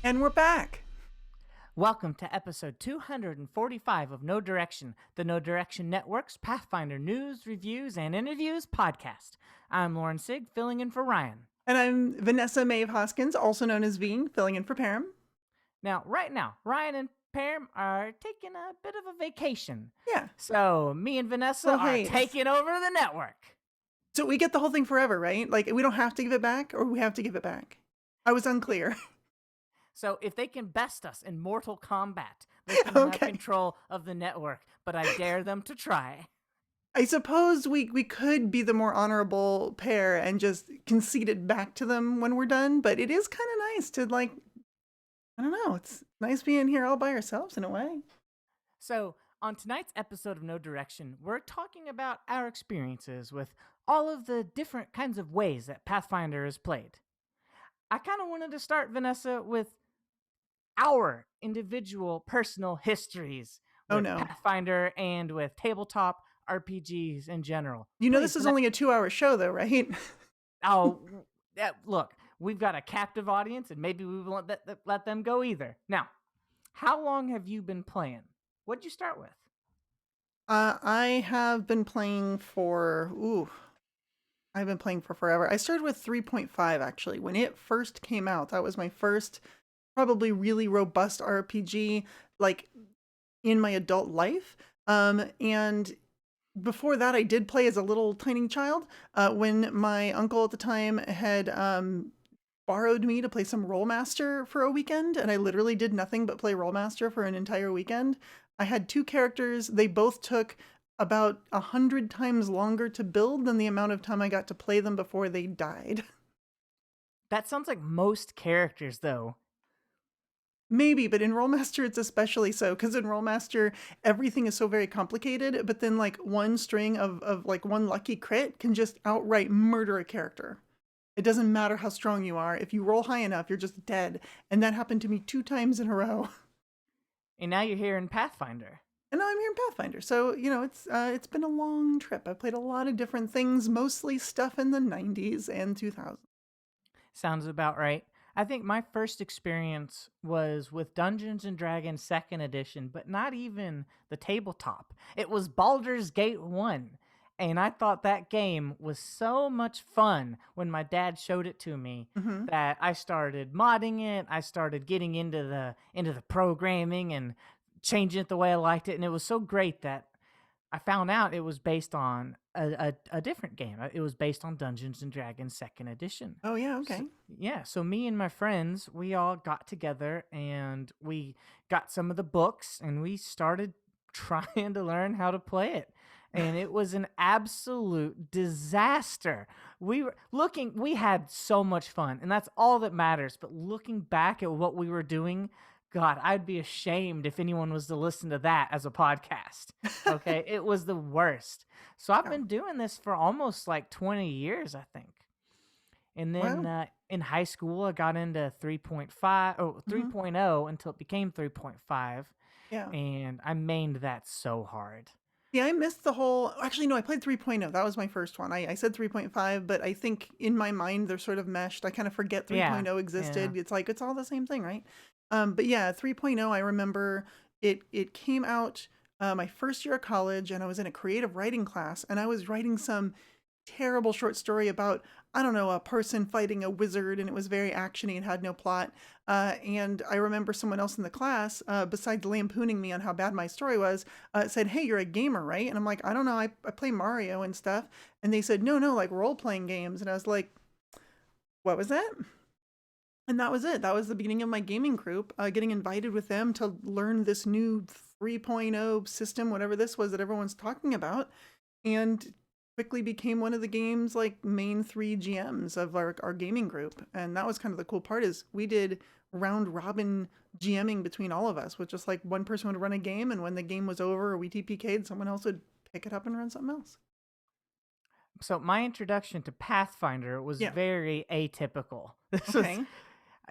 And we're back. Welcome to episode 245 of No Direction, the No Direction Network's Pathfinder news, reviews, and interviews podcast. I'm Loren Sig, filling in for Ryan. And I'm Vanessa Maeve Hoskins, also known as V, filling in for Perram. Right now, Ryan and Perram are taking a bit of a vacation. Yeah. So me and Vanessa are taking over the network. So we get the whole thing forever, right? Like, we don't have to give it back, or we have to give it back? I was unclear. So if they can best us in Mortal Kombat, they can have control of the network, but I dare them to try. I suppose we could be the more honorable pair and just concede it back to them when we're done, but it is kind of nice to, like, I don't know, it's nice being here all by ourselves in a way. So on tonight's episode of No Direction, we're talking about our experiences with all of the different kinds of ways that Pathfinder is played. I kind of wanted to start, Vanessa, with our individual personal histories with Pathfinder and with tabletop RPGs in general. You know, this is only a 2-hour show, though, right? Look, we've got a captive audience, and maybe we won't let them go either. Now, how long have you been playing? What'd you start with? I have been playing I've been playing for forever. I started with 3.5, actually. When it first came out, that was my first probably really robust RPG, like, in my adult life. And before that, I did play as a little tiny child when my uncle at the time had borrowed me to play some Rollmaster for a weekend, and I literally did nothing but play Rollmaster for an entire weekend. I had 2 characters. They both took about 100 times longer to build than the amount of time I got to play them before they died. That sounds like most characters, though. Maybe, but in Rollmaster it's especially so, because in Rollmaster everything is so very complicated, but then, like, one string of like one lucky crit can just outright murder a character. It doesn't matter how strong you are. If you roll high enough, you're just dead. And that happened to me 2 times in a row. And now you're here in Pathfinder. And now I'm here in Pathfinder. So, you know, it's been a long trip. I've played a lot of different things, mostly stuff in the 90s and 2000s. Sounds about right. I think my first experience was with Dungeons & Dragons 2nd edition, but not even the tabletop. It was Baldur's Gate 1. And I thought that game was so much fun when my dad showed it to me that I started modding it. I started getting into the programming and changing it the way I liked it. And it was so great that I found out it was based on a different game. It was based on Dungeons & Dragons 2nd edition. Oh, yeah, okay. So me and my friends, we all got together and we got some of the books and we started trying to learn how to play it. And it was an absolute disaster. We had so much fun, and that's all that matters. But looking back at what we were doing, God, I'd be ashamed if anyone was to listen to that as a podcast. Okay, it was the worst. So I've been doing this for almost like 20 years, I think. And then in high school, I got into 3.0 until it became 3.5. Yeah. And I mained that so hard. Yeah, I missed the whole... Actually, no, I played 3.0. That was my first one. I said 3.5, but I think in my mind they're sort of meshed. I kind of forget 3.0 existed. Yeah. It's like, it's all the same thing, right? But yeah, 3.0, I remember it came out my first year of college, and I was in a creative writing class, and I was writing some terrible short story about, I don't know, a person fighting a wizard, and it was very actiony and had no plot. And I remember someone else in the class, besides lampooning me on how bad my story was, said, "Hey, you're a gamer, right?" And I'm like, "I don't know, I play Mario and stuff." And they said, no, like role-playing games. And I was like, what was that? And that was it. That was the beginning of my gaming group, getting invited with them to learn this new 3.0 system, whatever this was that everyone's talking about, and quickly became one of the game's like main 3 GMs of our gaming group. And that was kind of the cool part is we did round robin GMing between all of us, with just like one person would run a game, and when the game was over or we TPK'd, someone else would pick it up and run something else. So my introduction to Pathfinder was Yeah. very atypical. This was Okay.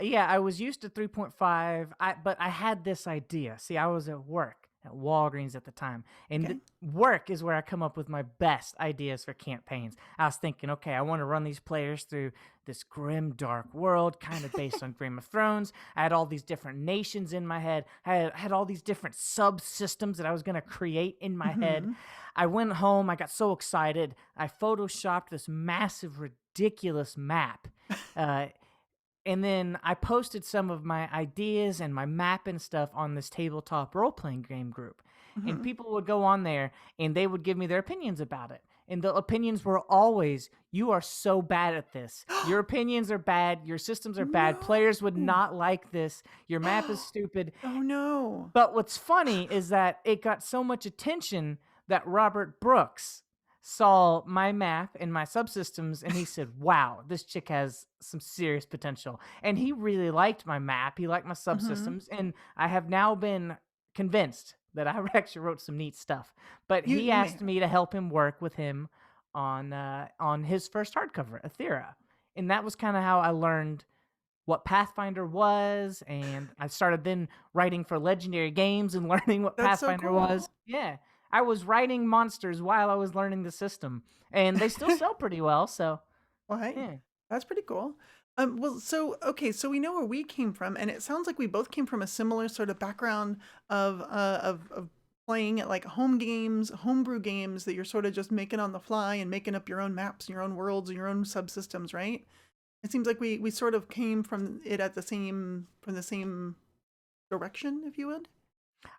Yeah, I was used to 3.5, but I had this idea. See, I was at work at Walgreens at the time, and Okay. work is where I come up with my best ideas for campaigns. I was thinking, okay, I want to run these players through this grim, dark world, kind of based on Game of Thrones. I had all these different nations in my head. I had all these different subsystems that I was going to create in my head. Hmm. I went home. I got so excited. I photoshopped this massive, ridiculous map. Uh, and then I posted some of my ideas and my map and stuff on this tabletop role playing game group. And Hmm. people would go on there and they would give me their opinions about it. And the opinions were always, you are so bad at this. Your opinions are bad. Your systems are bad. Players would No. not like this. Your map is stupid. Oh no. But what's funny is that it got so much attention that Robert Brooks saw my map and my subsystems and he said, wow, this chick has some serious potential. And he really liked my map. He liked my Hmm. subsystems. And I have now been convinced that I actually wrote some neat stuff. But he You may asked have. me to help him work with him on his first hardcover, Aethera. And that was kind of how I learned what Pathfinder was, and I started then writing for Legendary Games and learning what That's so Pathfinder was. cool. Yeah, I was writing monsters while I was learning the system, and they still sell pretty well. So, Well, hey, yeah. that's pretty cool. Well, so okay, so we know where we came from, and it sounds like we both came from a similar sort of background of playing at like home games, homebrew games that you're sort of just making on the fly and making up your own maps, your own worlds, and your own subsystems, right? It seems like we sort of came from it at the same direction, if you would.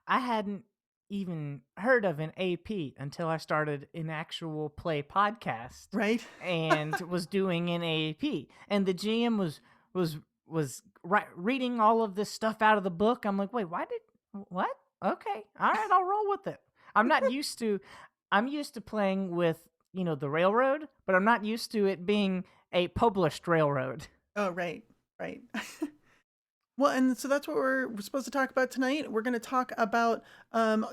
I hadn't even heard of an AP until I started an actual play podcast Right? and was doing an AP. And the GM was reading all of this stuff out of the book. I'm like, wait, why did what? Okay, all right, I'll roll with it. I'm not used to. I'm used to playing with the railroad, but I'm not used to it being a published railroad. Oh, right, right. Well, and so that's what we're supposed to talk about tonight. We're going to talk about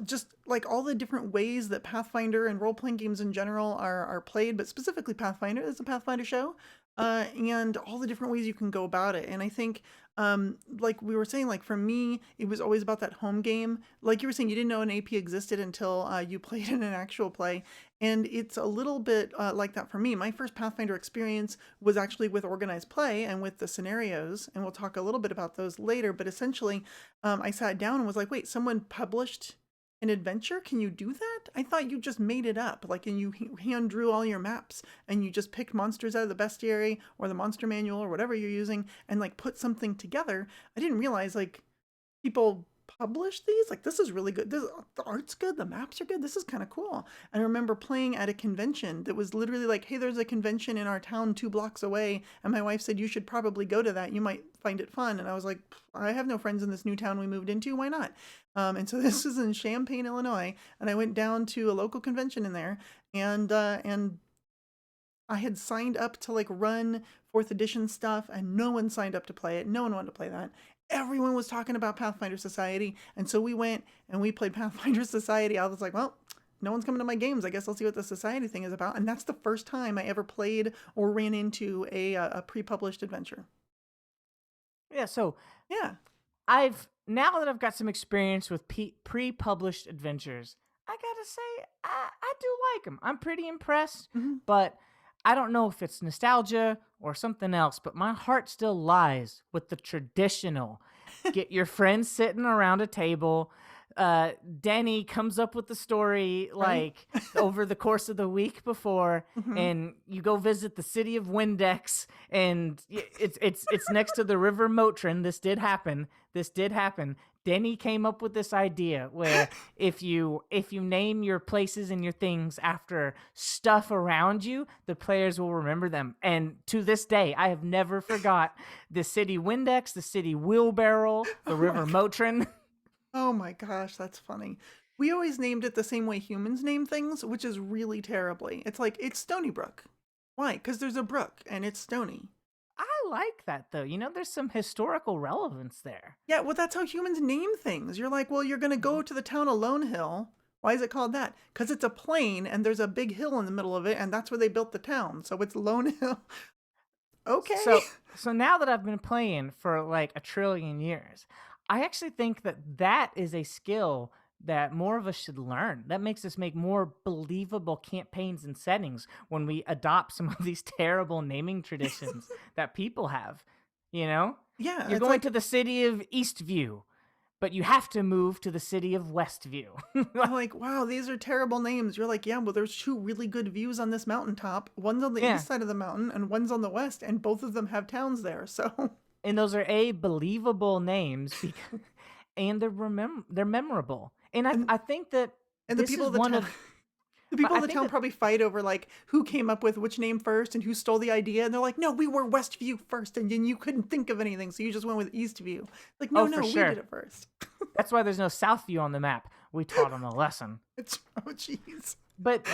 just like all the different ways that Pathfinder and role playing games in general are played, but specifically Pathfinder. It's a Pathfinder show, and all the different ways you can go about it. And I think, like we were saying, like for me, it was always about that home game. Like you were saying, you didn't know an AP existed until you played in an actual play, and it's a little bit like that for me. My first Pathfinder experience was actually with organized play and with the scenarios, and we'll talk a little bit about those later. But essentially, I sat down and was like, wait, someone published an adventure? Can you do that? I thought you just made it up, like, and you hand drew all your maps and you just picked monsters out of the bestiary or the monster manual or whatever you're using and like put something together. I didn't realize like people publish these. Like, this is really good. The art's good, the maps are good, this is kind of cool. I remember playing at a convention that was literally like, hey, there's a convention in our town 2 blocks away, and my wife said you should probably go to that, you might find it fun. And I was like, I have no friends in this new town we moved into, why not? And so this was in Champaign, Illinois, and I went down to a local convention in there, and I had signed up to like run fourth edition stuff, and no one signed up to play it. No one wanted to play that. Everyone was talking about Pathfinder Society, and so we went and we played Pathfinder Society. I was like, well, no one's coming to my games. I guess I'll see what the society thing is about. And that's the first time I ever played or ran into a pre-published adventure. Yeah, so Yeah. I've now that I've got some experience with pre-published adventures, I gotta say I do like them. I'm pretty impressed, Hmm. but I don't know if it's nostalgia or something else. But my heart still lies with the traditional. Get your friends sitting around a table. Danny comes up with the story Right? like over the course of the week before, Hmm. and you go visit the city of Windex, and it's next to the River Motrin. This did happen. Denny came up with this idea where if you name your places and your things after stuff around you, the players will remember them. And to this day, I have never forgot the city Windex, the city Wheelbarrow, the Oh my River Motrin. Oh my gosh, that's funny. We always named it the same way humans name things, which is really terribly. It's like, it's Stony Brook. Why? Because there's a brook and it's stony. I like that though. There's some historical relevance there. Yeah, well, that's how humans name things. You're like, well, you're going to go Mhm. to the town of Lone Hill. Why is it called that? Because it's a plain and there's a big hill in the middle of it, and that's where they built the town. So it's Lone Hill. Okay. So so now that I've been playing for like a trillion years, I actually think that that is a skill that more of us should learn. That makes us make more believable campaigns and settings when we adopt some of these terrible naming traditions that people have. You know, Yeah, you're it's going like, to the city of Eastview, but you have to move to the city of Westview. I'm like, wow, these are terrible names. You're like, yeah, well, there's two really good views on this mountaintop. One's on the Yeah. east side of the mountain and one's on the west, and both of them have towns there. So, And those are believable names because and they're memorable. And I and I think that and the this people is of the one town of the people I of the think town that probably fight over like who came up with which name first and who stole the idea. And they're like, no, we were Westview first, and then you couldn't think of anything, so you just went with Eastview. Like, no, oh for no, we did sure. it first. That's why there's no Southview on the map. We taught them a lesson. It's oh jeez. But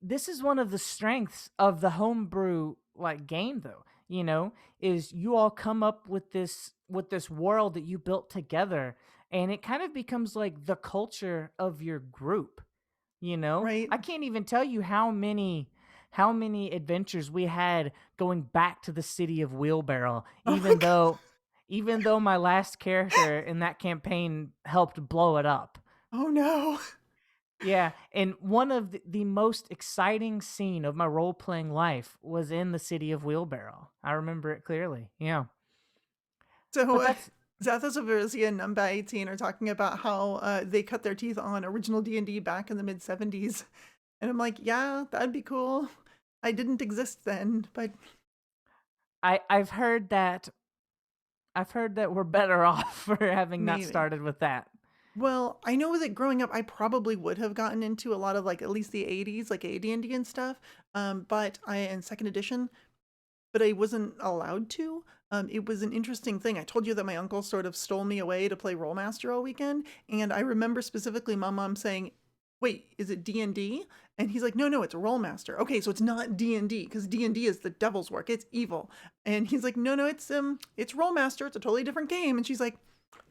this is one of the strengths of the homebrew like game though. Is you all come up with this world that you built together, and it kind of becomes like the culture of your group. Right? I can't even tell you how many adventures we had going back to the city of Wheelbarrow, Oh my god. even though my last character in that campaign helped blow it up. Oh no. Yeah, and one of the most exciting scene of my role playing life was in the city of Wheelbarrow. I remember it clearly. Yeah. So But that's Zathos of Erzia and Numba 18 are talking about how they cut their teeth on original D&D back in the mid 70s. And I'm like, yeah, that'd be cool. I didn't exist then, but I've heard that we're better off for having not maybe. started with that. Well, I know that growing up, I probably would have gotten into a lot of like at least the 80s, like AD&D and stuff. But I in second edition, but I wasn't allowed to. It was an interesting thing. I told you that my uncle sort of stole me away to play Rollmaster all weekend, and I remember specifically my mom saying, "Wait, is it D&D?" And he's like, "No, no, it's Rollmaster." Okay, so it's not D&D because D&D is the devil's work. It's evil. And he's like, "No, no, it's Rollmaster. It's a totally different game." And she's like,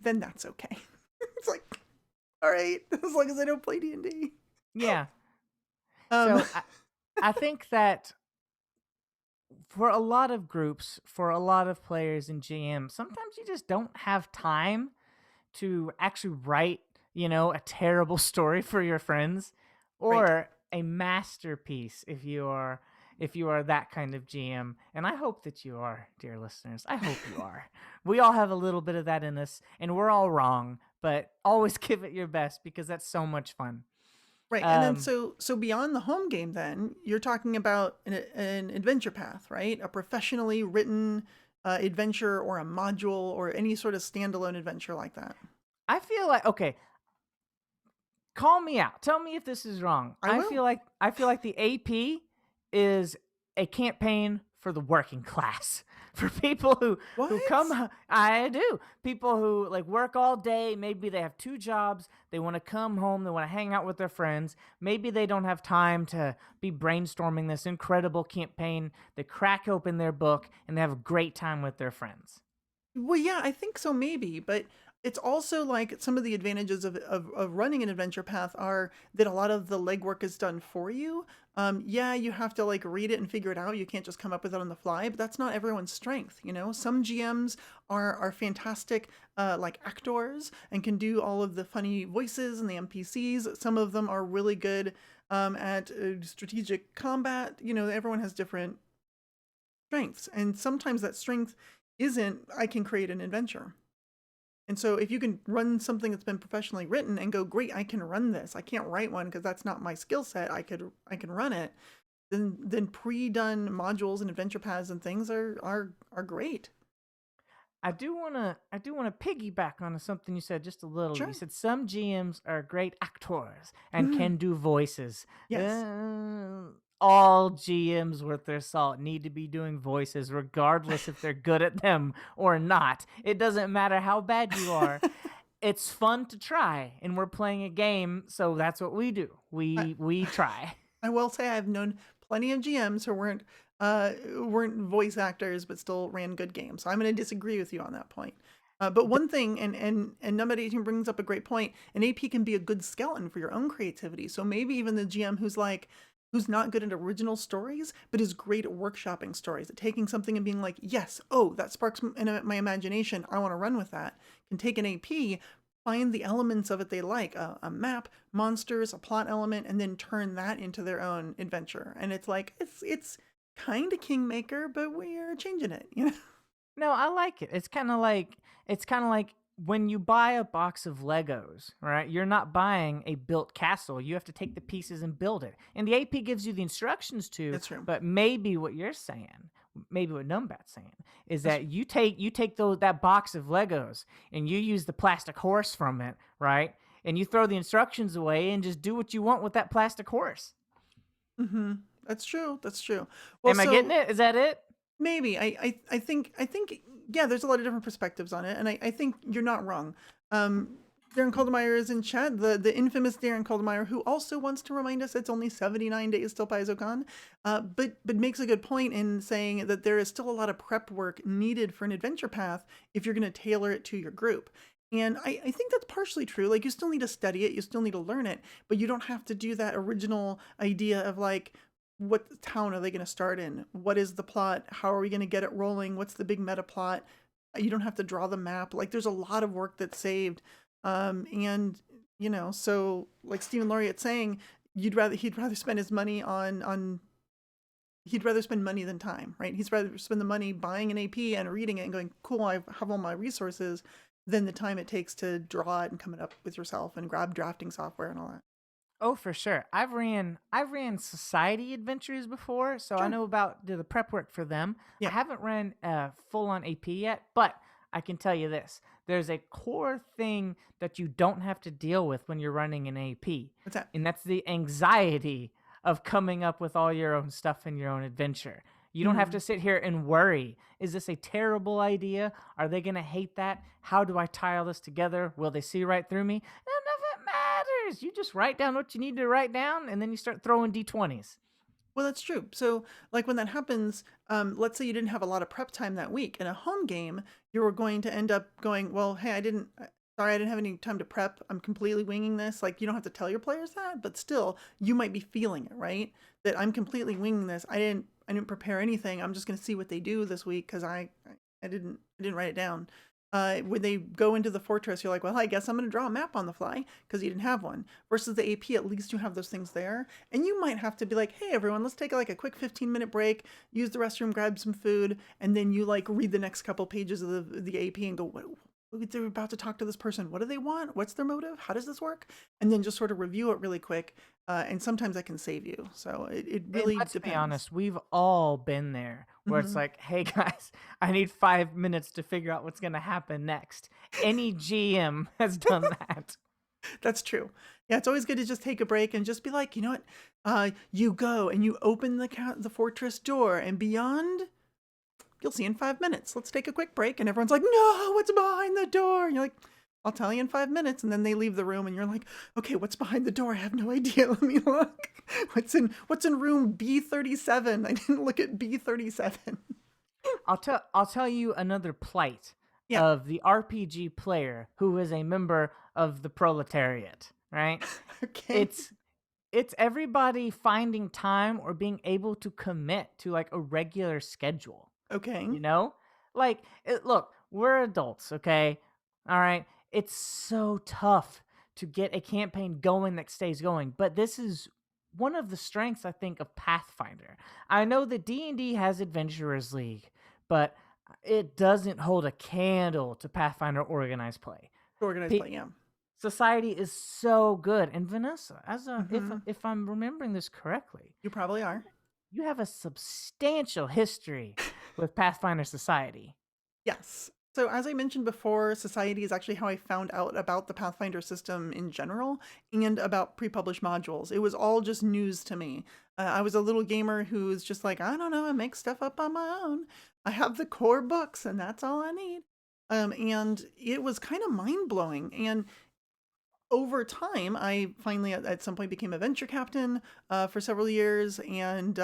"Then that's okay." It's like, all right, as long as I don't play D&D. Yeah. Um, So I think that for a lot of groups, for a lot of players and GMs, sometimes you just don't have time to actually write, a terrible story for your friends, right. or a masterpiece if you are that kind of GM. And I hope that you are, dear listeners. I hope you are. We all have a little bit of that in us, and we're all wrong, but always give it your best because that's so much fun. Right. And then Um so beyond the home game then, you're talking about an adventure path, right? A professionally written adventure or a module or any sort of standalone adventure like that. I feel like okay, call me out. Tell me if this is wrong. I I will. feel like I feel like the AP is a campaign for the working class. For people who What? come I do. People who like work all day, maybe they have two jobs, they want to come home, they want to hang out with their friends. Maybe they don't have time to be brainstorming this incredible campaign. They crack open their book and they have a great time with their friends. Well, yeah, I think so, maybe, but it's also like some of the advantages of running an adventure path are that a lot of the legwork is done for you. Yeah, you have to like read it and figure it out. You can't just come up with it on the fly, but that's not everyone's strength, you know? Some GMs are fantastic like actors and can do all of the funny voices and the NPCs. Some of them are really good at strategic combat. You know, everyone has different strengths, and sometimes that strength isn't I can create an adventure. And so if you can run something that's been professionally written and go, great, I can run this. I can't write one because that's not my skill set. I can run it. Then pre-done modules and adventure paths and things are great. I do wanna piggyback on something you said just a little. You Sure. said some GMs are great actors and Mhm. can do voices. Yes. All GMs worth their salt need to be doing voices, regardless if they're good at them or not. It doesn't matter how bad you are. It's fun to try, and we're playing a game, so that's what we do. I, We try. I will say I've known plenty of GMs who weren't voice actors but still ran good games. So I'm going to disagree with you on that point. But one thing, and number 18 brings up a great point. An AP can be a good skeleton for your own creativity. So maybe even the GM who's not good at original stories, but is great at workshopping stories, at taking something and being like, yes, oh, that sparks my imagination. I want to run with that. Can take an AP, find the elements of it they like, a map, monsters, a plot element, and then turn that into their own adventure. And it's like it's kind of Kingmaker, but we're changing it, you know? No, I like it. It's kind of like when you buy a box of Legos, right? You're not buying a built castle. You have to take the pieces and build it. And the AP gives you the instructions to, That's true. but maybe what you're saying, maybe what Numbat's saying, is That's that you take that box of Legos and you use the plastic horse from it, right? And you throw the instructions away and just do what you want with that plastic horse. mm-hmm. That's true. That's true. Well, Am I getting so it? Is that it? maybe I think yeah, there's a lot of different perspectives on it, and I think you're not wrong. Um, Darren Caldemeyer is in chat, the infamous Darren Caldemeyer, who also wants to remind us it's only 79 days till PaizoCon, but makes a good point in saying that there is still a lot of prep work needed for an adventure path if you're going to tailor it to your group. And I think that's partially true. Like, you still need to study it, you still need to learn it, but you don't have to do that original idea of like, what town are they going to start in? What is the plot? How are we going to get it rolling? What's the big meta plot? You don't have to draw the map. Like, there's a lot of work that's saved. And so like Stephen Laureate saying, he'd rather spend his money on he'd rather spend money than time, right? He'd rather spend the money buying an AP and reading it and going, cool, I have all my resources, than the time it takes to draw it and come it up with yourself and grab drafting software and all that. Oh, for sure. I've ran society adventures before, so I Sure. know about the prep work for them. I Yeah. haven't ran a full on AP yet, but I can tell you this. There's a core thing that you don't have to deal with when you're running an AP, What's that? and that's the anxiety of coming up with all your own stuff in your own adventure. You don't have Mm-hmm. to sit here and worry. Is this a terrible idea? Are they going to hate that? How do I tie all this together? Will they see right through me? None of it matters. You just write down what you need to write down, and then you start throwing d20s. Well, that's true. So, like when that happens, let's say you didn't have a lot of prep time that week. In a home game, you were going to end up going, well, hey, sorry, I didn't have any time to prep. I'm completely winging this. Like, you don't have to tell your players that, but still, you might be feeling it, right? That I'm completely winging this. I didn't prepare anything. I'm just going to see what they do this week because I didn't write it down. When they go into the fortress, you're like, well, I guess I'm going to draw a map on the fly because you didn't have one. Versus the AP, at least you have those things there. And you might have to be like, hey, everyone, let's take like a quick 15-minute break, use the restroom, grab some food, and then you like read the next couple pages of the AP and go, what? They're about to talk to this person. What do they want? What's their motive? How does this work? And then just sort of review it really quick. And sometimes that can save you. So it And really let's be depends. honest, we've all been there where it's Hmm. like, hey guys, I need 5 minutes to figure out what's going to happen next. Any GM has done that. That's true. Yeah, it's always good to just take a break and just be like, you know what? You go and you open the fortress door, and beyond, you'll see in 5 minutes. Let's take a quick break. And everyone's like, no, what's behind the door? And you're like, I'll tell you in 5 minutes. And then they leave the room, and you're like, okay, what's behind the door? I have no idea. Let me look. What's in room B37? I didn't look at B37. I'll tell you another plight Yeah. of the RPG player who is a member of the proletariat, right? Okay. It's it's everybody finding time or being able to commit to like a regular schedule. Okay. You know? Look, we're adults, okay? All right. It's so tough to get a campaign going that stays going, but this is one of the strengths I think of Pathfinder. I know that D&D has Adventurers League, but It doesn't hold a candle to Pathfinder organized play. Organized play, yeah. Society is so good. And Vanessa, as a Mm-hmm. if I'm remembering this correctly, You probably are. you have a substantial history with Pathfinder Society. Yes. So, as I mentioned before, Society is actually how I found out about the Pathfinder system in general and about pre published modules. It was all just news to me. I was a little gamer who was just like, I don't know, I make stuff up on my own. I have the core books, and that's all I need. And it was kind of mind blowing. And over time, I finally at some point became a venture captain for several years, and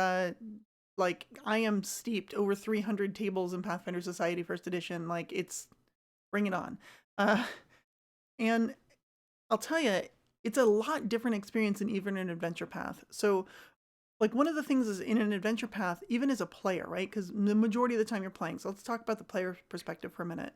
like I am steeped over 300 tables in Pathfinder Society First Edition. Like it's bring it on, uh, and I'll tell you, it's a lot different experience than even an adventure path. So like one of the things is in an adventure path, even as a player, right? Because the majority of the time you're playing. So let's talk about the player perspective for a minute.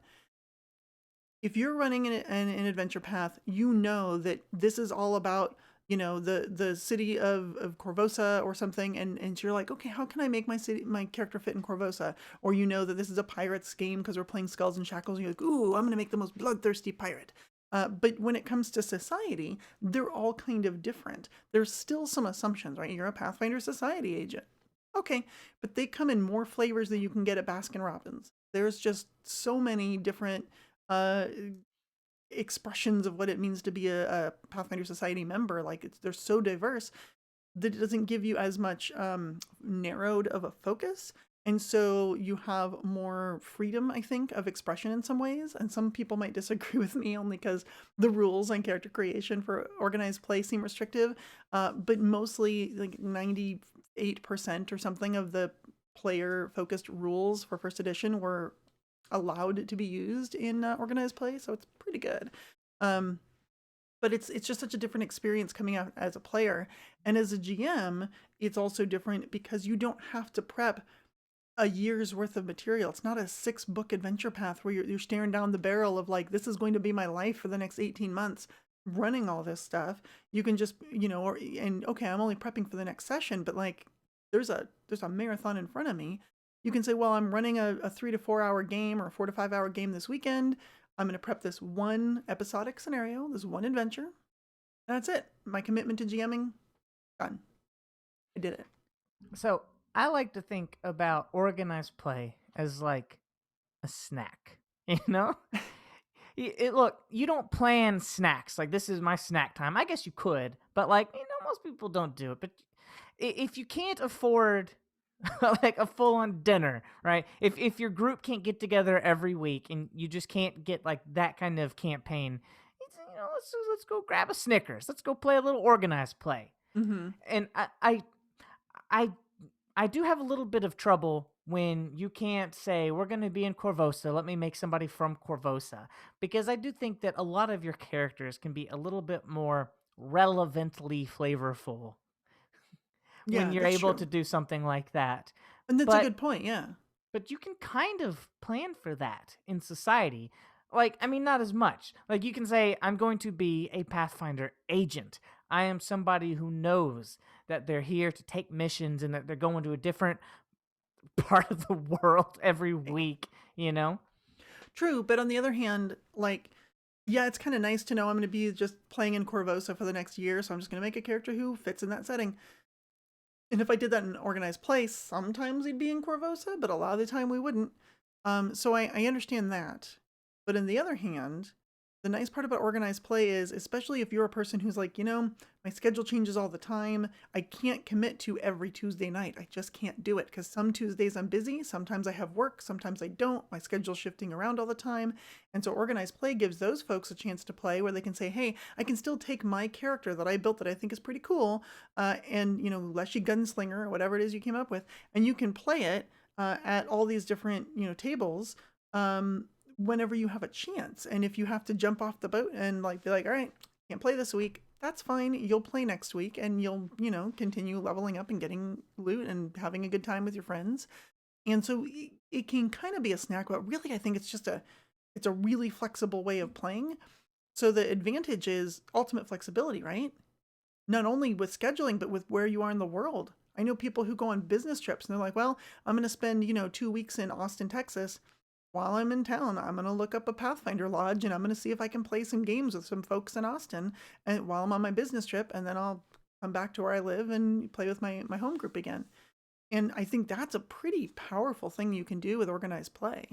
If you're running an adventure path, you know that this is all about, the city of Corvosa or something, and so you're like, okay, how can I make my character fit in Corvosa? Or you know that this is a pirate's game because we're playing Skulls and Shackles, and you're like, ooh, I'm gonna make the most bloodthirsty pirate. But when it comes to society, they're all kind of different. There's still some assumptions, right? You're a Pathfinder Society agent. Okay, but they come in more flavors than you can get at Baskin Robbins. There's just so many different uh, expressions of what it means to be a Pathfinder Society member. Like they're so diverse that it doesn't give you as much narrowed of a focus. And so you have more freedom, I think, of expression in some ways. And some people might disagree with me only because the rules on character creation for organized play seem restrictive. But mostly, like 98% or something of the player focused rules for first edition were allowed to be used in organized play, so it's pretty good. Um, but it's just such a different experience coming out as a player, and as a GM, it's also different because you don't have to prep a year's worth of material. It's not a 6-book adventure path where you're staring down the barrel of like, this is going to be my life for the next 18 months running all this stuff. You can just, and okay, I'm only prepping for the next session, but like there's a marathon in front of me. You can say, well, I'm running a 3 to 4 hour game or a 4 to 5 hour game this weekend. I'm going to prep this one episodic scenario, this one adventure. That's it. My commitment to GMing, done. I did it. So I like to think about organized play as like a snack, you know? Look, you don't plan snacks like this is my snack time. I guess you could, but like, most people don't do it. But if you can't afford like a full-on dinner, right? If your group can't get together every week and you just can't get like that kind of campaign, let's go grab a Snickers. Let's go play a little organized play. Mm-hmm. And I I do have a little bit of trouble when you can't say we're going to be in Corvosa. Let me make somebody from Corvosa, because I do think that a lot of your characters can be a little bit more relevantly flavorful when Yeah, you're that's able true. to do something like that. And that's a But good point. Yeah. but you can kind of plan for that in society. Like, I mean, not as much. Like, you can say, I'm going to be a Pathfinder agent. I am somebody who knows that they're here to take missions and that they're going to a different part of the world every week, you know? True, but on the other hand, like, yeah, it's kind of nice to know I'm going to be just playing in Corvosa for the next year, so I'm just going to make a character who fits in that setting. And if I did that in an organized place, sometimes he'd be in Corvosa, but a lot of the time we wouldn't. So I understand that. But on the other hand, the nice part about organized play is, especially if you're a person who's like, my schedule changes all the time. I can't commit to every Tuesday night. I just can't do it because some Tuesdays I'm busy. Sometimes I have work. Sometimes I don't. My schedule's shifting around all the time. And so organized play gives those folks a chance to play where they can say, hey, I can still take my character that I built that I think is pretty cool, and, Leshy Gunslinger or whatever it is you came up with, and you can play it at all these different, tables. Whenever you have a chance. And if you have to jump off the boat and like be like, all right, can't play this week, that's fine. You'll play next week and you'll, continue leveling up and getting loot and having a good time with your friends. And so it can kind of be a snack, but really I think it's a really flexible way of playing. So the advantage is ultimate flexibility, right? Not only with scheduling, but with where you are in the world. I know people who go on business trips and they're like, well, I'm going to spend, 2 weeks in Austin, Texas. while I'm in town, I'm going to look up a Pathfinder lodge and I'm going to see if I can play some games with some folks in Austin and while I'm on my business trip, and then I'll come back to where I live and play with my home group again. And I think that's a pretty powerful thing you can do with organized play.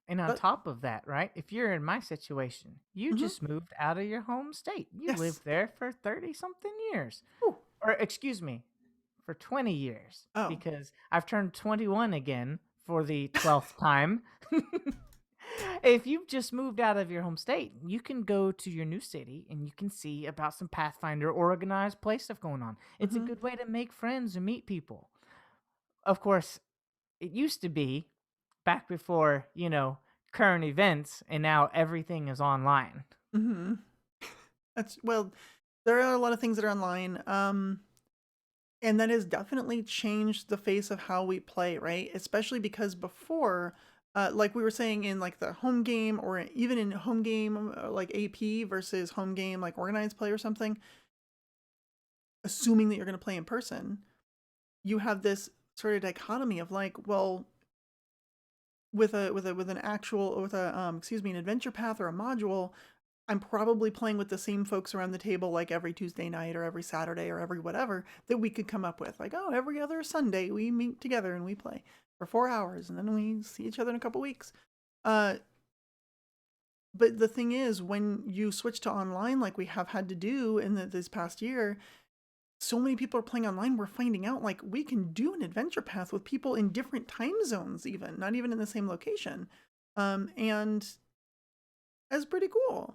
And on But top of that, right? If you're in my situation, you mhm, just moved out of your home state. You yes. lived there for 30 something years. Ooh. Or, excuse me, for 20 years, Oh. because I've turned 21 again for the 12th time. If you've just moved out of your home state, you can go to your new city and you can see about some Pathfinder organized play stuff going on. It's a Hmm. good way to make friends and meet people. Of course, it used to be back before, current events, and now everything is online. Hmm. That's, well, there are a lot of things that are online. And that has definitely changed the face of how we play, right? Especially because before, like we were saying in like the home game or even in home game like AP versus home game like organized play or something, assuming that you're going to play in person, you have this sort of dichotomy of like, well, with an actual with a excuse me, an adventure path or a module, I'm probably playing with the same folks around the table like every Tuesday night or every Saturday or every whatever that we could come up with. Like, oh, every other Sunday we meet together and we play for 4 hours and then we see each other in a couple weeks. Uh, but the thing is, when you switch to online, like we have had to do in this past year, so many people are playing online. We're finding out like we can do an adventure path with people in different time zones, even not even in the same location. And that's pretty cool.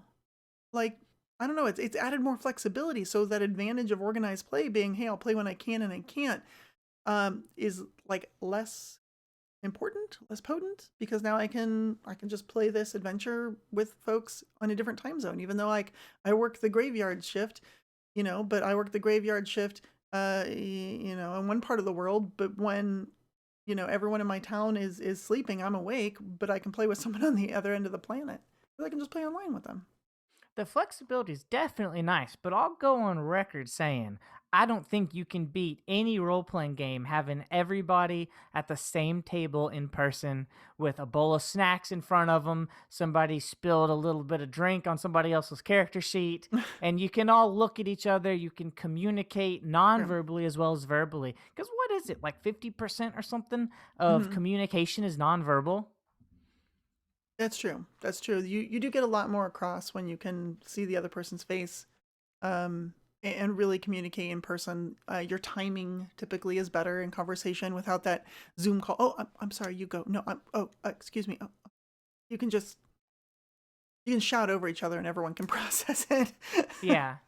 Like, I don't know, it's added more flexibility, so that advantage of organized play being, hey, I'll play when I can and I can't, is like less important, less potent, because now I can just play this adventure with folks on a different time zone, even though like I work the graveyard shift, but I work the graveyard shift in one part of the world, but when everyone in my town is sleeping, I'm awake, but I can play with someone on the other end of the planet. So I can just play online with them. The flexibility is definitely nice, but I'll go on record saying I don't think you can beat any role playing game having everybody at the same table in person with a bowl of snacks in front of them. Somebody spilled a little bit of drink on somebody else's character sheet, and you can all look at each other. You can communicate non Sure. verbally as well as verbally. Because what is it, like 50% or something of Hmm. communication is nonverbal? That's true. That's true. You do get a lot more across when you can see the other person's face, and really communicate in person. Your timing typically is better in conversation without that Zoom call. Oh, I'm sorry. You go. No, oh, excuse me. Oh, you can just you can shout over each other and everyone can process it. Yeah.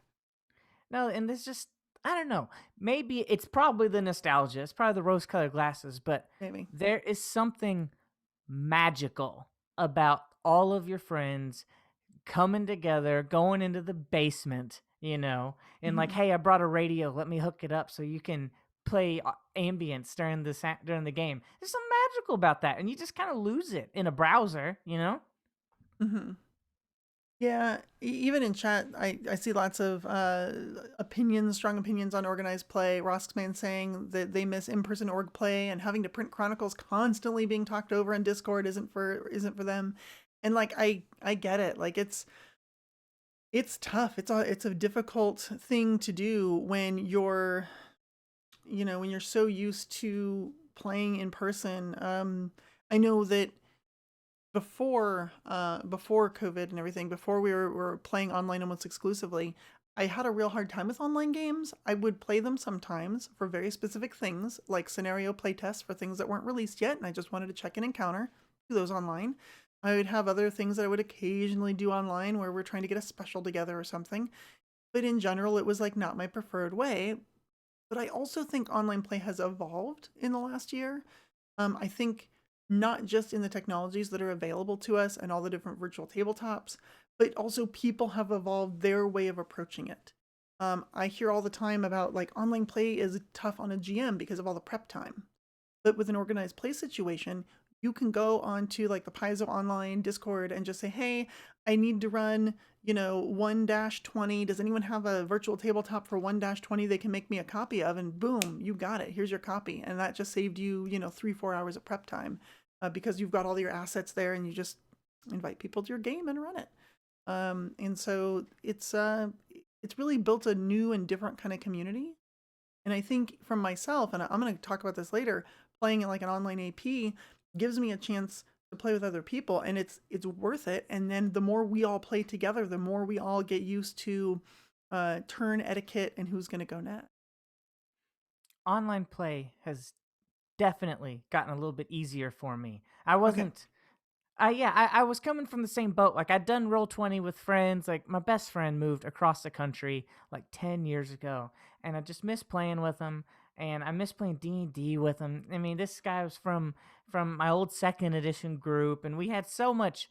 No, and there's just I don't know. Maybe it's probably the nostalgia. It's probably the rose-colored glasses, but Maybe. there is something magical about all of your friends coming together, going into the basement, and like, Hmm. hey, I brought a radio. Let me hook it up so you can play ambience during during the game. There's something magical about that, and you just kind of lose it in a browser. Hmm. Yeah, even in chat, I see lots of opinions, strong opinions on organized play. Roskman saying that they miss in-person org play and having to print chronicles constantly being talked over on Discord isn't for them. And like I get it. Like it's tough. It's a difficult thing to do when you're so used to playing in person. I know that before COVID and everything, before we were playing online almost exclusively, I had a real hard time with online games. I would play them sometimes for very specific things, like scenario playtests for things that weren't released yet, and I just wanted to check an encounter, do those online. I would have other things that I would occasionally do online where we're trying to get a special together or something. But in general, it was like not my preferred way. But I also think online play has evolved in the last year. I think not just in the technologies that are available to us and all the different virtual tabletops, but also people have evolved their way of approaching it. I hear all the time about like online play is tough on a GM because of all the prep time. But with an organized play situation, you can go onto like the Paizo online Discord and just say, hey, I need to run, 1-20. Does anyone have a virtual tabletop for 1-20 they can make me a copy of? And boom, you got it. Here's your copy. And that just saved you, 3-4 hours of prep time. because you've got all your assets there and you just invite people to your game and run it. And so it's really built a new and different kind of community. And I think from myself, and I'm going to talk about this later, playing like an online AP gives me a chance to play with other people, and it's worth it. And then the more we all play together, the more we all get used to turn etiquette and who's going to go next. Online play has definitely gotten a little bit easier for me. I Okay. wasn't I was coming from the same boat. Like I'd done Roll20 with friends. Like my best friend moved across the country like 10 years ago, and I just miss playing with him, and I miss playing D&D with him. I mean, this guy was from my old second edition group, and we had so much,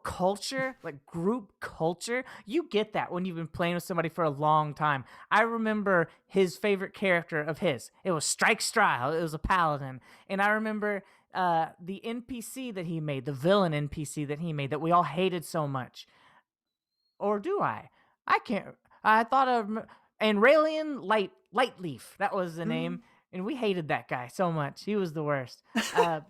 culture, like group culture. You get that when you've been playing with somebody for a long time. I remember his favorite character of his. It was Strike Strile. It was a paladin. And I remember the NPC that he made, the villain NPC that he made that we all hated so much. Or do I? I can't. I thought of and Raelian Lightleaf. That was the Mm-hmm. name, and we hated that guy so much. He was the worst. Uh,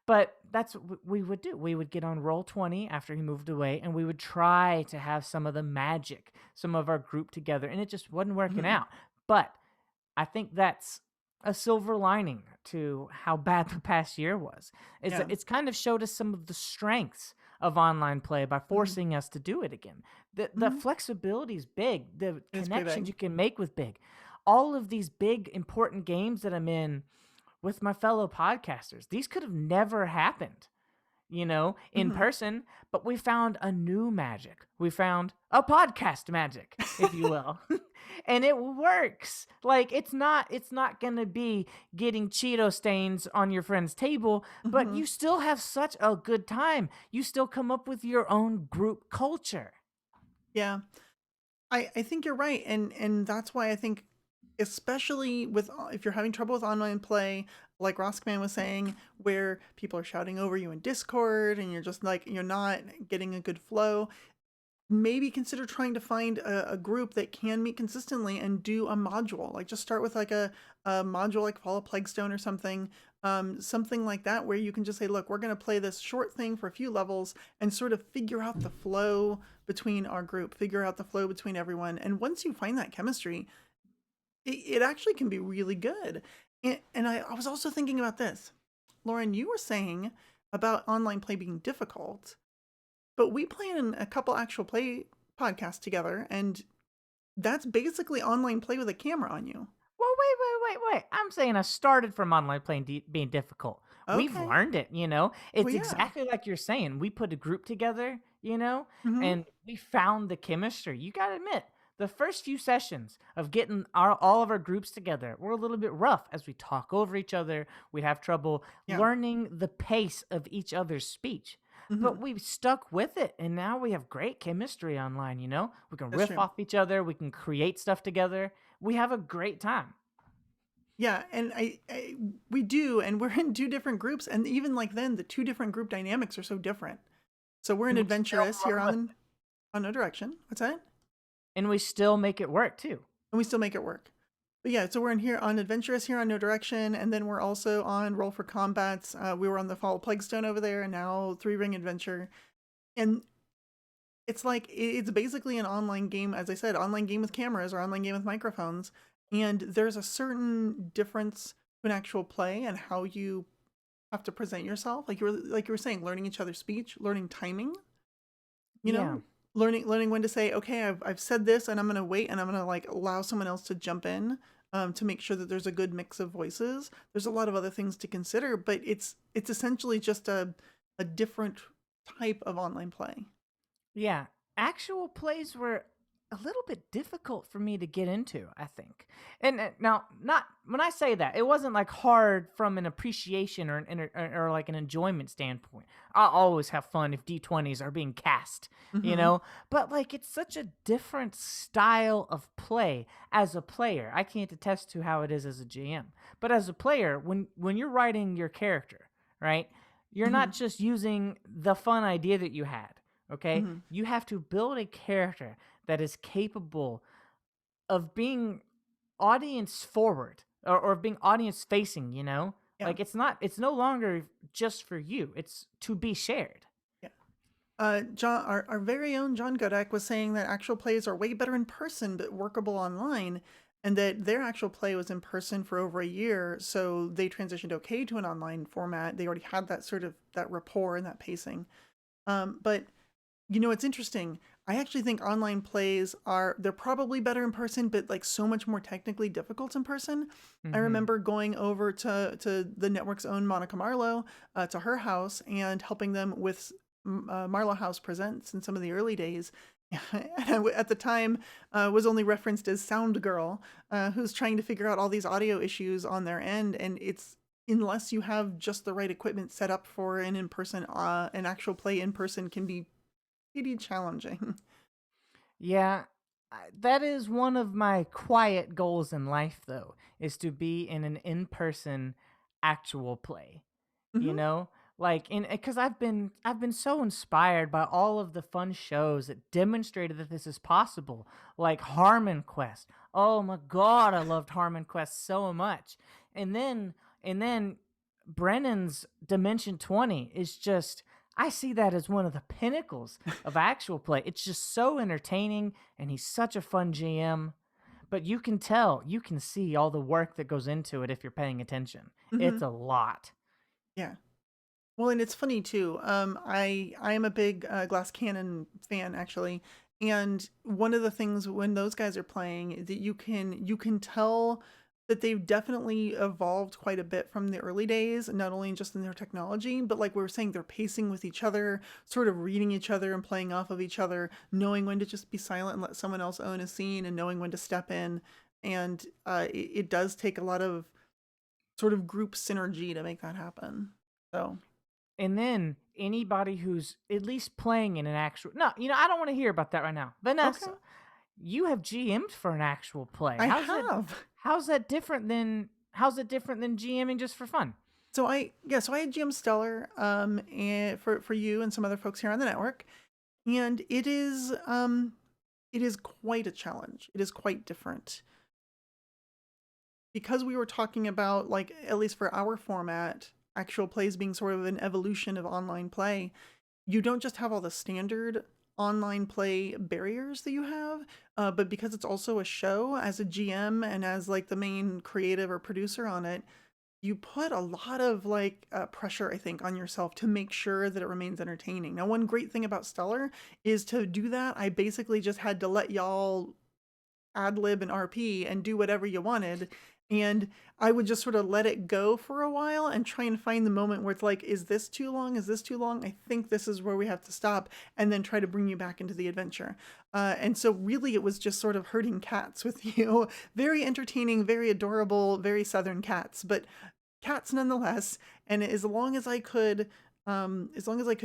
but that's what we would do. We would get on Roll20 after he moved away, and we would try to have some of the magic, some of our group together, and it just wasn't working Mm-hmm. out. But I think that's a silver lining to how bad the past year was. Is that Yeah. it's kind of showed us some of the strengths of online play by Mm-hmm. forcing us to do it again. The Mm-hmm. flexibility is big. The It's pretty connections big. you can make with big. All of these big important games that I'm in with my fellow podcasters, these could have never happened, in Mm-hmm. person, but we found a new magic. We found a podcast magic, if you will. And it works. Like it's not going to be getting Cheeto stains on your friend's table, but Mm-hmm. you still have such a good time. You still come up with your own group culture. Yeah. I think you're right, and that's why I think, especially with if you're having trouble with online play, like Roskman was saying, where people are shouting over you in Discord, and you're just like you're not getting a good flow. Maybe consider trying to find a group that can meet consistently and do a module. Like just start with like a module like Fall of Plaguestone or something, something like that, where you can just say, look, we're going to play this short thing for a few levels and sort of figure out the flow between our group, figure out the flow between everyone. And once you find that chemistry, it actually can be really good. And I was also thinking about this. Loren, you were saying about online play being difficult, but we play in a couple actual play podcasts together, and that's basically online play with a camera on you. Well, wait. I'm saying I started from online playing being difficult. We've Okay. learned it, Well, It's yeah. exactly like you're saying. We put a group together, Mm-hmm. and we found the chemistry. You got to admit, the first few sessions of getting all of our groups together were a little bit rough as we talk over each other. We'd have trouble Yeah. learning the pace of each other's speech. Mm-hmm. But we've stuck with it, and now we have great chemistry online, We can That's riff true. off each other, we can create stuff together. We have a great time. Yeah, and we do, and we're in two different groups, and even like then, the two different group dynamics are so different. So we're in And we still adventurous here run with it. on No Direction. What's that? And we still make it work too. And we still make it work. But yeah, so we're in here on adventurous here on No Direction, and then we're also on Roll for Combats. We were on the Fall of Plaguestone over there, and now Three Ring Adventure, and it's like it's basically an online game, as I said, online game with cameras or online game with microphones, and there's a certain difference to an actual play and how you have to present yourself. Like you were saying, learning each other's speech, learning timing, you Yeah. know, learning when to say, okay, I've said this, and I'm gonna wait, and I'm gonna like allow someone else to jump in. To make sure that there's a good mix of voices. There's a lot of other things to consider, but it's essentially just a different type of online play. Yeah. Actual plays were a little bit difficult for me to get into, I think. And now, not when I say that, it wasn't like hard from an appreciation or like an enjoyment standpoint. I always have fun if D20s are being cast, Mm-hmm. But like it's such a different style of play as a player. I can't attest to how it is as a GM, but as a player, when you're writing your character, right? You're Mm-hmm. not just using the fun idea that you had. Okay, Mm-hmm. you have to build a character that is capable of being audience forward or being audience facing, Yeah. Like it's no longer just for you. It's to be shared. Yeah. John, our very own John Godek was saying that actual plays are way better in person, but workable online, and that their actual play was in person for over a year. So they transitioned okay to an online format. They already had that sort of that rapport and that pacing. But it's interesting. I actually think online plays they're probably better in person, but like so much more technically difficult in person. I Mhm. remember going over to the network's own Monica Marlowe, to her house and helping them with Marlowe House Presents in some of the early days. And at the time, was only referenced as Sound Girl, who's trying to figure out all these audio issues on their end, and it's unless you have just the right equipment set up for an in-person, an actual play in person can be pretty challenging. Yeah, that is one of my quiet goals in life, though, is to be in an in-person actual play. You Hmm. know, like in because I've been so inspired by all of the fun shows that demonstrated that this is possible, like Harmon Quest. Oh my God, I loved Harmon Quest so much. And then Brennan's Dimension 20 is just I see that as one of the pinnacles of actual play. It's just so entertaining, and he's such a fun GM. But you can tell, you can see all the work that goes into it if you're paying attention. Hmm. It's a lot. Yeah. Well, and it's funny too. I am a big Glass Cannon fan actually, and one of the things when those guys are playing that you can tell that they've definitely evolved quite a bit from the early days, not only just in their technology, but like we were saying, they're pacing with each other, sort of reading each other and playing off of each other, knowing when to just be silent and let someone else own a scene, and knowing when to step in. And it does take a lot of sort of group synergy to make that happen. So. And then anybody who's at least playing in an actual no, I don't want to hear about that right now. Okay. Vanessa, you have GM'd for an actual play. I have. How's it different than GMing just for fun? So I had GM Stellar and for you and some other folks here on the network, and it is quite a challenge. It is quite different because we were talking about, like, at least for our format, actual plays being sort of an evolution of online play. You don't just have all the standard online play barriers that you have, but because it's also a show, as a GM and as like the main creative or producer on it, you put a lot of like pressure, I think, on yourself to make sure that it remains entertaining. Now, one great thing about Stellar is to do that, I basically just had to let y'all ad lib and RP and do whatever you wanted. And I would just sort of let it go for a while and try and find the moment where it's like, is this too long? Is this too long? I think this is where we have to stop, and then try to bring you back into the adventure. And so, really, it was just sort of herding cats with you. Very entertaining, very adorable, very Southern cats, but cats nonetheless. And as long as I could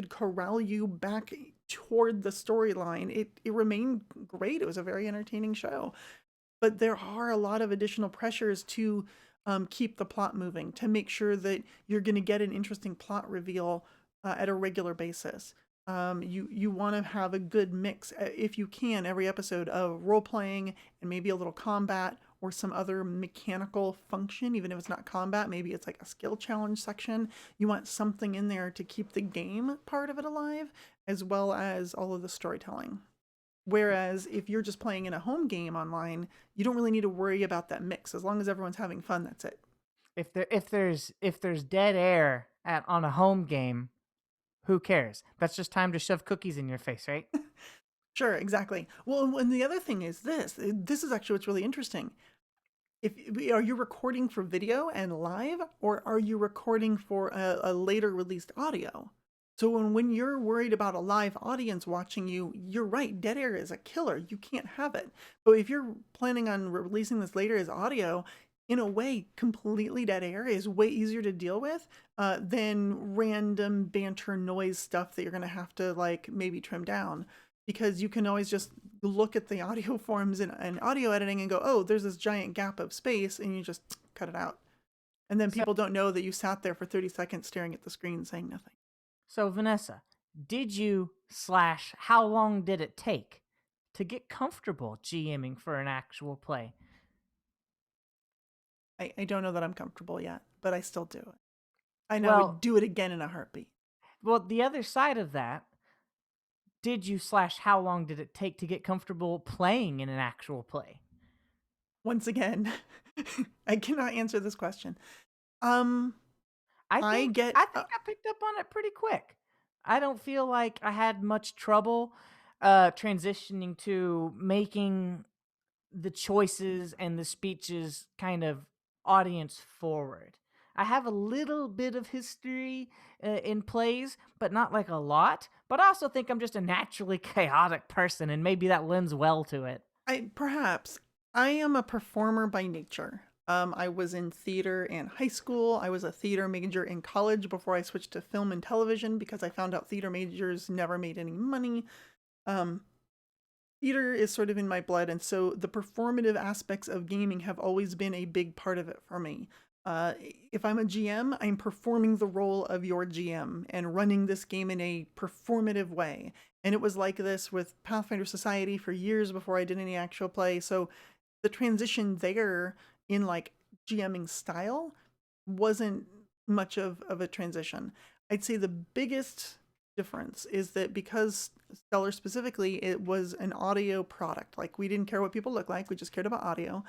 corral you back toward the storyline, it remained great. It was a very entertaining show, but there are a lot of additional pressures to keep the plot moving, to make sure that you're going to get an interesting plot reveal at a regular basis. You want to have a good mix, if you can, every episode of role playing and maybe a little combat or some other mechanical function, even if it's not combat. Maybe it's like a skill challenge section. You want something in there to keep the game part of it alive, as well as all of the storytelling. Whereas if you're just playing in a home game online, you don't really need to worry about that mix. As long as everyone's having fun, that's it. If there's dead air on a home game, who cares? That's just time to shove cookies in your face, right? Sure, exactly. Well, and the other thing is this. This is actually what's really interesting. If Are you recording for video and live, or are you recording for a later released audio? So when you're worried about a live audience watching you, you're right. Dead air is a killer. You can't have it. But if you're planning on releasing this later as audio, in a way, completely dead air is way easier to deal with than random banter noise stuff that you're going to have to like maybe trim down, because you can always just look at the audio forms in audio editing and go, oh, there's this giant gap of space, and you just cut it out. And then So people don't know that you sat there for 30 seconds staring at the screen saying nothing. so Vanessa, did you slash how long did it take to get comfortable GMing for an actual play? I don't know that I'm comfortable yet. but I still do it. And I would Well, do it again in a heartbeat. the other side of that, did you slash how long did it take to get comfortable playing in an actual play? Once again, I cannot answer this question. Um, I I think get I think I picked up on it pretty quick. I don't feel like I had much trouble transitioning to making the choices and the speeches kind of audience forward. I have a little bit of history in plays, but not like a lot. But I also think I'm just a naturally chaotic person, and maybe that lends well to it. perhaps I am a performer by nature. I was in theater in high school. I was a theater major in college before I switched to film and television because I found out theater majors never made any money. Um, Theater is sort of in my blood, and so the performative aspects of gaming have always been a big part of it for me. Uh, if I'm a GM, I'm performing the role of your GM and running this game in a performative way. And it was like this with Pathfinder Society for years before I did any actual play. So the transition there in like GMing style wasn't much of a transition. I'd say the biggest difference is that because Stellar specifically, it was an audio product. Like we didn't care what people look like, we just cared about audio.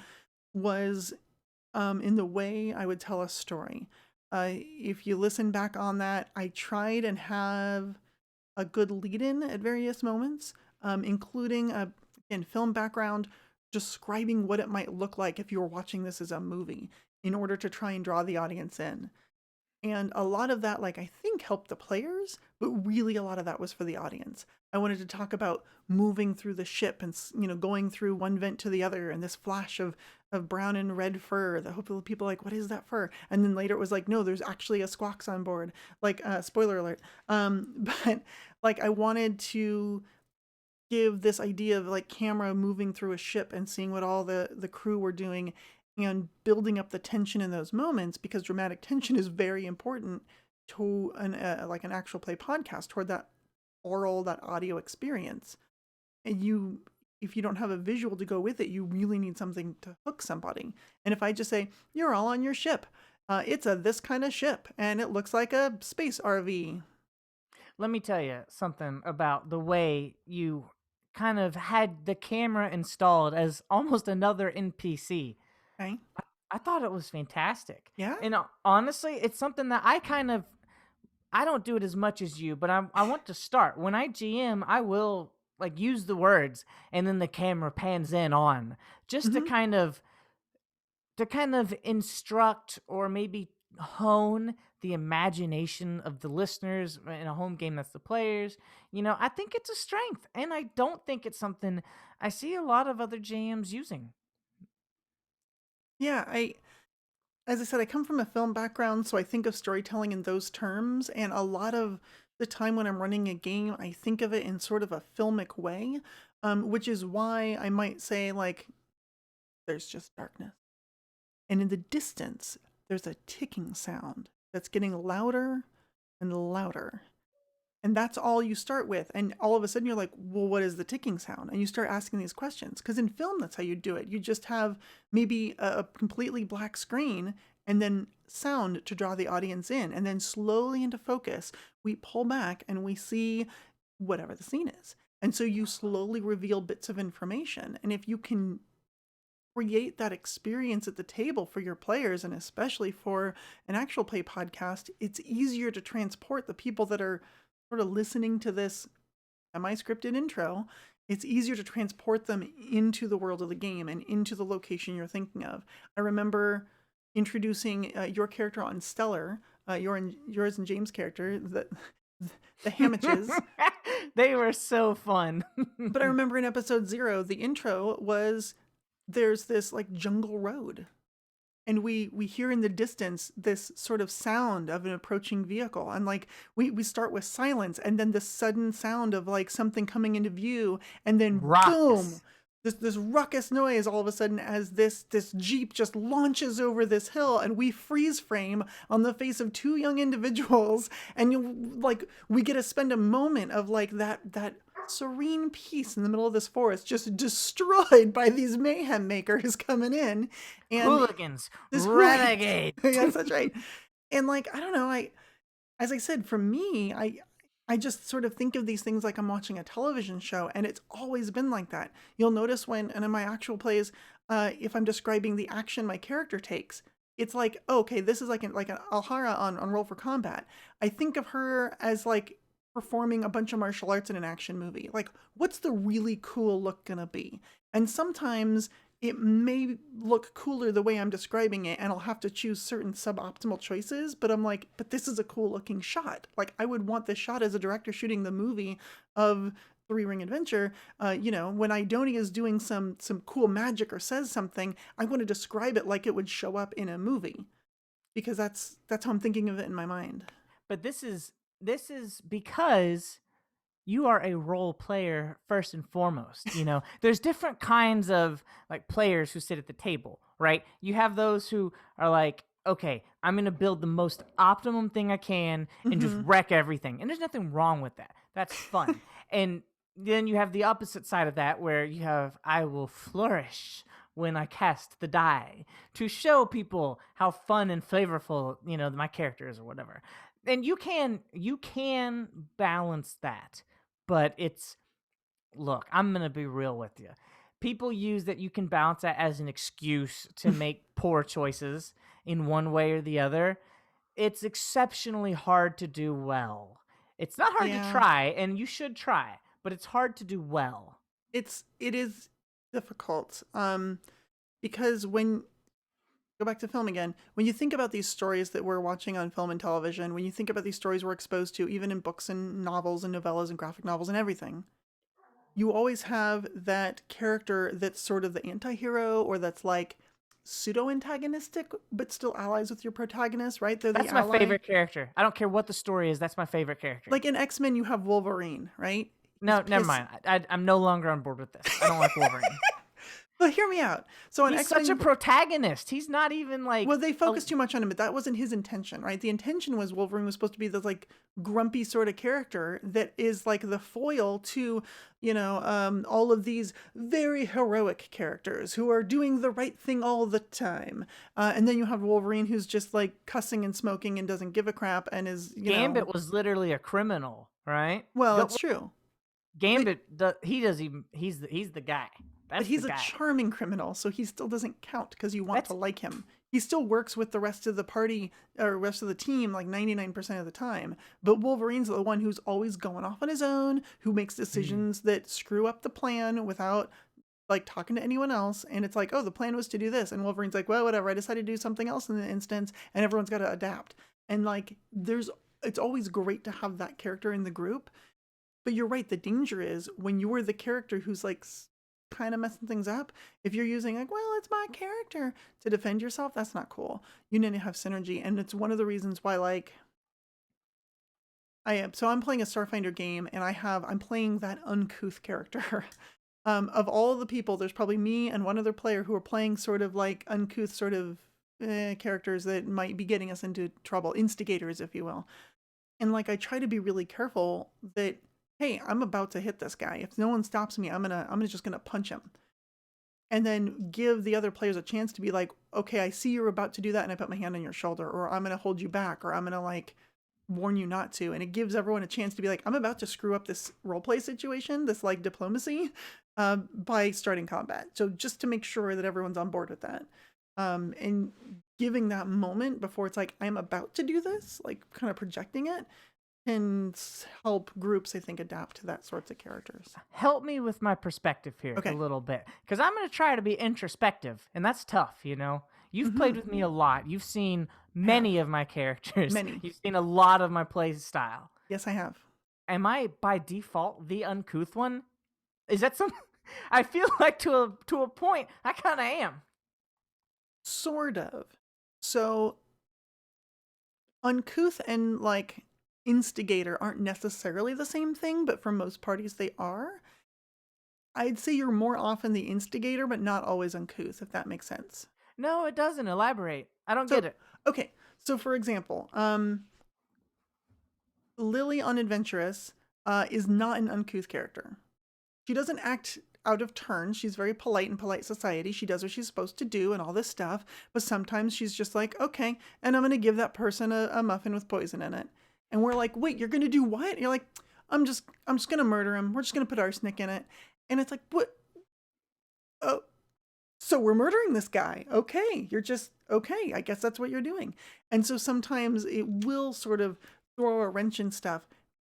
Was in the way I would tell a story. If you listen back on that, I tried and have a good lead-in at various moments, including a in film background, describing what it might look like if you were watching this as a movie, in order to try and draw the audience in. And a lot of that, like, I think helped the players, but really a lot of that was for the audience. I wanted to talk about moving through the ship and, going through one vent to the other and this flash of brown and red fur that hopefully people are like, what is that fur? And then later it was like, no, there's actually a squawks on board. Like, spoiler alert. But like, I wanted to give this idea of like camera moving through a ship and seeing what all the crew were doing and building up the tension in those moments, because dramatic tension is very important to an like an actual play podcast, toward that oral, that audio experience. And if you don't have a visual to go with it, you really need something to hook somebody. And if I just say, you're all on your ship, it's a this kind of ship and it looks like a space RV. Let me tell you something about the way you kind of had the camera installed as almost another NPC. Okay. I thought it was fantastic. Yeah. And honestly, it's something that I don't do it as much as you, but I want to start. When I GM, I will like use the words and then the camera pans in on just Mm-hmm. to kind of instruct or maybe hone the imagination of the listeners in a home game that's the players. I think it's a strength, and I don't think it's something I see a lot of other GMs using. Yeah, as I said, I come from a film background, so I think of storytelling in those terms. And a lot of the time when I'm running a game, I think of it in sort of a filmic way, which is why I might say, like, there's just darkness. And in the distance, there's a ticking sound that's getting louder and louder. And that's all you start with. And all of a sudden you're like, well, what is the ticking sound? And you start asking these questions. Because in film, that's how you do it. You just have maybe a completely black screen and then sound to draw the audience in. And then slowly into focus, we pull back and we see whatever the scene is. And so you slowly reveal bits of information. And if you can create that experience at the table for your players, and especially for an actual play podcast, it's easier to transport the people that are sort of listening to this semi-scripted intro. It's easier to transport them into the world of the game and into the location you're thinking of. I remember introducing your character on Stellar, yours and James' character, the Hamaches. They were so fun. But I remember in episode 0, the intro was, there's this like jungle road, and we hear in the distance this sort of sound of an approaching vehicle, and like we start with silence and then the sudden sound of like something coming into view, and then boom, Rocks. this ruckus noise all of a sudden as this jeep just launches over this hill, and we freeze frame on the face of two young individuals, and you like we get to spend a moment of like that serene peace in the middle of this forest just destroyed by these mayhem makers coming in, and Hooligans, this hooligan. renegades. Yes, that's right. And like I don't know, as I said, for me, I just sort of think of these things like I'm watching a television show, and it's always been like that. You'll notice when, and in my actual plays, if I'm describing the action my character takes, it's like, oh, okay, this is like an Alhara on Roll for Combat. I think of her as like performing a bunch of martial arts in an action movie. Like, what's the really cool look gonna be? And sometimes it may look cooler the way I'm describing it, and I'll have to choose certain suboptimal choices, but I'm like, but this is a cool looking shot. Like, I would want this shot as a director shooting the movie of Three Ring Adventure. When Idonia is doing some cool magic or says something, I want to describe it like it would show up in a movie, because that's how I'm thinking of it in my mind. But this is because you are a role player first and foremost. There's different kinds of like players who sit at the table, right? You have those who are like, okay, I'm going to build the most optimum thing I can and just wreck everything. And there's nothing wrong with that. That's fun. And then you have the opposite side of that where you have, I will flourish when I cast the die to show people how fun and flavorful, my character is or whatever. And you can balance that. But look, I'm going to be real with you. People use that you can balance that as an excuse to make poor choices in one way or the other. It's exceptionally hard to do well. It's not hard to try, and you should try, but it's hard to do well. It is difficult. Because go back to film again, when you think about these stories that we're watching on film and television, when you think about these stories we're exposed to, even in books and novels and novellas and graphic novels and everything, you always have that character that's sort of the anti-hero, or that's like pseudo-antagonistic, but still allies with your protagonist, right? They're That's the my ally. favorite character. I don't care what the story is. That's my favorite character. Like in X-Men, you have Wolverine, right? No, never mind. I'm no longer on board with this. I don't like Wolverine. But hear me out. So on He's X-Men, such a protagonist. He's not even like. Well, they focused too much on him, but that wasn't his intention, right? The intention was Wolverine was supposed to be this like grumpy sort of character that is like the foil to, all of these very heroic characters who are doing the right thing all the time. And then you have Wolverine who's just like cussing and smoking and doesn't give a crap and is, Gambit was literally a criminal, right? Well, it's true. Gambit, he's the guy. But he's a charming criminal, so he still doesn't count because you want to like him. He still works with the rest of the party or rest of the team like 99% of the time. But Wolverine's the one who's always going off on his own, who makes decisions that screw up the plan without like talking to anyone else. And it's like, oh, the plan was to do this. And Wolverine's like, well, whatever. I decided to do something else in the instance, and everyone's got to adapt. And like, it's always great to have that character in the group. But you're right. The danger is when you're the character who's like kind of messing things up, if you're using like, well, it's my character to defend yourself, that's not cool. You need to have synergy. And it's one of the reasons why like I'm playing a Starfinder game, and I'm playing that uncouth character. Of all the people, there's probably me and one other player who are playing sort of like uncouth sort of characters that might be getting us into trouble, instigators, if you will. And like I try to be really careful that, hey, I'm about to hit this guy. If no one stops me, I'm just gonna punch him. And then give the other players a chance to be like, okay, I see you're about to do that, and I put my hand on your shoulder, or I'm gonna hold you back, or I'm gonna like warn you not to. And it gives everyone a chance to be like, I'm about to screw up this roleplay situation, this like diplomacy, by starting combat. So just to make sure that everyone's on board with that. And giving that moment before it's like, I'm about to do this, like kind of projecting it, can help groups, I think, adapt to that sorts of characters. Help me with my perspective here a little bit, because I'm going to try to be introspective, and that's tough, You've played with me a lot. You've seen many of my characters. Many. You've seen a lot of my play style. Yes, I have. Am I, by default, the uncouth one? Is that some... I feel like to a point, I kind of am. Sort of. So, uncouth and, like, instigator aren't necessarily the same thing, but for most parties they are. I'd say you're more often the instigator, but not always uncouth, if that makes sense. No, it doesn't. Elaborate. I don't get So, it. okay. So, for example, Lily on Adventurous is not an uncouth character. She doesn't act out of turn. She's very polite in polite society. She does what she's supposed to do and all this stuff. But sometimes she's just like, okay, and I'm going to give that person a muffin with poison in it. And we're like, wait, you're going to do what? And you're like, I'm just going to murder him. We're just going to put arsenic in it. And it's like, what? Oh, so we're murdering this guy. Okay. You're just, okay. I guess that's what you're doing. And so sometimes it will sort of throw a wrench in stuff.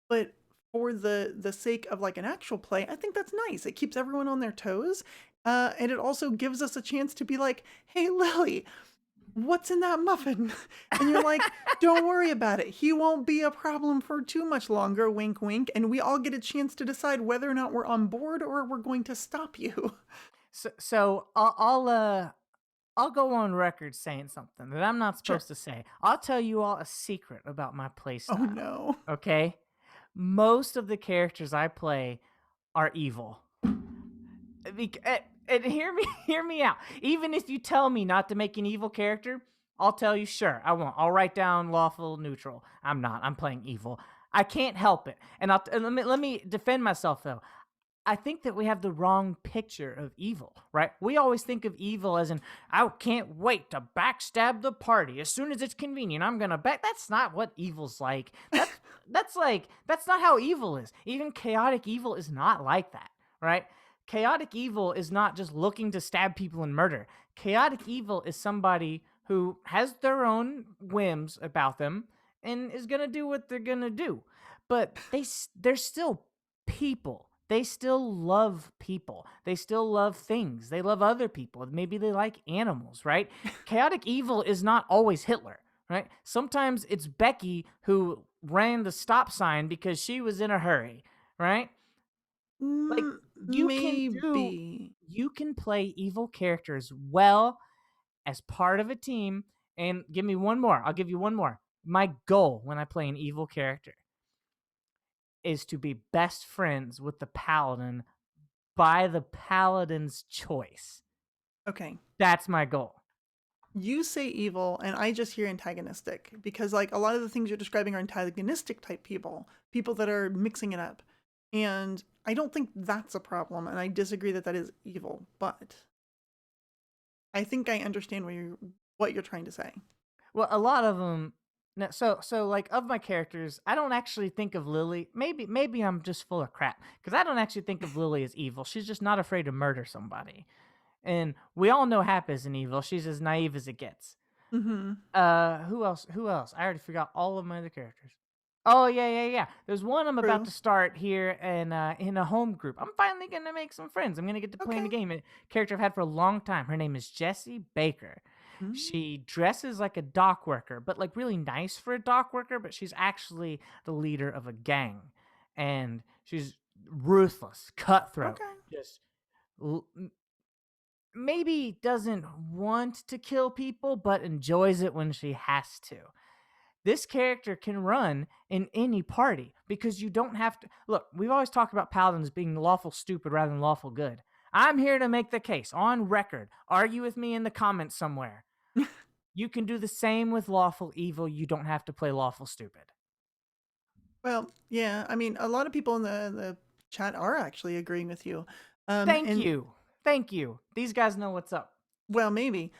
But for the sake of like an actual play, I think that's nice. It keeps everyone on their toes. And it also gives us a chance to be like, hey, Lily, what's in that muffin? And you're like, don't worry about it. He won't be a problem for too much longer. Wink, wink. And we all get a chance to decide whether or not we're on board or we're going to stop you. So I'll go on record saying something that I'm not Sure. supposed to say. I'll tell you all a secret about my play Oh, style. no. Okay? Most of the characters I play are evil. And hear me hear me out. Even if you tell me not to make an evil character, I'll tell you sure, I won't. I'll write down lawful neutral. I'm not. I'm playing evil. I can't help it. And let me defend myself though. I think that we have the wrong picture of evil, right? We always think of evil as in, I can't wait to backstab the party. As soon as it's convenient, I'm going to back. That's not what evil's like. That's not how evil is. Even chaotic evil is not like that, right? Chaotic evil is not just looking to stab people and murder. Chaotic evil is somebody who has their own whims about them and is going to do what they're going to do. But they're still people. They still love people. They still love things. They love other people. Maybe they like animals, right? Chaotic evil is not always Hitler, right? Sometimes it's Becky who ran the stop sign because she was in a hurry, right? Like you can do Maybe. you can play evil characters well as part of a team. And give me one more. I'll give you one more. My goal when I play an evil character is to be best friends with the paladin by the paladin's choice. Okay. That's my goal. You say evil, and I just hear antagonistic because, like, a lot of the things you're describing are antagonistic type people, people that are mixing it up. And I don't think that's a problem, and I disagree that that is evil, but I think I understand what you're trying to say. Well, a lot of them. So like of my characters, I don't actually think of Lily. Maybe I'm just full of crap because I don't actually think of Lily as evil. She's just not afraid to murder somebody, and we all know Hap isn't evil. She's as naive as it gets. Mm-hmm. Who else? Who else? I already forgot all of my other characters. Oh yeah. There's one I'm about True. to start here in a home group. I'm finally gonna make some friends. I'm gonna get to play in the Okay. game. A character I've had for a long time. Her name is Jessie Baker. Mm. She dresses like a dock worker, but like really nice for a dock worker. But she's actually the leader of a gang, and she's ruthless, cutthroat. Okay. Just maybe doesn't want to kill people, but enjoys it when she has to. This character can run in any party because you don't have to. Look, we've always talked about paladins being lawful stupid rather than lawful good. I'm here to make the case on record. Argue with me in the comments somewhere. You can do the same with lawful evil. You don't have to play lawful stupid. Well, yeah. I mean, a lot of people in the chat are actually agreeing with you. Thank And you. Thank you. These guys know what's up. well, maybe.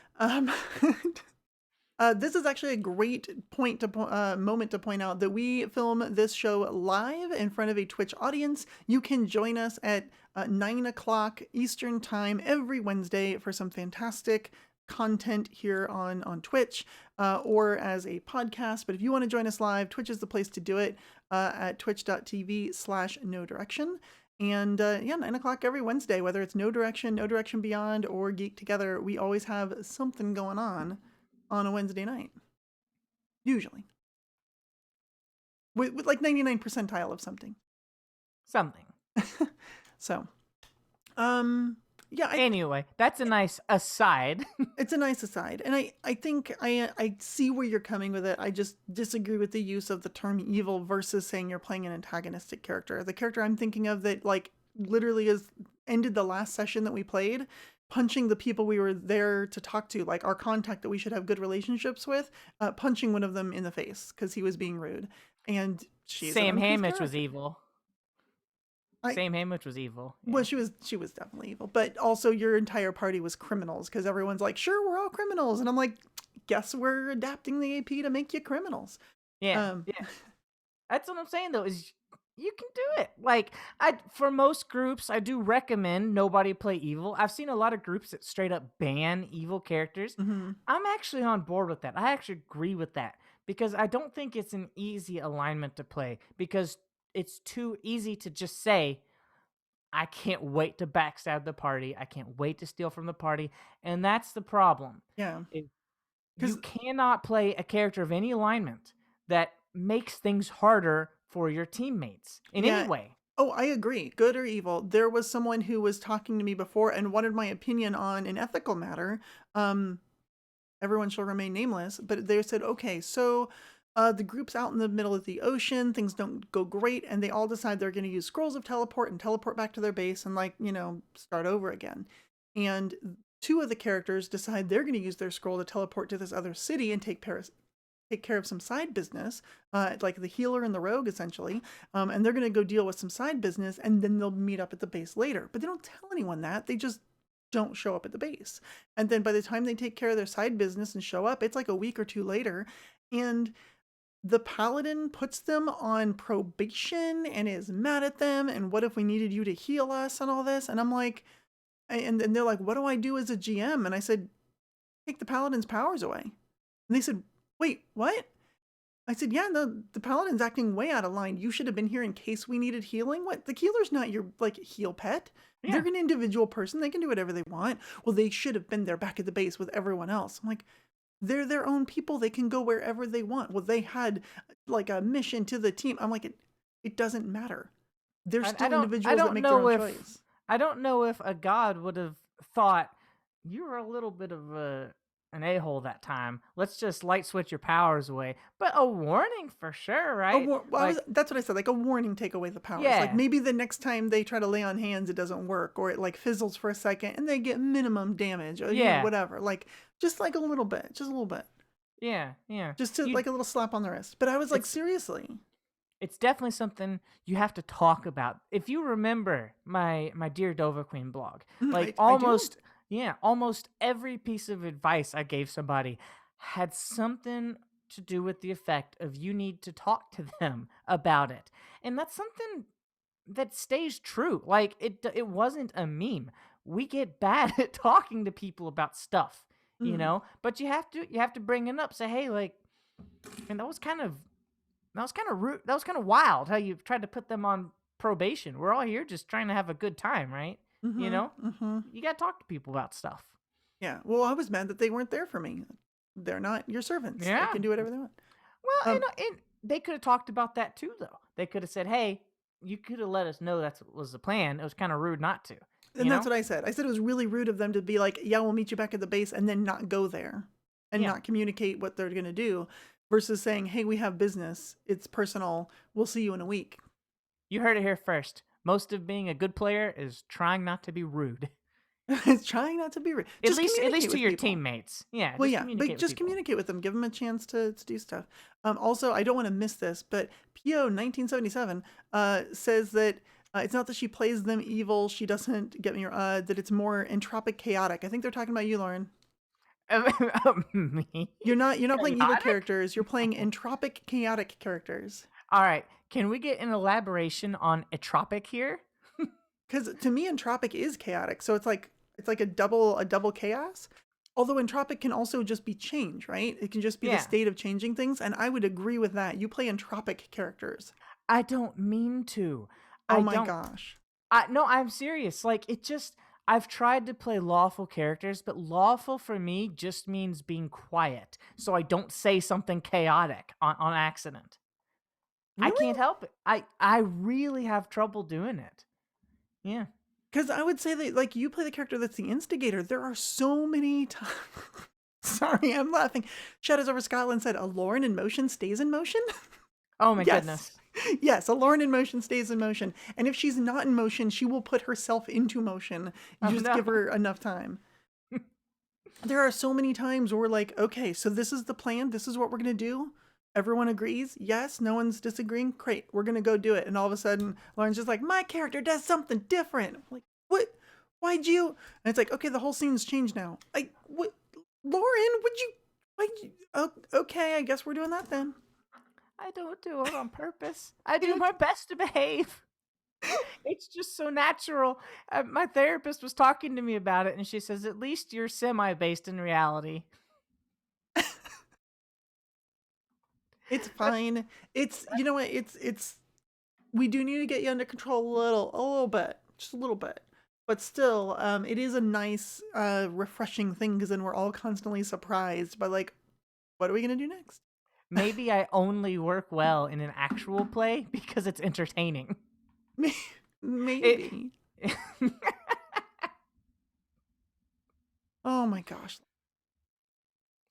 This is actually a great moment to point out that we film this show live in front of a Twitch audience. You can join us at 9 o'clock Eastern Time every Wednesday for some fantastic content here on Twitch or as a podcast. But if you want to join us live, Twitch is the place to do it at twitch.tv/no direction. And yeah, 9 o'clock every Wednesday, whether it's No Direction, No Direction Beyond, or Geek Together, we always have something going on a Wednesday night. Usually. With like 99 percentile of something. Something. So, yeah. Anyway, that's a nice aside. It's a nice aside. And I think I see where you're coming with it. I just disagree with the use of the term evil versus saying you're playing an antagonistic character. The character I'm thinking of that like literally is ended the last session that we played punching the people we were there to talk to, like our contact that we should have good relationships with, punching one of them in the face because he was being rude. And she's an Sam uncouth Hamish was character. evil. I Sam Hamish was evil. Well, Yeah. she was definitely evil, but also your entire party was criminals because everyone's like, sure, we're all criminals, and I'm like, guess we're adapting the AP to make you criminals. Yeah. Um, Yeah. That's what I'm saying though, is you can do it. Like for most groups, I do recommend nobody play evil. I've seen a lot of groups that straight up ban evil characters. mhm. I'm actually on board with that. I actually agree with that because I don't think it's an easy alignment to play because it's too easy to just say, I can't wait to backstab the party. I can't wait to steal from the party. And that's the problem. Yeah, Is you because cannot play a character of any alignment that makes things harder for your teammates in any yeah. way. Oh, I agree. Good or evil. There was someone who was talking to me before and wanted my opinion on an ethical matter. Um, Everyone shall remain nameless, but they said, okay, so the group's out in the middle of the ocean, things don't go great, and they all decide they're going to use scrolls of teleport and teleport back to their base and, like, start over again. And two of the characters decide they're going to use their scroll to teleport to this other city and take care of some side business, like the healer and the rogue, essentially. And they're going to go deal with some side business, and then they'll meet up at the base later. But they don't tell anyone that. They just don't show up at the base. And then by the time they take care of their side business and show up, it's like a week or two later. And the paladin puts them on probation and is mad at them. And what if we needed you to heal us and all this? And I'm like, and then they're like, what do I do as a GM? And I said, take the paladin's powers away. And they said, wait, what? I said, yeah, the paladin's acting way out of line. You should have been here in case we needed healing. What? The healer's not your, like, heal pet. Yeah. They're an individual person. They can do whatever they want. Well, they should have been there back at the base with everyone else. I'm like, they're their own people. They can go wherever they want. Well, they had, like, a mission to the team. I'm like, it doesn't matter. They're still individuals that make their own choice. I don't know if a god would have thought, you were a little bit of an a-hole that time. Let's just light switch your powers away. But a warning for sure, right? That's what I said. Like a warning, take away the powers. Yeah. Like maybe the next time they try to lay on hands, it doesn't work, or it like fizzles for a second, and they get minimum damage, or whatever. Like just like a little bit, just a little bit. Yeah, yeah. Just to like a little slap on the wrist. But I was like, seriously. It's definitely something you have to talk about. If you remember my Dear Dova Queen blog, like almost every piece of advice I gave somebody had something to do with the effect of you need to talk to them about it. And that's something that stays true. Like it wasn't a meme. We get bad at talking to people about stuff, but you have to bring it up. Say, hey, like, and that was kind of rude. That was kind of wild how you tried to put them on probation. We're all here just trying to have a good time, right? Mm-hmm, You mm-hmm. got to talk to people about stuff. Yeah. Well, I was mad that they weren't there for me. They're not your servants. Yeah. They can do whatever they want. Well, they could have talked about that too, though. They could have said, hey, you could have let us know that was the plan. It was kind of rude not to. And that's what I said. I said it was really rude of them to be like, yeah, we'll meet you back at the base, and then not go there and not communicate what they're going to do. Versus saying, hey, we have business. It's personal. We'll see you in a week. You heard it here first. Most of being a good player is trying not to be rude. It's trying not to be rude. At least to your teammates. Yeah. Well, but just communicate with them. Give them a chance to do stuff. Also, I don't want to miss this, but PO 1977 says that it's not that she plays them evil. She doesn't get me that it's more entropic chaotic. I think they're talking about you, Loren. Me? You're not playing evil characters. You're playing entropic chaotic characters. All right. Can we get an elaboration on entropic here? Because to me, entropic is chaotic. So it's like a double chaos. Although entropic can also just be change, right? It can just be the state of changing things. And I would agree with that. You play entropic characters. I don't mean to. Oh my gosh. No, I'm serious. Like I've tried to play lawful characters, but lawful for me just means being quiet, so I don't say something chaotic on accident. Really? I can't help it. I really have trouble doing it. Yeah. Because I would say that, like, you play the character that's the instigator. There are so many times. Sorry, I'm laughing. Shadows over Scotland said, a Loren in motion stays in motion? Oh my goodness. Yes, a Loren in motion stays in motion. And if she's not in motion, she will put herself into motion. You Oh just no. give her enough time. There are so many times where we're like, okay, so this is the plan. This is what we're going to do. Everyone agrees. Yes, no one's disagreeing. Great, we're going to go do it. And all of a sudden, Lauren's just like, my character does something different. I'm like, what? Why'd you? And it's like, okay, the whole scene's changed now. Like, what? Lauren, would you? Oh, okay, I guess we're doing that then. I don't do it on purpose. I do my best to behave. It's just so natural. My therapist was talking to me about it, and she says, at least you're semi-based in reality. It's fine. It's, you know what? We do need to get you under control a little bit, just a little bit. But still, it is a nice, refreshing thing because then we're all constantly surprised by like, what are we going to do next? Maybe I only work well in an actual play because it's entertaining. Maybe. Oh my gosh.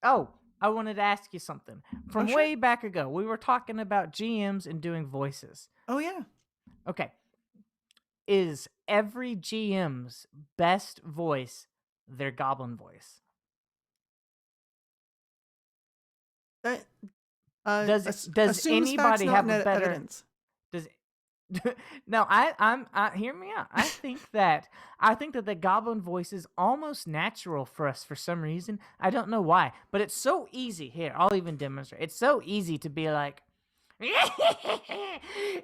Oh, I wanted to ask you something. From sure. way back ago, we were talking about GMs and doing voices. Oh, yeah. Okay. Is every GM's best voice their goblin voice? That does anybody have a better evidence? Does No, I'm hear me out. I think that the goblin voice is almost natural for us for some reason. I don't know why, but it's so easy. Here, I'll even demonstrate. It's so easy to be like, so you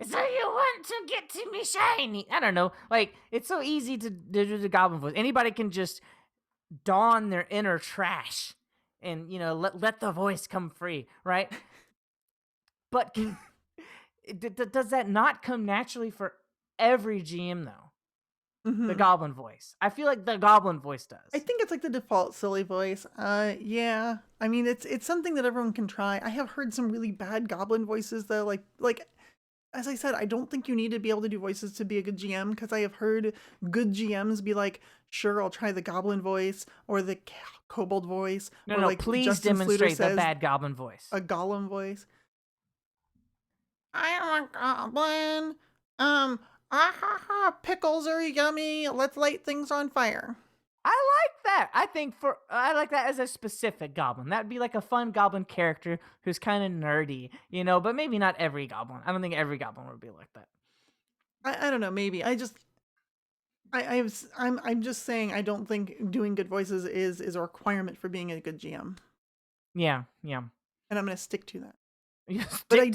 want to get to me shiny? I don't know. Like, it's so easy to do the goblin voice. Anybody can just don their inner trash and, you know, let the voice come free, right? But does that not come naturally for every GM, though? Mm-hmm. The goblin voice. I feel like the goblin voice does. I think it's like the default silly voice. Yeah. I mean, it's something that everyone can try. I have heard some really bad goblin voices, though. Like as I said, I don't think you need to be able to do voices to be a good GM, because I have heard good GMs be like, sure, I'll try the goblin voice or the kobold voice. No, or no, like please Justin demonstrate Fluter the bad goblin voice. A golem voice. I am a goblin. Pickles are yummy. Let's light things on fire. I like that. I like that as a specific goblin. That'd be like a fun goblin character who's kind of nerdy, you know, but maybe not every goblin. I don't think every goblin would be like that. I don't know, maybe. I'm just saying I don't think doing good voices is a requirement for being a good GM. Yeah. And I'm going to stick to that. But I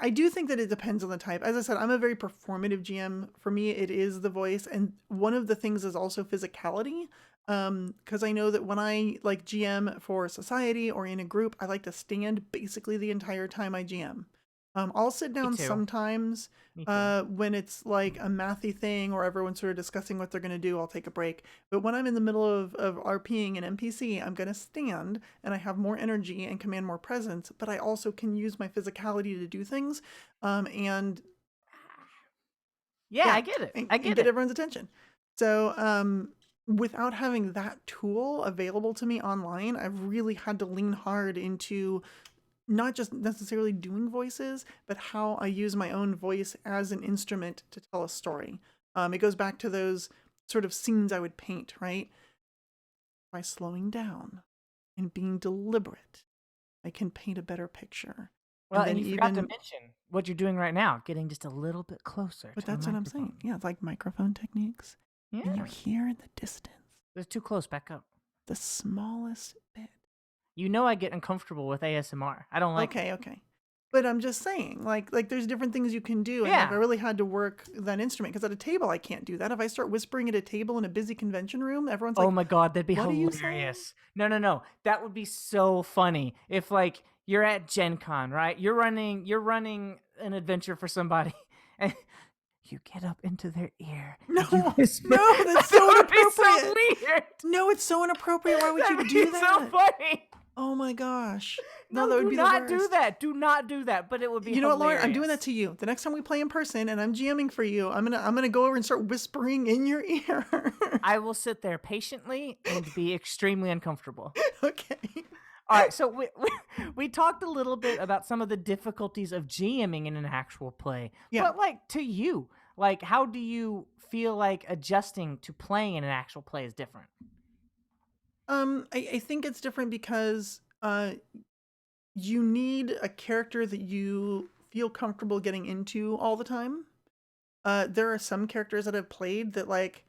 do think that it depends on the type. As I said, I'm a very performative GM. For me, it is the voice. And one of the things is also physicality. Because I know that when I like GM for society or in a group, I like to stand basically the entire time I GM. I'll sit down sometimes when it's like a mathy thing or everyone's sort of discussing what they're going to do. I'll take a break. But when I'm in the middle of RPing an NPC, I'm going to stand and I have more energy and command more presence, but I also can use my physicality to do things. And I get it. I get everyone's attention. So without having that tool available to me online, I've really had to lean hard into not just necessarily doing voices, but how I use my own voice as an instrument to tell a story. It goes back to those sort of scenes I would paint, right? By slowing down and being deliberate, I can paint a better picture. Well, and you forgot to mention what you're doing right now, getting just a little bit closer. But that's what I'm saying. Yeah, it's like microphone techniques. Yeah. And you're here in the distance. They're too close. Back up. The smallest bit. You know I get uncomfortable with ASMR. I don't like it. Okay. But I'm just saying, like there's different things you can do. And like, I really had to work that instrument, because at a table, I can't do that. If I start whispering at a table in a busy convention room, everyone's like, oh my God, that'd be hilarious. No. That would be so funny. If like you're at Gen Con, right? You're running an adventure for somebody and you get up into their ear. No, that's so inappropriate. So weird. No, it's so inappropriate. Why would you do that? So funny. Oh my gosh. No, that would be the worst. Do not do that. But it would be You know hilarious. what, Lauren? I'm doing that to you. The next time we play in person and I'm GMing for you, I'm gonna go over and start whispering in your ear. I will sit there patiently and be extremely uncomfortable. Okay. All right, so we talked a little bit about some of the difficulties of GMing in an actual play, Yeah. but like to you, like how do you feel like adjusting to playing in an actual play is different? I think it's different because you need a character that you feel comfortable getting into all the time. There are some characters that I've played that like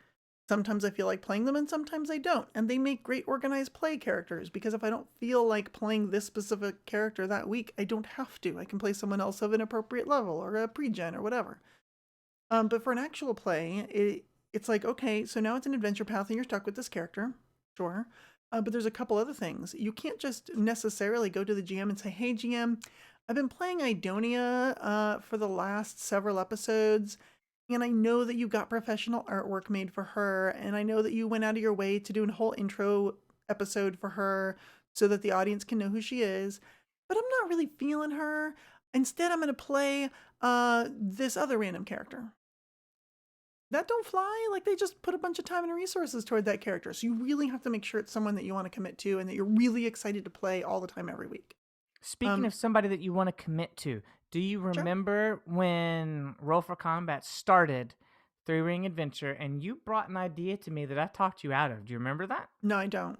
sometimes I feel like playing them and sometimes I don't. And they make great organized play characters because if I don't feel like playing this specific character that week, I don't have to. I can play someone else of an appropriate level or a pre-gen or whatever. But for an actual play, it's like, okay, so now it's an adventure path and you're stuck with this character. Sure. But there's a couple other things. You can't just necessarily go to the GM and say, hey, GM, I've been playing Idonia for the last several episodes, and I know that you got professional artwork made for her, and I know that you went out of your way to do a whole intro episode for her so that the audience can know who she is, but I'm not really feeling her. Instead, I'm going to play this other random character. That don't fly. Like they just put a bunch of time and resources toward that character. So you really have to make sure it's someone that you want to commit to and that you're really excited to play all the time every week. Speaking of somebody that you want to commit to, do you Sure. remember when Roll for Combat started Three Ring Adventure and you brought an idea to me that I talked you out of? Do you remember that? No, I don't.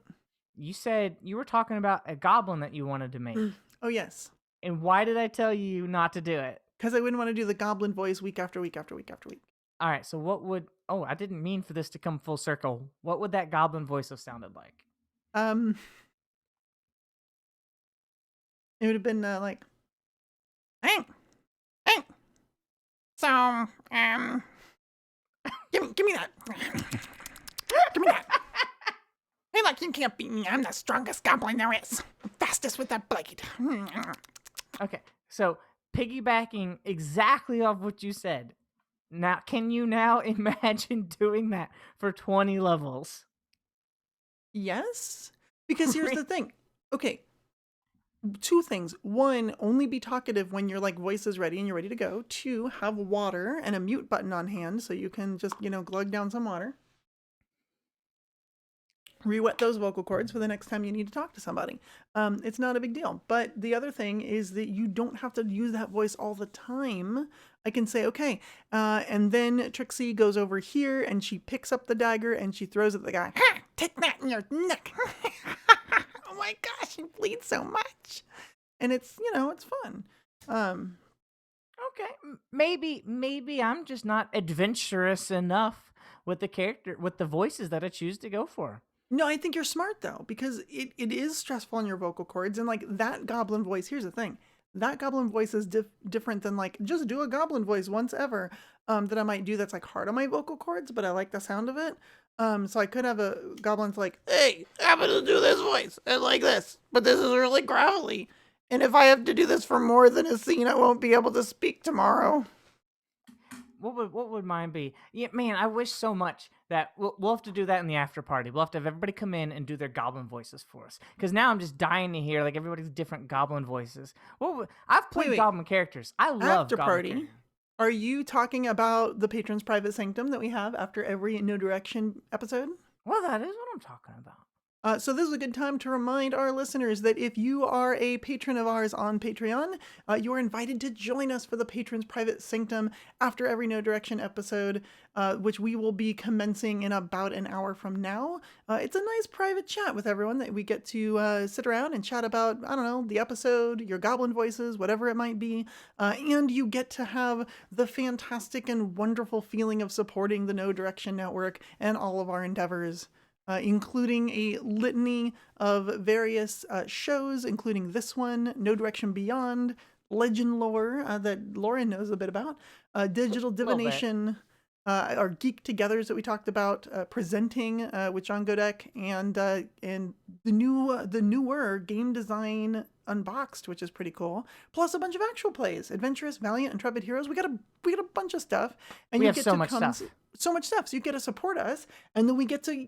You said you were talking about a goblin that you wanted to make. Oh, yes. And why did I tell you not to do it? Because I wouldn't want to do the goblin voice week after week after week after week. All right, so what would... Oh, I didn't mean for this to come full circle. What would that goblin voice have sounded like? It would have been like, hey, so, give me that. Give me that. Hey, look, you can't beat me. I'm the strongest goblin there is. I'm fastest with that blade. Okay, so piggybacking exactly off what you said. Now, can you now imagine doing that for 20 levels? Yes, because here's the thing. Okay, two things. One, only be talkative when your like voice is ready and you're ready to go. Two, have water and a mute button on hand so you can just, glug down some water. Re-wet those vocal cords for the next time you need to talk to somebody. It's not a big deal. But the other thing is that you don't have to use that voice all the time. I can say, okay, and then Trixie goes over here and she picks up the dagger and she throws it at the guy. Ha! Take that in your neck. Oh my gosh, he bleeds so much. And it's, it's fun. Okay, maybe I'm just not adventurous enough with the character, with the voices that I choose to go for. No, I think you're smart though, because it is stressful on your vocal cords. And like that goblin voice, here's the thing. That goblin voice is different than like just do a goblin voice once ever that I might do that's like hard on my vocal cords, but I like the sound of it. So I could have a goblin's like, hey, I'm going to do this voice and like this, but this is really gravelly. And if I have to do this for more than a scene, I won't be able to speak tomorrow. What would mine be? Yeah, man, I wish so much that we'll have to do that in the after party. We'll have to have everybody come in and do their goblin voices for us. Because now I'm just dying to hear like everybody's different goblin voices. I've played goblin characters. I love after goblin party. characters. Are you talking about the Patron's Private Sanctum that we have after every No Direction episode? Well, that is what I'm talking about. So this is a good time to remind our listeners that if you are a patron of ours on Patreon, you are invited to join us for the Patron's Private Sanctum after every No Direction episode, which we will be commencing in about an hour from now. It's a nice private chat with everyone that we get to sit around and chat about, I don't know, the episode, your goblin voices, whatever it might be. And you get to have the fantastic and wonderful feeling of supporting the No Direction Network and all of our endeavors. Including a litany of various shows, including this one, No Direction Beyond, Legend Lore that Loren knows a bit about, Digital Divination, our Geek Togethers that we talked about, presenting with John Godek, and the newer Game Design Unboxed, which is pretty cool. Plus a bunch of actual plays, Adventurous, Valiant, Intrepid Heroes. We got a bunch of stuff, and we you have get so to much stuff. So much stuff. So you get to support us, and then we get to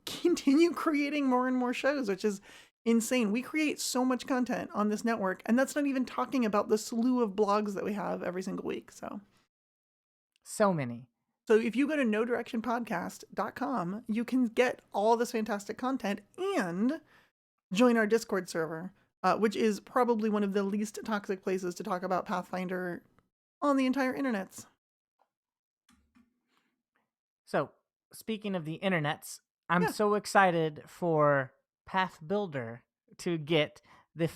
continue creating more and more shows, which is insane. We create so much content on this network, and that's not even talking about the slew of blogs that we have every single week. So many. So if you go to nodirectionpodcast.com, you can get all this fantastic content, and join our Discord server, which is probably one of the least toxic places to talk about Pathfinder on the entire internets. So, speaking of the internets, I'm Yeah. so excited for Path Builder to get the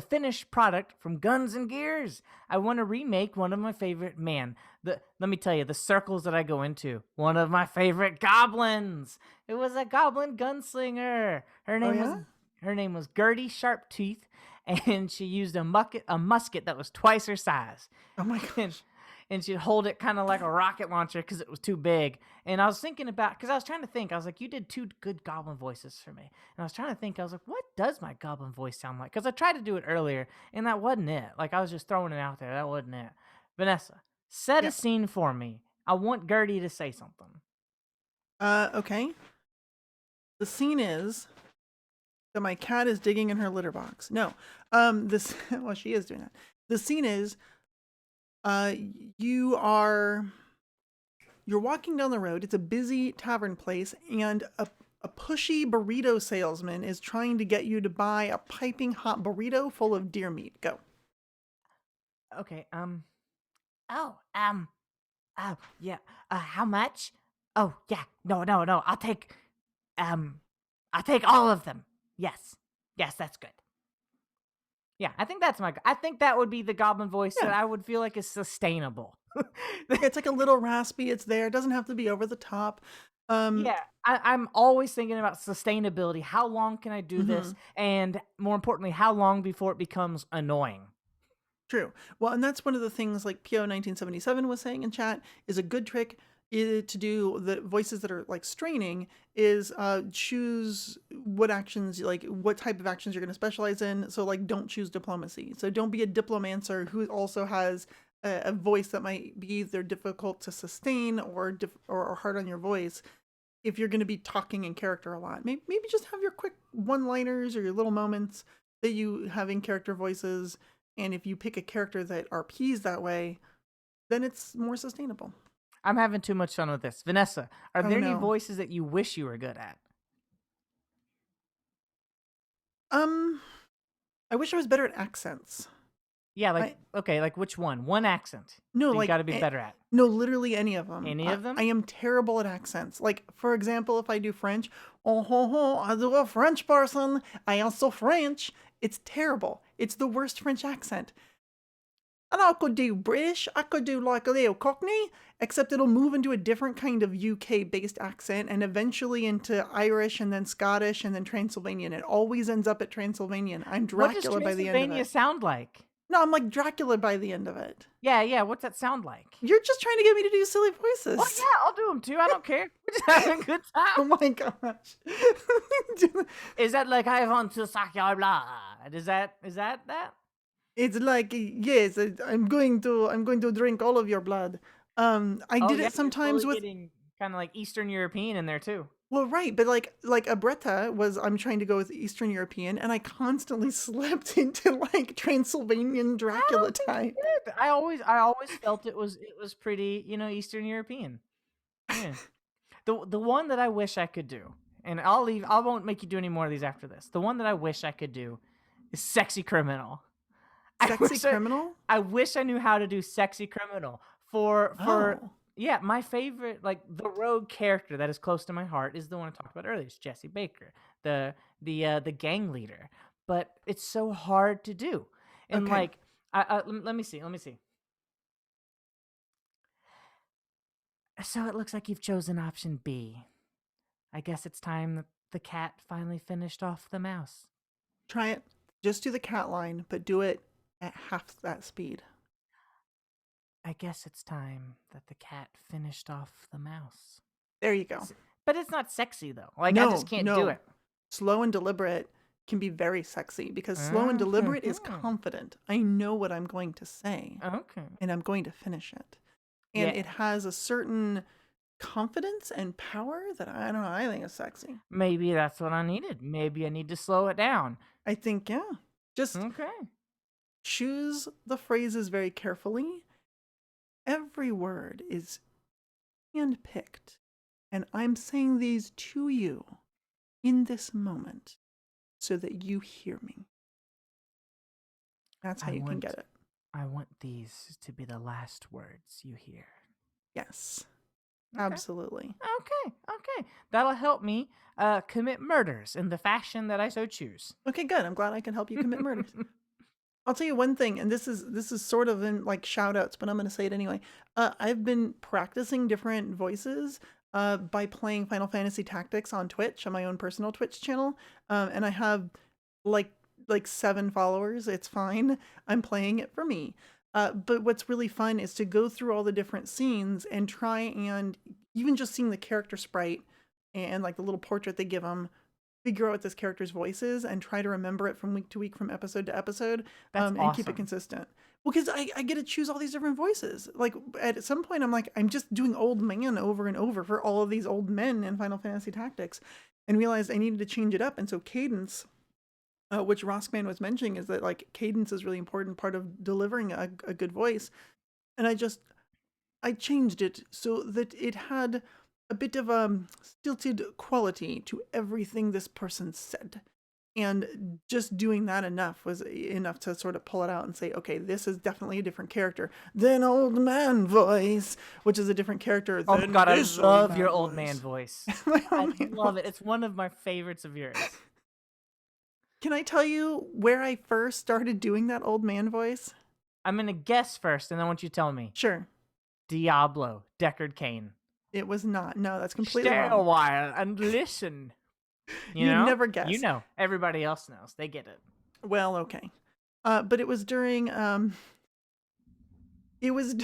finished product from Guns and Gears. I want to remake one of my favorite let me tell you, the circles that I go into, one of my favorite goblins. It was a goblin gunslinger. Oh yeah. Her name was Gertie Sharpteeth, and she used a musket that was twice her size. Oh my And gosh. and she'd hold it kind of like a rocket launcher because it was too big. And I was thinking about, because I was trying to think, I was like, you did 2 good goblin voices for me. And I was trying to think, I was like, what does my goblin voice sound like? Because I tried to do it earlier, and that wasn't it. Like, I was just throwing it out there. That wasn't it. Vanessa, set Yeah. a scene for me. I want Gertie to say something. Okay. The scene is that my cat is digging in her litter box. No. This well, she is doing that. The scene is uh you are you're walking down the road. It's a busy tavern place, and a pushy burrito salesman is trying to get you to buy a piping hot burrito full of deer meat. Go. Okay, oh, oh, yeah, how much? Oh, yeah, no, I'll take all of them. Yes, that's good. Yeah, I think that would be the goblin voice that Yeah. I would feel like is sustainable. It's like a little raspy. It's there. It doesn't have to be over the top. Yeah, I'm always thinking about sustainability. How long can I do this? Mhm. And more importantly, how long before it becomes annoying? True. Well, and that's one of the things like PO 1977 was saying in chat is a good trick to do the voices that are like straining is choose what actions, like what type of actions you're going to specialize in. So like don't choose diplomacy. So don't be a diplomancer who also has a voice that might be either difficult to sustain or hard on your voice. If you're going to be talking in character a lot, maybe just have your quick one-liners or your little moments that you have in character voices. And if you pick a character that RPs that way, then it's more sustainable. I'm having too much fun with this. Vanessa, are Oh there any no. voices that you wish you were good at? Um, I wish I was better at accents. Yeah, I like which one? One accent no that you got like to be better at. no, literally any of them. Any of them? I am terrible at accents. Like for example, if I do French, oh ho ho, I do a French person. I am so French. It's terrible. It's the worst French accent. And I could do British, I could do like a little Cockney, except it'll move into a different kind of UK based accent and eventually into Irish and then Scottish and then Transylvanian. It always ends up at Transylvanian. I'm What does Dracula by the end of Transylvania it. sound like? No, I'm like Dracula by the end of it. Yeah, what's that sound like? You're just trying to get me to do silly voices. Well, yeah, I'll do them too. I don't care. We're just having a good Oh time. my gosh. Is that like I want to suck your blood? Is that that? It's like yes, I'm going to drink all of your blood. I Oh did yeah, it you're sometimes totally with getting kind of like Eastern European in there too. well, right, but like a Bretta was I'm trying to go with Eastern European, and I constantly slipped into like Transylvanian I Dracula don't think type. you did. I always felt it was pretty, Eastern European. Yeah. The one that I wish I could do, and I won't make you do any more of these after this. The one that I wish I could do is sexy criminal. I Sexy wish I, criminal? I wish I knew how to do sexy criminal for Oh. yeah, my favorite, like the rogue character that is close to my heart is the one I talked about earlier. It's Jesse Baker, the gang leader. But it's so hard to do. And Okay. like let me see. So it looks like you've chosen option B. I guess it's time that the cat finally finished off the mouse. Try it. Just do the cat line, but do it at half that speed. I guess it's time that the cat finished off the mouse. There you go. But it's not sexy though. Like I just No, can't do no. it. Slow and deliberate can be very sexy because slow and deliberate is confident. I know what I'm going to say. Okay. And I'm going to finish it. And Yeah. it has a certain confidence and power that I don't know, I think is sexy. Maybe that's what I needed. Maybe I need to slow it down. I think, yeah. Just Okay. choose the phrases very carefully. Every word is handpicked. And I'm saying these to you in this moment. so that you hear me. That's how you can get it. I want these to be the last words you hear. Yes. Okay. Absolutely. Okay. That'll help me commit murders in the fashion that I so choose. Okay, good. I'm glad I can help you commit murders. I'll tell you one thing, and this is sort of in like shout outs, but I'm going to say it anyway. I've been practicing different voices by playing Final Fantasy Tactics on Twitch, on my own personal Twitch channel. And I have like 7 followers. It's fine. I'm playing it for me. But what's really fun is to go through all the different scenes and try and even just seeing the character sprite and like the little portrait they give them, figure out what this character's voice is and try to remember it from week to week, from episode to episode, That's and keep it consistent. Well, because I get to choose all these different voices. Like at some point, I'm just doing old man over and over for all of these old men in Final Fantasy Tactics, and realized I needed to change it up. And so cadence, which Roskman was mentioning, is that like cadence is really important part of delivering a good voice. And I changed it so that it had a bit of a stilted quality to everything this person said. And just doing that was enough to sort of pull it out and say, okay, this is definitely a different character than old man voice, which is a different character. Oh my God, I love your old man voice. I love it. It's one of my favorites of yours. Can I tell you where I first started doing that old man voice? I'm going to guess first, and then I want you to tell me. Sure. Diablo, Deckard Cain. It was not. No, that's completely wrong. Stay a while and listen. You know? Never guess. You know. Everybody else knows. They get it. Well, okay. But it was during... It was...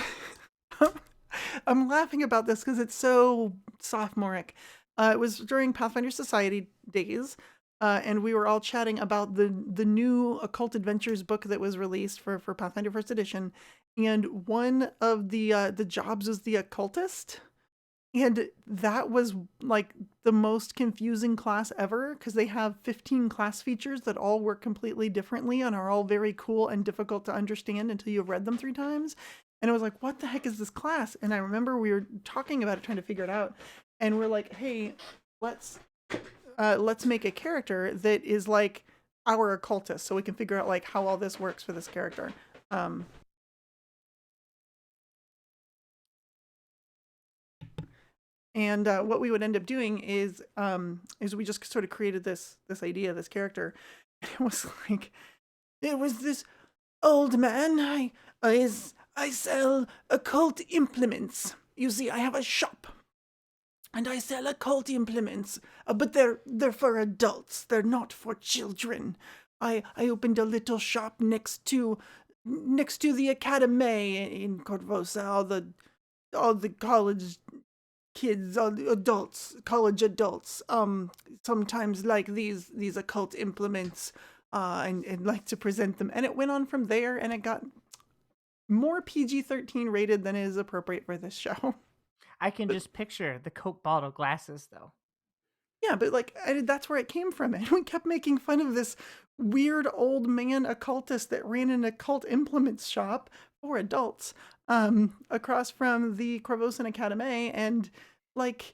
I'm laughing about this because it's so sophomoric. It was during Pathfinder Society days. And we were all chatting about the new Occult Adventures book that was released for Pathfinder First Edition, and one of the jobs was the occultist, and that was like the most confusing class ever because they have 15 class features that all work completely differently and are all very cool and difficult to understand until you've read them 3 times. And I was like, what the heck is this class? And I remember we were talking about it, trying to figure it out, and we're like, hey, let's make a character that is like our occultist so we can figure out like how all this works for this character. And what we would end up doing is we just sort of created this idea, this character. It was this old man. I sell occult implements. You see, I have a shop. And I sell occult implements, but they're for adults. They're not for children. I opened a little shop next to the academy in Corvosa. All the college kids, all the adults, college adults, sometimes like these occult implements, and like to present them. And it went on from there, and it got more PG-13 rated than is appropriate for this show. I can just picture the Coke bottle glasses, though. Yeah, but like that's where it came from. And we kept making fun of this weird old man occultist that ran an occult implements shop for adults across from the Corvosan Academy. And like,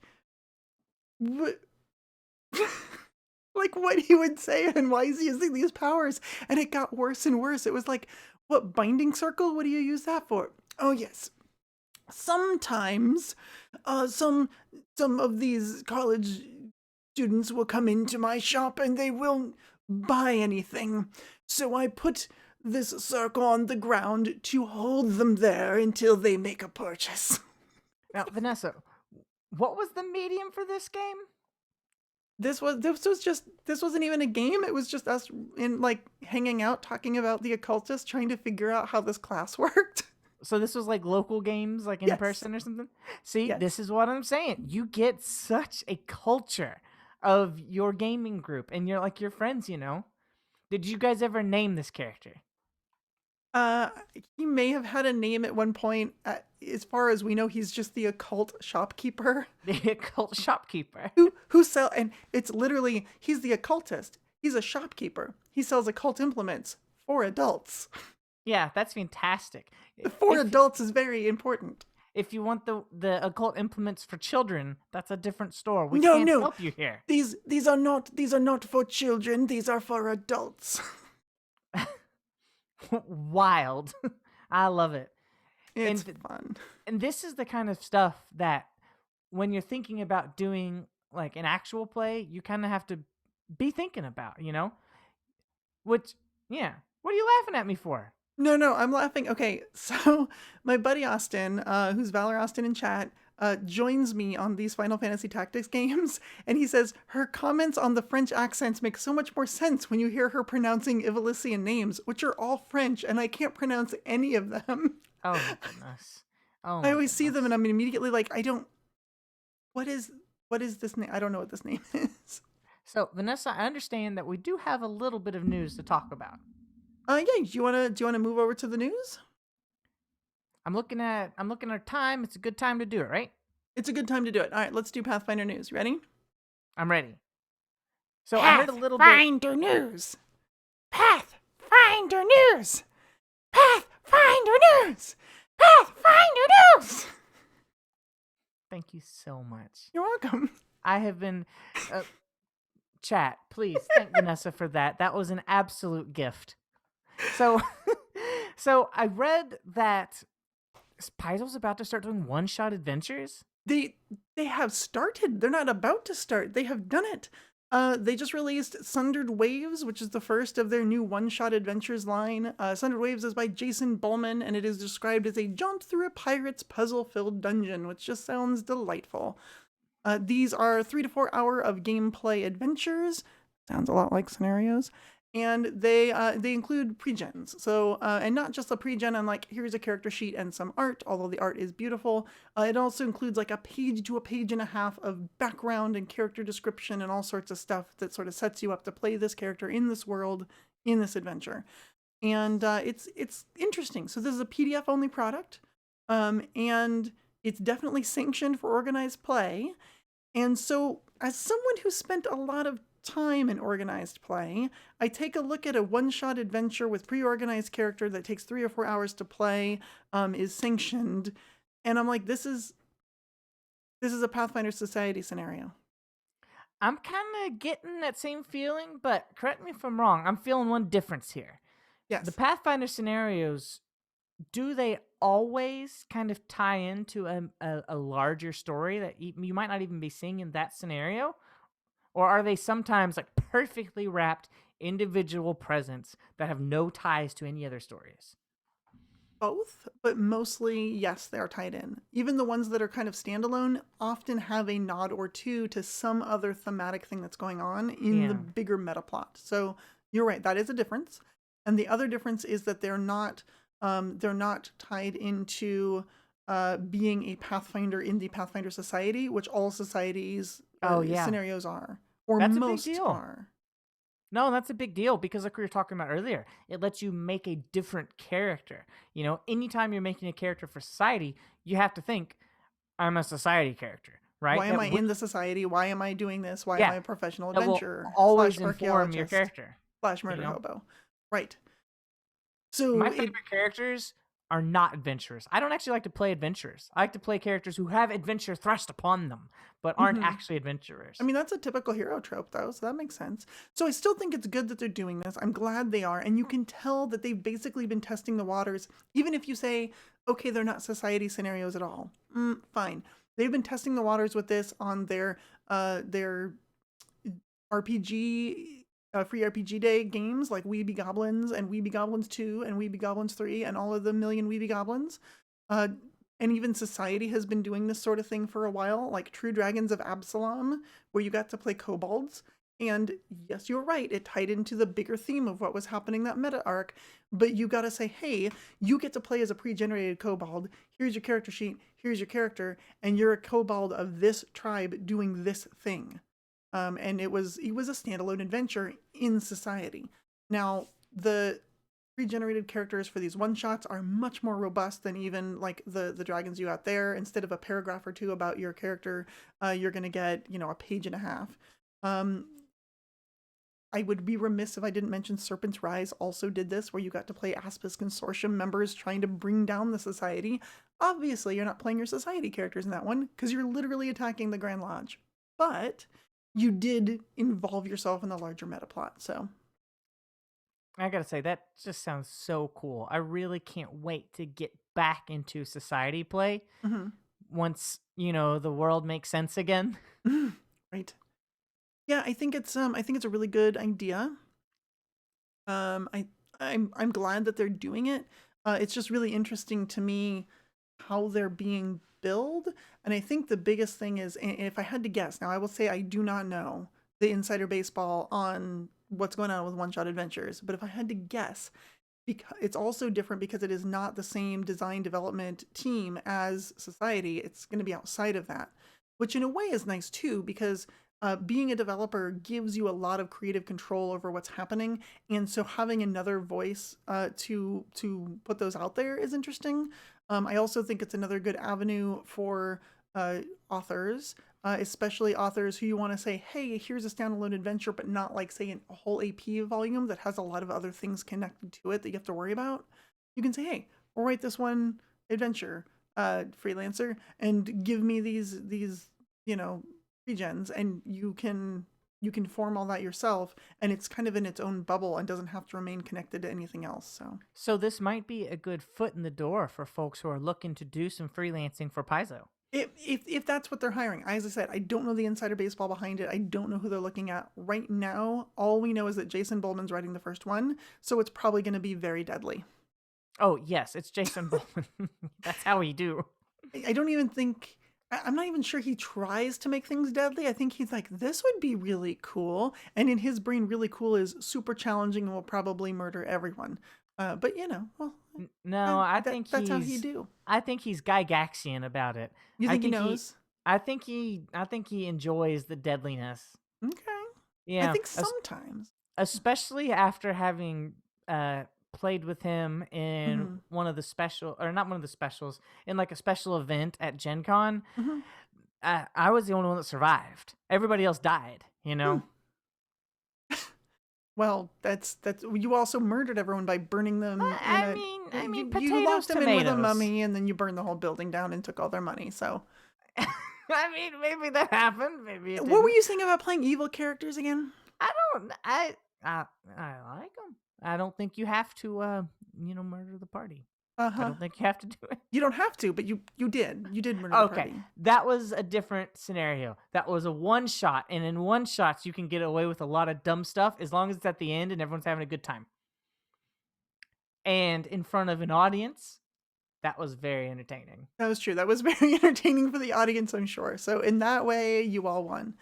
like what he would say and why he's using these powers. And it got worse and worse. It was like, what, binding circle? What do you use that for? Oh, yes. Sometimes some of these college students will come into my shop and they won't buy anything. So I put this circle on the ground to hold them there until they make a purchase. Now, Vanessa, what was the medium for this game? This wasn't even a game. It was just us in like hanging out, talking about the occultist, trying to figure out how this class worked. So this was like local games, like in person or something? See, This is what I'm saying. You get such a culture of your gaming group and you're like your friends, you know? Did you guys ever name this character? He may have had a name at one point. As far as we know, he's just the occult shopkeeper. The occult shopkeeper. Who sell, and it's literally, he's the occultist. He's a shopkeeper. He sells occult implements for adults. Yeah, that's fantastic. For adults is very important. If you want the occult implements for children, that's a different store. We No, can't no. help you here. These are not for children. These are for adults. Wild. I love it. It's fun. And this is the kind of stuff that when you're thinking about doing like an actual play, you kind of have to be thinking about, you know? Which, yeah. What are you laughing at me for? No, I'm laughing. Okay, so my buddy Austin, who's Valor Austin in chat, joins me on these Final Fantasy Tactics games, and he says her comments on the French accents make so much more sense when you hear her pronouncing Ivalician names, which are all French, and I can't pronounce any of them. Oh my goodness. Oh I my always see them, and goodness. I'm immediately like, what is this name? I don't know what this name is. So, Vanessa, I understand that we do have a little bit of news to talk about. Yeah. Do you wanna move over to the news? I'm looking at our time. It's a good time to do it, right? It's a good time to do it. All right, let's do Pathfinder news. Ready? I'm ready. So I heard a little bit. Pathfinder news. Pathfinder news. Pathfinder news. Pathfinder news. Thank you so much. You're welcome. I have been. Chat, please thank Vanessa for that. That was an absolute gift. So, so I read that Paizo's about to start doing one-shot adventures. They have started. They're not about to start. They have done it. They just released Sundered Waves, which is the first of their new one-shot adventures line. Sundered Waves is by Jason Bullman, and it is described as a jaunt through a pirate's puzzle-filled dungeon, which just sounds delightful. These are 3 to 4 hour of gameplay adventures. Sounds a lot like scenarios. And they include pre-gens. So, and not just a pre-gen on like, here's a character sheet and some art, although the art is beautiful. It also includes like a page to a page and a half of background and character description and all sorts of stuff that sort of sets you up to play this character in this world, in this adventure. And it's interesting. So this is a PDF only product. And it's definitely sanctioned for organized play. And so, as someone who spent a lot of time in organized play, I take a look at a one-shot adventure with pre-organized character that takes 3 or 4 hours to play, is sanctioned, and I'm like, this is a Pathfinder Society scenario. I'm kind of getting that same feeling, but correct me if I'm wrong. I'm feeling one difference here. Yes. The Pathfinder scenarios, do they always kind of tie into a larger story that you might not even be seeing in that scenario? Or are they sometimes like perfectly wrapped individual presents that have no ties to any other stories? Both, but mostly, yes, they are tied in. Even the ones that are kind of standalone often have a nod or two to some other thematic thing that's going on in the bigger meta plot. So you're right, that is a difference. And the other difference is that they're not tied into being a Pathfinder in the Pathfinder Society, which all societies scenarios are, or that's most a big deal. are. No, that's a big deal because like we were talking about earlier, it lets you make a different character. You know, anytime you're making a character for society, you have to think, I'm a society character, right? Why am I in the society? Why am I doing this? Why am I a professional that adventurer? Will always inform your character. / murder hobo. Right. So my favorite characters are not adventurers. I don't actually like to play adventurers. I like to play characters who have adventure thrust upon them, but aren't actually adventurers. I mean, that's a typical hero trope, though, so that makes sense. So I still think it's good that they're doing this. I'm glad they are. And you can tell that they've basically been testing the waters. Even if you say, okay, they're not society scenarios at all. Fine. They've been testing the waters with this on their RPG... free RPG Day games like Weeby Goblins and Weeby Goblins 2 and Weeby Goblins 3 and all of the million Weeby Goblins. And even Society has been doing this sort of thing for a while, like True Dragons of Absalom, where you got to play kobolds. And yes, you're right, it tied into the bigger theme of what was happening that meta arc. But you got to say, hey, you get to play as a pre-generated kobold. Here's your character sheet. Here's your character. And you're a kobold of this tribe doing this thing. And it was a standalone adventure in Society. Now, the pre-generated characters for these one-shots are much more robust than even like the dragons you got there. Instead of a paragraph or two about your character, you're going to get, a page and a half. I would be remiss if I didn't mention Serpent's Rise also did this, where you got to play Aspis Consortium members trying to bring down the Society. Obviously, you're not playing your society characters in that one because you're literally attacking the Grand Lodge. But you did involve yourself in the larger meta plot, so. I gotta say, that just sounds so cool. I really can't wait to get back into society play Mhm. once, the world makes sense again. Right. Yeah, I think it's a really good idea. Um, I I'm glad that they're doing it. It's just really interesting to me how they're being billed, and I think the biggest thing is, and if I had to guess, now I will say I do not know the insider baseball on what's going on with One Shot Adventures, but if I had to guess, because it's also different because it is not the same design development team as Society. It's going to be outside of that, which in a way is nice too, because being a developer gives you a lot of creative control over what's happening, and so having another voice to put those out there is interesting. I also think it's another good avenue for authors, especially authors who you want to say, hey, here's a standalone adventure, but not like, say, a whole AP volume that has a lot of other things connected to it that you have to worry about. You can say, hey, we'll write this one adventure, freelancer, and give me these regens, and you can form all that yourself, and it's kind of in its own bubble and doesn't have to remain connected to anything else. So this might be a good foot in the door for folks who are looking to do some freelancing for Paizo. If that's what they're hiring, as I said, I don't know the insider baseball behind it. I don't know who they're looking at right now. All we know is that Jason Bowman's writing the first one, so it's probably going to be very deadly. Oh, yes, it's Jason Bowman. That's how we do. I don't even think. I'm not even sure he tries to make things deadly. I think he's like, this would be really cool. And in his brain, really cool is super challenging and will probably murder everyone. But well, No, I think that's how he he's do. I think he's Gygaxian about it. You I think he think he knows? I think he enjoys the deadliness. Okay. I Yeah, think sometimes. especially after having played with him in Hmm. one of the special, or not one of the specials, in like a special event at Gen Con. Hmm. I was the only one that survived. Everybody else died, Hmm. Well, that's you also murdered everyone by burning them in I a mean, I mean, you potatoes, locked them in with a tomatoes. mummy and then you burned the whole building down and took all their money. So, I mean, maybe that happened, maybe it what were didn't. you saying about playing evil characters again? I don't. I like them. I don't think you have to, murder the party. I Uh-huh. don't think you have to do it. You don't have to, but you did. You did murder the Okay, party. that was a different scenario. That was a one shot, and in one shots you can get away with a lot of dumb stuff as long as it's at the end and everyone's having a good time. And in front of an audience, that was very entertaining. That was true. That was very entertaining for the audience, I'm sure. So in that way, you all won.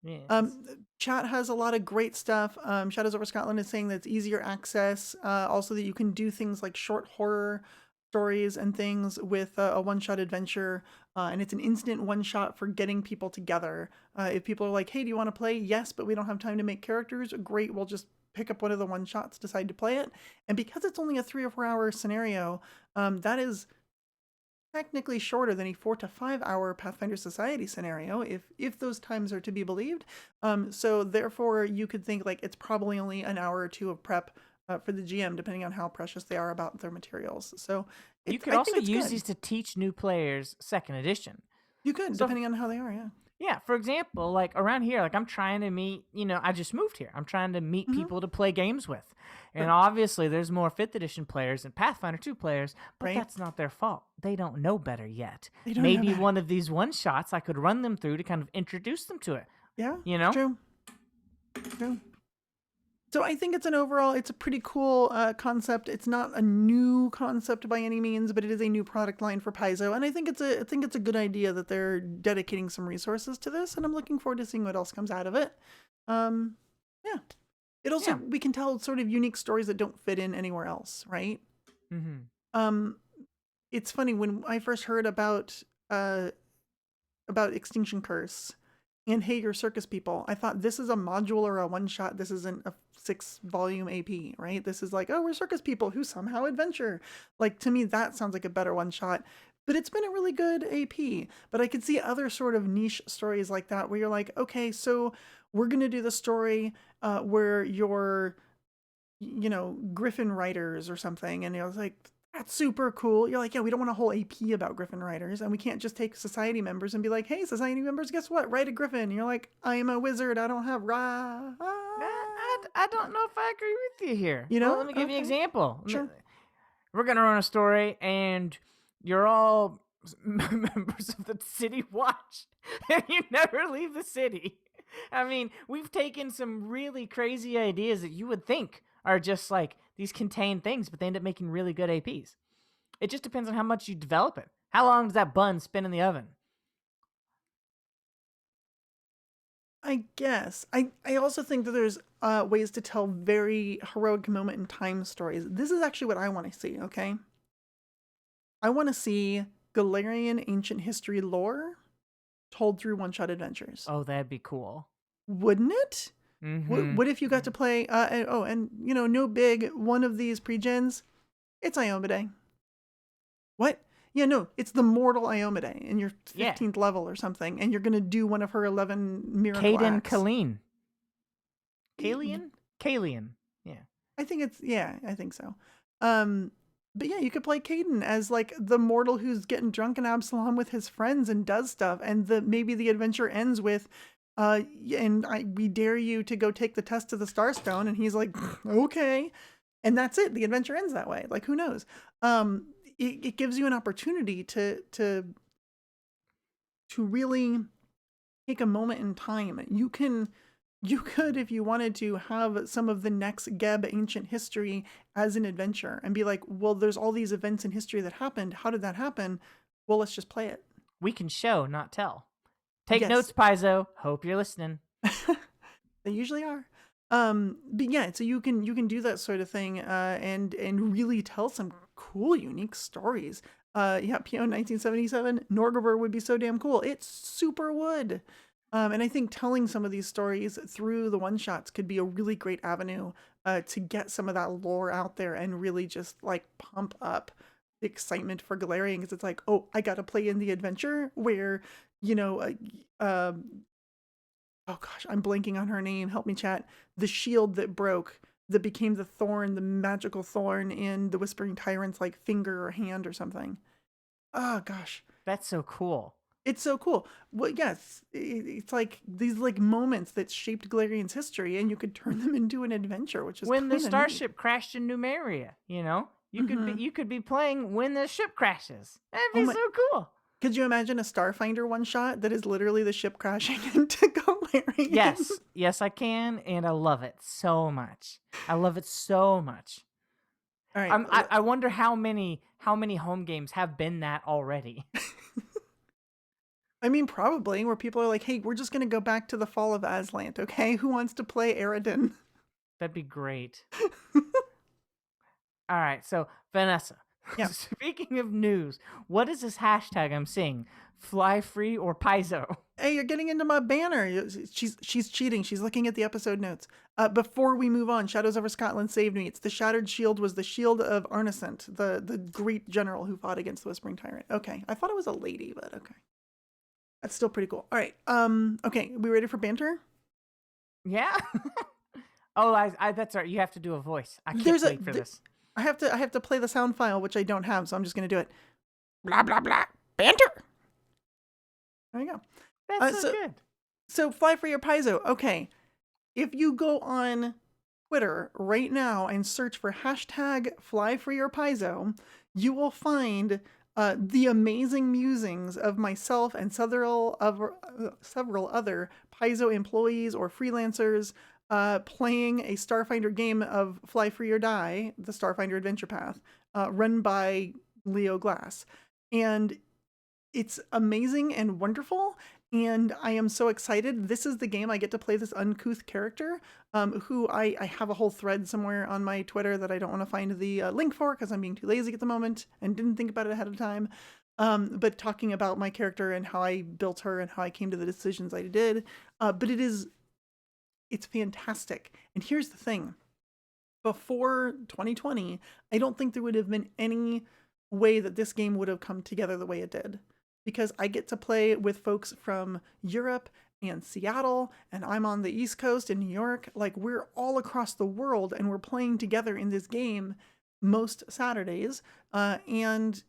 Yes. Chat has a lot of great stuff. Shadows over Scotland is saying that it's easier access. Also, that you can do things like short horror stories and things with a one-shot adventure, and it's an instant one-shot for getting people together. If people are like, "Hey, do you want to play?" Yes, but we don't have time to make characters. Great, we'll just pick up one of the one-shots, decide to play it, and because it's only a 3 or 4 hour scenario, that is technically shorter than a 4 to 5 hour Pathfinder Society scenario, if those times are to be believed. So therefore, you could think like it's probably only an hour or two of prep for the GM, depending on how precious they are about their materials. So You could I also think it's use good. these to teach new players second edition. You could, So depending on how they are. Yeah. yeah, for example, like around here, like I'm trying to meet, I just moved here. I'm trying to meet Hmm. people to play games with. And Sure. obviously, there's more 5th edition players and Pathfinder 2 players, but Right. that's not their fault. They don't know better yet. They don't know Maybe better. one of these one shots I could run them through to kind of introduce them to it, Yeah. you It's know? true. True. So I think it's a pretty cool concept. It's not a new concept by any means, but it is a new product line for Paizo, and I think it's a good idea that they're dedicating some resources to this, and I'm looking forward to seeing what else comes out of it. Um, yeah. It also Yeah. we can tell sort of unique stories that don't fit in anywhere else, right? Mm-hmm. Um, it's funny when I first heard uh about Extinction Curse and Hey Your Circus People, I thought this is a module or a one shot. This isn't a 6 volume AP, right? This is like, oh, we're circus people who somehow adventure. Like, to me, that sounds like a better one shot. But it's been a really good AP. But I could see other sort of niche stories like that where you're like, okay, so we're going to do the story where you're, Griffin writers or something. And it's like, That's super cool. You're like, yeah, we don't want a whole AP about Griffin riders, and we can't just take society members and be like, hey, society members, guess what? Ride a Griffin. And you're like, I am a wizard. I don't have ra. I don't know if I agree with you here. You Well, know? let me give you an Okay. example. Sure. We're gonna run a story, and you're all members of the city watch, and you never leave the city. I mean, we've taken some really crazy ideas that you would think are just like these contained things, but they end up making really good APs. It just depends on how much you develop it. How long does that bun spin in the oven? I guess. I also think that there's ways to tell very heroic moment in time stories. This is actually what I want to see, okay? I want to see Galarian ancient history lore told through one-shot adventures. Oh, that'd be cool. Wouldn't it? Mm-hmm. What if you got to play, and you know, no big, one of these pre-gens, it's Iomedae. What? Yeah, no, it's the mortal Iomedae in your 15th level or something, and you're going to do one of her 11 miracle Caden acts. Kaleen. Kalian. Yeah. I think so. But yeah, you could play Caden as like the mortal who's getting drunk in Absalom with his friends and does stuff, and maybe the adventure ends with, we dare you to go take the test to the Starstone, and he's like, okay, and that's it. The adventure ends that way. Like, who knows? It gives you an opportunity to really take a moment in time. You could, if you wanted to, have some of the next Geb ancient history as an adventure and be like, well, there's all these events in history that happened. How did that happen? Well, let's just play it. We can show, not tell. Take Yes. notes, Paizo. Hope you're listening. They usually are. But yeah, so you can do that sort of thing, and really tell some cool, unique stories. Yeah, PO 1977, Norgriber would be so damn cool. It super would. And I think telling some of these stories through the one-shots could be a really great avenue to get some of that lore out there and really just like pump up the excitement for Galarian, because it's like, oh, I got to play in the adventure where, you know, oh gosh, I'm blanking on her name. Help me, chat. The shield that broke, that became the thorn, the magical thorn in the Whispering Tyrant's like finger or hand or something. Oh gosh. That's so cool. It's so cool. Well, yes, it's like these like moments that shaped Galarian's history, and you could turn them into an adventure, which is when the neat. starship crashed in Numeria. You know, you could be playing when the ship crashes. That'd be so cool. Could you imagine a Starfinder one shot that is literally the ship crashing into Galarian? Yes, I can, and I love it so much. I love it so much. All right, I wonder how many home games have been that already. I mean, probably, where people are like, hey, we're just going to go back to the fall of Aslant, okay? Who wants to play Aridin? That'd be great. All right, so, Vanessa, speaking of news, what is this hashtag I'm seeing? Fly free or Paizo? Hey, you're getting into my banner. She's cheating. She's looking at the episode notes. Before we move on, Shadows over Scotland saved me. It's the Shattered Shield was the shield of Arnescent, the great general who fought against the Whispering Tyrant. Okay, I thought it was a lady, but okay. That's still pretty cool. All right. Okay, we ready for banter? Yeah. Oh, I that's right. You have to do a voice. I can't wait for this. I have to play the sound file, which I don't have, so I'm just gonna do it. Blah blah blah. Banter. There you go. That's so good. So fly free or Paizo. Okay. If you go on Twitter right now and search for hashtag fly free or Paizo, you will find the amazing musings of myself and several other Paizo employees or freelancers playing a Starfinder game of Fly Free or Die, the Starfinder Adventure Path, run by Leo Glass. And it's amazing and wonderful, and I am so excited. This is the game I get to play this uncouth character, who I have a whole thread somewhere on my Twitter that I don't want to find the link for because I'm being too lazy at the moment and didn't think about it ahead of time. But talking about my character and how I built her and how I came to the decisions I did. But it's fantastic. And here's the thing. Before 2020, I don't think there would have been any way that this game would have come together the way it did. Because I get to play with folks from Europe and Seattle, and I'm on the East Coast in New York. Like, we're all across the world, and we're playing together in this game. most Saturdays, and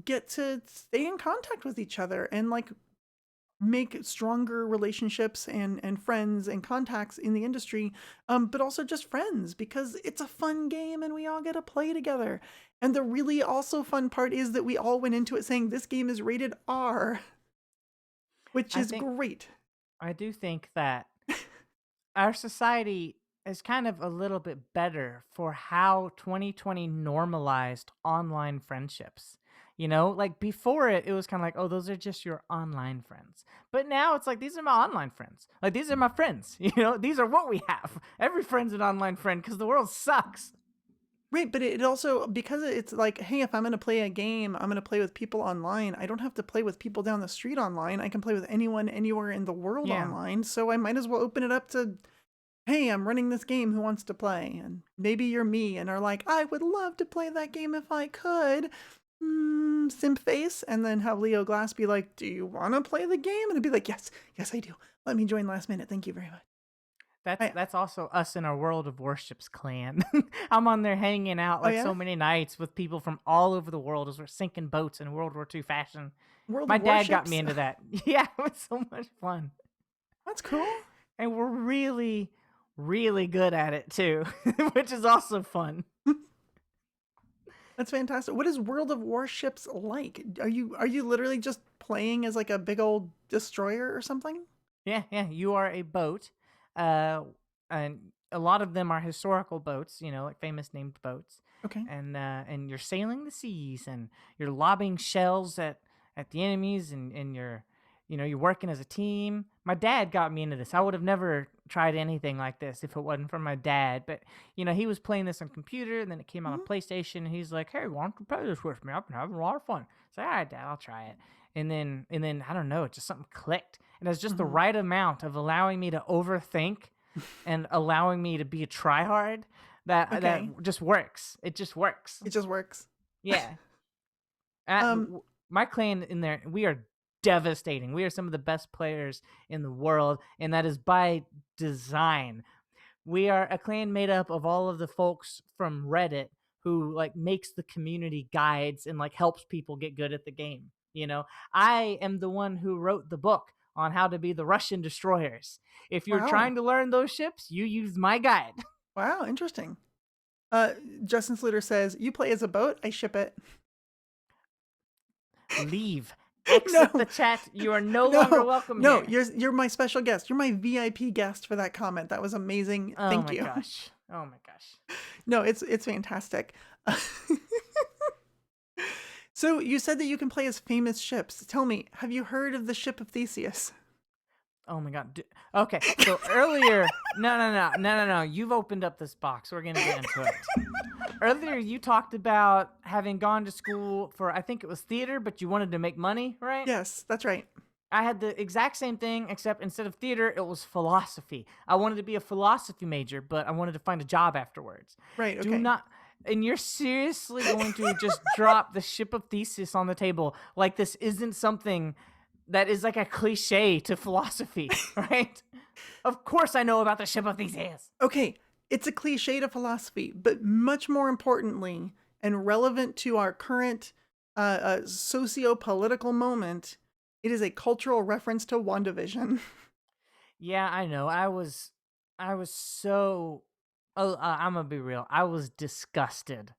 get to stay in contact with each other and like make stronger relationships and friends and contacts in the industry, but also just friends because it's a fun game and we all get to play together. And the really also fun part is that we all went into it saying this game is rated R, which I is think great. I do think that our society is kind of a little bit better for how 2020 normalized online friendships. You know, like before it was kind of like, oh, those are just your online friends. But now it's like, these are my online friends. Like, these are my friends. You know, these are what we have. Every friend's an online friend because the world sucks. Right, but it also, because it's like, hey, if I'm going to play a game, I'm going to play with people online. I don't have to play with people down the street online. I can play with anyone anywhere in the world Yeah. online. So I might as well open it up to, hey, I'm running this game. Who wants to play? And maybe you're me and are like, I would love to play that game if I could. Simp face. And then have Leo Glass be like, do you want to play the game? And I'd be like, yes, yes, I do. Let me join last minute. Thank you very much. That's also us in our World of Warships clan. I'm on there hanging out Oh, like yeah? so many nights with people from all over the world as we're sinking boats in World War II fashion. World My of dad got me Warships? into that. Yeah, it was so much fun. That's cool. And we're really, really good at it too, which is also fun. That's fantastic. What is World of Warships like? Are you literally just playing as like a big old destroyer or something? Yeah, yeah. You are a boat, uh, and a lot of them are historical boats. You know, like famous named boats, Okay. and you're sailing the seas, and you're lobbing shells at the enemies, and you're, you know, you're working as a team. My dad got me into this. I would have never tried anything like this if it wasn't for my dad. But you know, he was playing this on computer, and then it came out on Mhm. PlayStation. And he's like, "Hey, why don't you play this with me? I've been having a lot of fun." So, all right, Dad, I'll try it. And then I don't know, it just something clicked, and it's just the Mhm. right amount of allowing me to overthink and allowing me to be a tryhard that Okay. just works. It just works. It just works. Yeah. Um My clan in there, we are devastating. We are some of the best players in the world, and that is by design. We are a clan made up of all of the folks from Reddit who like makes the community guides and like helps people get good at the game. You know, I am the one who wrote the book on how to be the Russian destroyers. If you're wow. trying to learn those ships, you use my guide. Wow, interesting. Uh Justin Sluter says, "You play as a boat, I ship it." Leave. Exit No. the chat. You are no longer No. welcome No, here. you're my special guest. You're my VIP guest for that comment. That was amazing. Oh Thank my you. gosh. Oh my gosh. No, it's fantastic. So you said that you can play as famous ships. Tell me, have you heard of the ship of Theseus? Oh my god. Okay, so earlier, no. You've opened up this box. We're gonna get into it. Earlier, you talked about having gone to school for, I think it was theater, but you wanted to make money, right? Yes, that's right. I had the exact same thing, except instead of theater, it was philosophy. I wanted to be a philosophy major, but I wanted to find a job afterwards. Right, Do okay. not. And you're seriously going to just drop the ship of Theseus on the table like this isn't something that is like a cliche to philosophy, right? Of course I know about the ship of Theseus. Okay, it's a cliche to philosophy, but much more importantly and relevant to our current socio-political moment, it is a cultural reference to WandaVision. Yeah, I know. I was so. Oh, I'm gonna be real. I was disgusted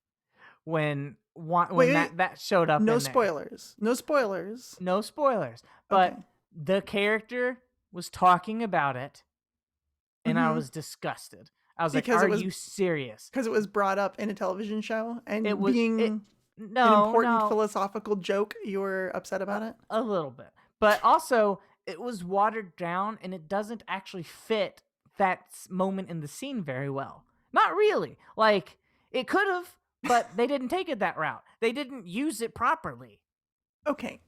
when Wait, wait, that showed up no in there. spoilers. No spoilers. No spoilers, Okay. but the character was talking about it, and I Mm-hmm. was disgusted. I was like, Because "Are it was you serious?" because it was brought up in a television show It and was it. being an No, important no. philosophical joke, you were upset a, about it? a little bit, but also it was watered down and it doesn't actually fit that moment in the scene very well. Not really. Like it could have, but they didn't take it that route. They didn't use it properly. Okay.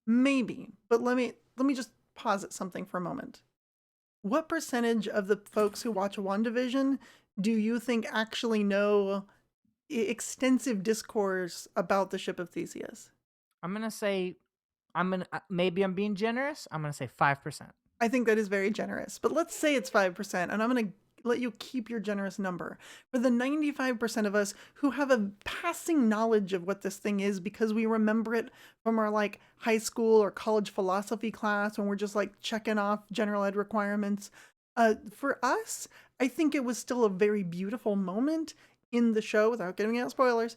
Maybe, but let me just pause at something for a moment. What percentage of the folks who watch WandaVision do you think actually know extensive discourse about the ship of Theseus? I'm gonna say I'm gonna maybe I'm being generous. I'm gonna say 5%. I think that is very generous, but let's say it's 5%, and I'm gonna let you keep your generous number. For the 95% of us who have a passing knowledge of what this thing is because we remember it from our like high school or college philosophy class when we're just like checking off general ed requirements. For us, I think it was still a very beautiful moment in the show, without giving out spoilers,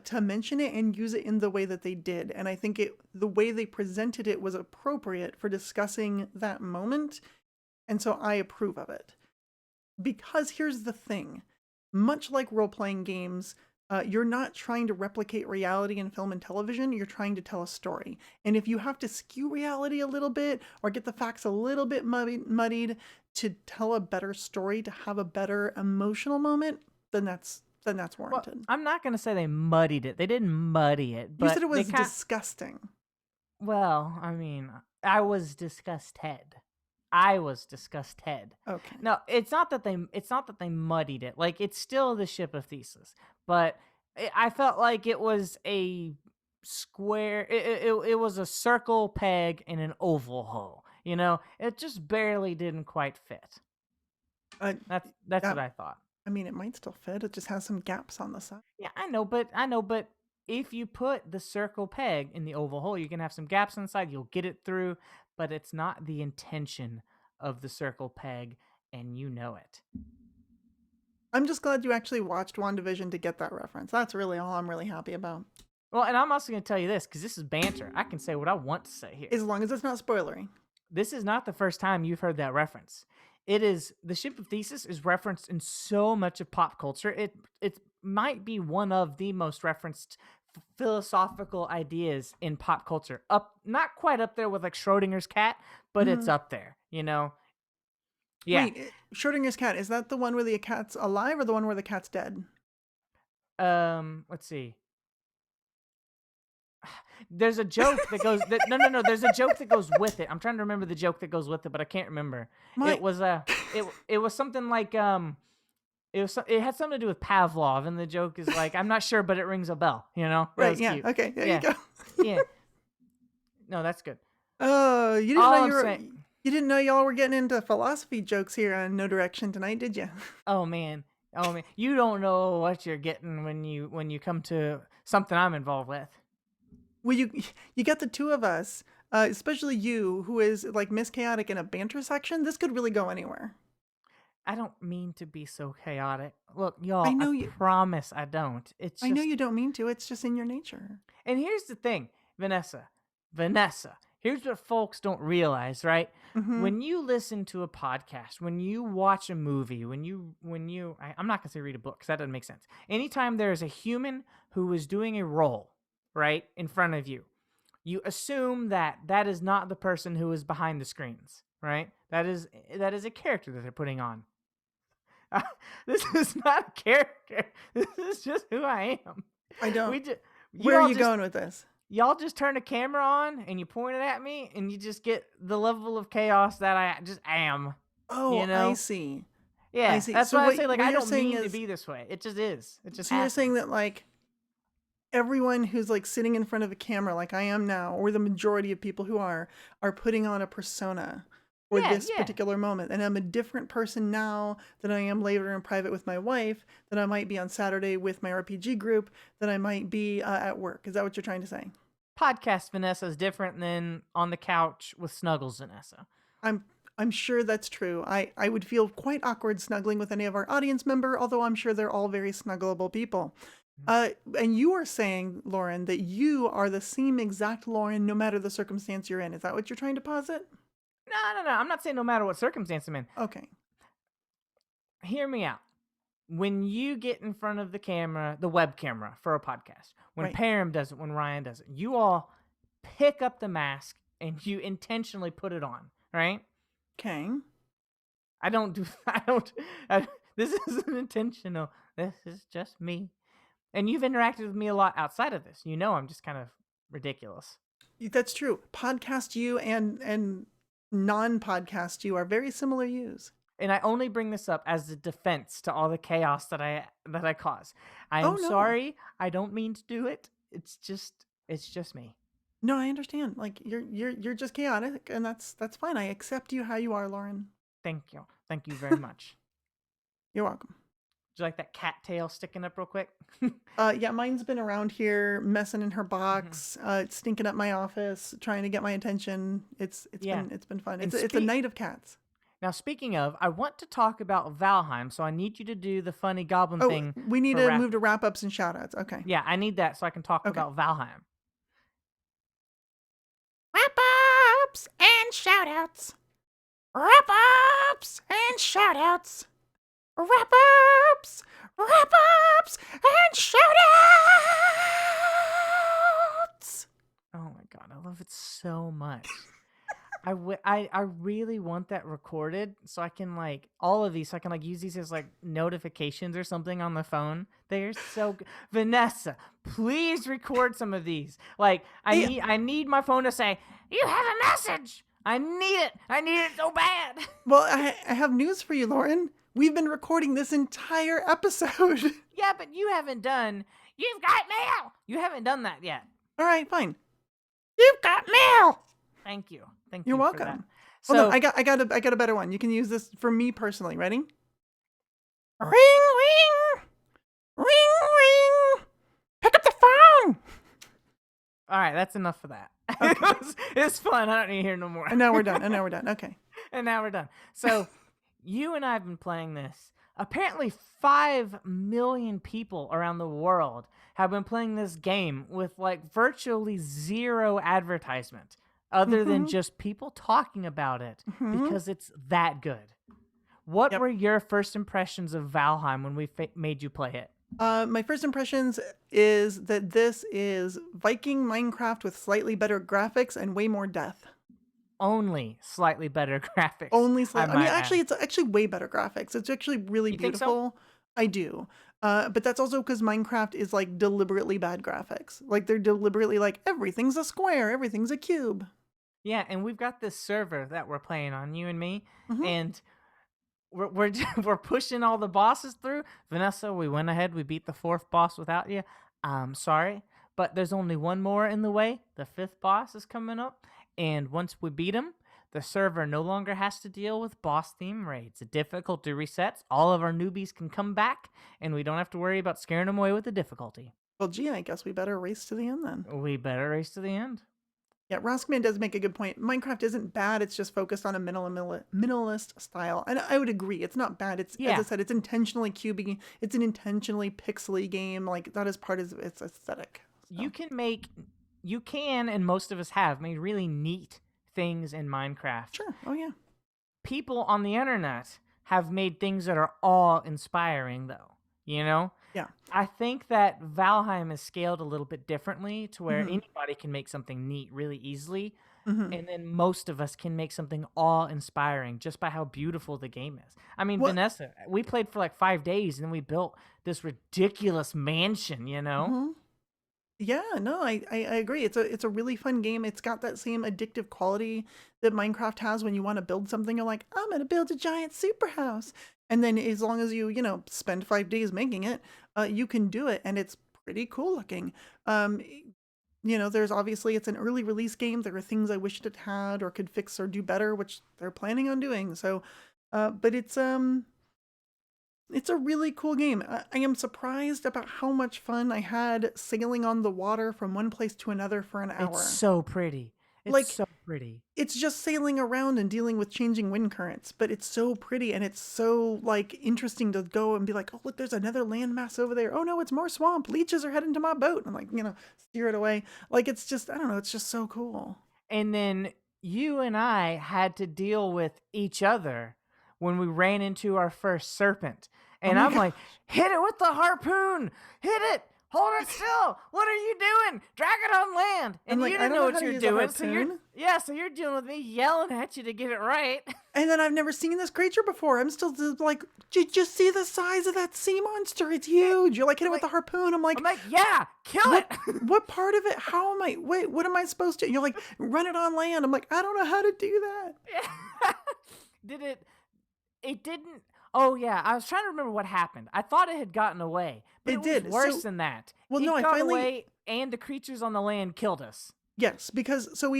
to mention it and use it in the way that they did. And I think the way they presented it was appropriate for discussing that moment. And so I approve of it. Because here's the thing, much like role-playing games, you're not trying to replicate reality in film and television, you're trying to tell a story. And if you have to skew reality a little bit or get the facts a little bit muddied to tell a better story, to have a better emotional moment, then that's warranted. Well, I'm not going to say they muddied it. They didn't muddy it. But you said it was disgusting. Well, I mean, I was disgusted. I was disgusted. Okay. No, it's not that they muddied it. Like, it's still the Ship of Theseus, but I felt like it was a square. It was a circle peg in an oval hole. You know, it just barely didn't quite fit. That's what I thought. I mean, it might still fit. It just has some gaps on the side. Yeah, I know, but if you put the circle peg in the oval hole, you can have some gaps inside. You'll get it through, but it's not the intention of the circle peg, and you know it. I'm just glad you actually watched WandaVision to get that reference. That's really all I'm really happy about. Well, and I'm also going to tell you this, because this is banter. I can say what I want to say here. As long as it's not spoilery. This is not the first time you've heard that reference. It is, the Ship of Theseus is referenced in so much of pop culture. It might be one of the most referenced philosophical ideas in pop culture. Not quite up there with like Schrodinger's cat, but it's up there, you know? Yeah. Wait, Schrodinger's cat, is that the one where the cat's alive or the one where the cat's dead? Let's see. There's a joke that goes no. There's a joke that goes with it. I'm trying to remember the joke that goes with it, but I can't remember. It was it was something like it had something to do with Pavlov, and the joke is like, I'm not sure, but it rings a bell. You know? Right? Yeah. Cute. Okay. There you go. Yeah. No, that's good. Oh, you didn't know y'all were getting into philosophy jokes here on No Direction tonight, did you? Oh man, you don't know what you're getting when you come to something I'm involved with. Well, you got the two of us, especially you, who is like Miss Chaotic in a banter section. This could really go anywhere. I don't mean to be so chaotic. Look, y'all, I promise I don't. I know you don't mean to. It's just in your nature. And here's the thing, Vanessa. Here's what folks don't realize, right? Mm-hmm. When you listen to a podcast, when you watch a movie, I'm not going to say read a book because that doesn't make sense. Anytime there is a human who is doing a role, right, in front of you, you assume that is not the person who is behind the screens, right? That is a character that they're putting on. This is not a character. This is just who I am. I don't. Where are you going with this? Y'all just turn the camera on and you point it at me, and you just get the level of chaos that I just am. Oh, you know? I see. Yeah, I see. That's why I say, like, I don't mean to be this way. It just is. It just. So you're saying that, like, everyone who's like sitting in front of a camera, like I am now, or the majority of people who are putting on a persona for this particular moment, and I'm a different person now than I am later in private with my wife, than I might be on Saturday with my RPG group, than I might be at work. Is that what you're trying to say? Podcast Vanessa is different than on the couch with Snuggles Vanessa. I'm sure that's true. I would feel quite awkward snuggling with any of our audience member, although I'm sure they're all very snuggleable people. And you are saying, Loren, that you are the same exact Loren no matter the circumstance you're in. Is that what you're trying to posit? No. I'm not saying no matter what circumstance I'm in. Okay. Hear me out. When you get in front of the camera, the web camera for a podcast, when Perram does it, when Ryan does it, you all pick up the mask and you intentionally put it on, right? Okay. This isn't intentional. This is just me. And you've interacted with me a lot outside of this. You know I'm just kind of ridiculous. That's true. Podcast you and non-podcast you are very similar yous. And I only bring this up as a defense to all the chaos that I cause. I am sorry. I don't mean to do it. It's just me. No, I understand. Like you're just chaotic, and that's fine. I accept you how you are, Loren. Thank you. Thank you very much. You're welcome. Would you like that cat tail sticking up real quick? Yeah, mine's been around here messing in her Mhm. box, stinking up my office, trying to get my attention. Yeah. It's been fun. And It's a night of cats. now, speaking of, I want to talk about Valheim, so I need you to do the funny goblin Oh, thing we need for to wrap. move to wrap ups and shout outs. Okay. Yeah, I need that so I can talk Okay. about Valheim. Wrap ups and shout outs. Wrap ups and shout outs. Wrap ups, wrap ups, and shout outs. Oh my god, I love it so much. I really want that recorded so I can like all of these so I can like use these as like notifications or something on the phone. They're so good. Vanessa, please record some of these. Like I need my phone to say, "You have a message." I need it. I need it so bad. Well, I have news for you, Loren. We've been recording this entire episode. Yeah, but you haven't done. You've got mail. You haven't done that yet. All right, fine. You've got mail. Thank you. Thank You're you for that. welcome. So Hold on, I got a better one. You can use this for me personally. Ready? Ring ring, ring ring. Pick up the phone. all right, that's enough for that. Okay. It's fun. I don't need to hear no more. And now we're done. Okay. And now we're done. So you and I have been playing this. Apparently 5 million people around the world have been playing this game with like virtually zero advertisement other than just people talking about it because it's that good. What were your first impressions of Valheim when we made you play it? My first impressions is that this is Viking Minecraft with slightly better graphics and way more death. Only slightly better graphics. Only slightly. I mean, actually, add. it's actually way better graphics. It's actually really You think so? beautiful. I do. But that's also because Minecraft is like deliberately bad graphics. Like they're deliberately like everything's a square, everything's a cube. Yeah, and we've got this server that we're playing on, you and me, Mhm. and we're we're pushing all the bosses through. Vanessa, we went ahead, we beat the 4th boss without you. I'm sorry, but there's only one more in the way. The 5th boss is coming up, and once we beat him, the server no longer has to deal with boss theme raids. The difficulty resets. All of our newbies can come back, and we don't have to worry about scaring them away with the difficulty. Well, gee, I guess we better race to the end then. We better race to the end. Yeah, Roskman does make a good point. Minecraft isn't bad. It's just focused on a minimalist style. And I would agree. It's not bad. It's, as I said, it's intentionally cubey. It's an intentionally pixely game. Like, that is part of its aesthetic. So. You can, and most of us have, made really neat things in Minecraft. Sure. Oh, yeah. People on the internet have made things that are awe-inspiring, though. You know? Yeah. I think that Valheim is scaled a little bit differently to where anybody can make something neat really easily. And then most of us can make something awe-inspiring just by how beautiful the game is. I mean, Vanessa, we played for like 5 days and then we built this ridiculous mansion, you know? Yeah, no, I agree. It's a really fun game. It's got that same addictive quality that Minecraft has when you want to build something. You're like, I'm gonna build a giant super house, and then as long as you spend 5 days making it, you can do it, and it's pretty cool looking. There's obviously it's an early release game. There are things I wished it had or could fix or do better, which they're planning on doing. So, but it's a really cool game. I am surprised about how much fun I had sailing on the water from one place to another for an hour. It's so pretty. It's so pretty. It's just sailing around and dealing with changing wind currents, but it's so pretty and it's so like interesting to go and be like, oh look, there's another landmass over there. Oh no, it's more swamp. Leeches are heading to my boat. And I'm like, steer it away. Like it's just, I don't know, it's just so cool. And then you and I had to deal with each other when we ran into our first serpent. And I'm like, hit it with the harpoon. Hit it. Hold it still. What are you doing? Drag it on land. And you didn't know what you're doing. So you're dealing with me yelling at you to get it right. And then I've never seen this creature before. I'm still like, did you see the size of that sea monster? It's huge. You're like, hit it with the harpoon. I'm like, yeah, kill it. What part of it? How am I? Wait, what am I supposed to? You're like, run it on land. I'm like, I don't know how to do that. It didn't. Oh yeah, I was trying to remember what happened. I thought it had gotten away, but it was worse than that. Well, it no, got away, and the creatures on the land killed us. Yes, because so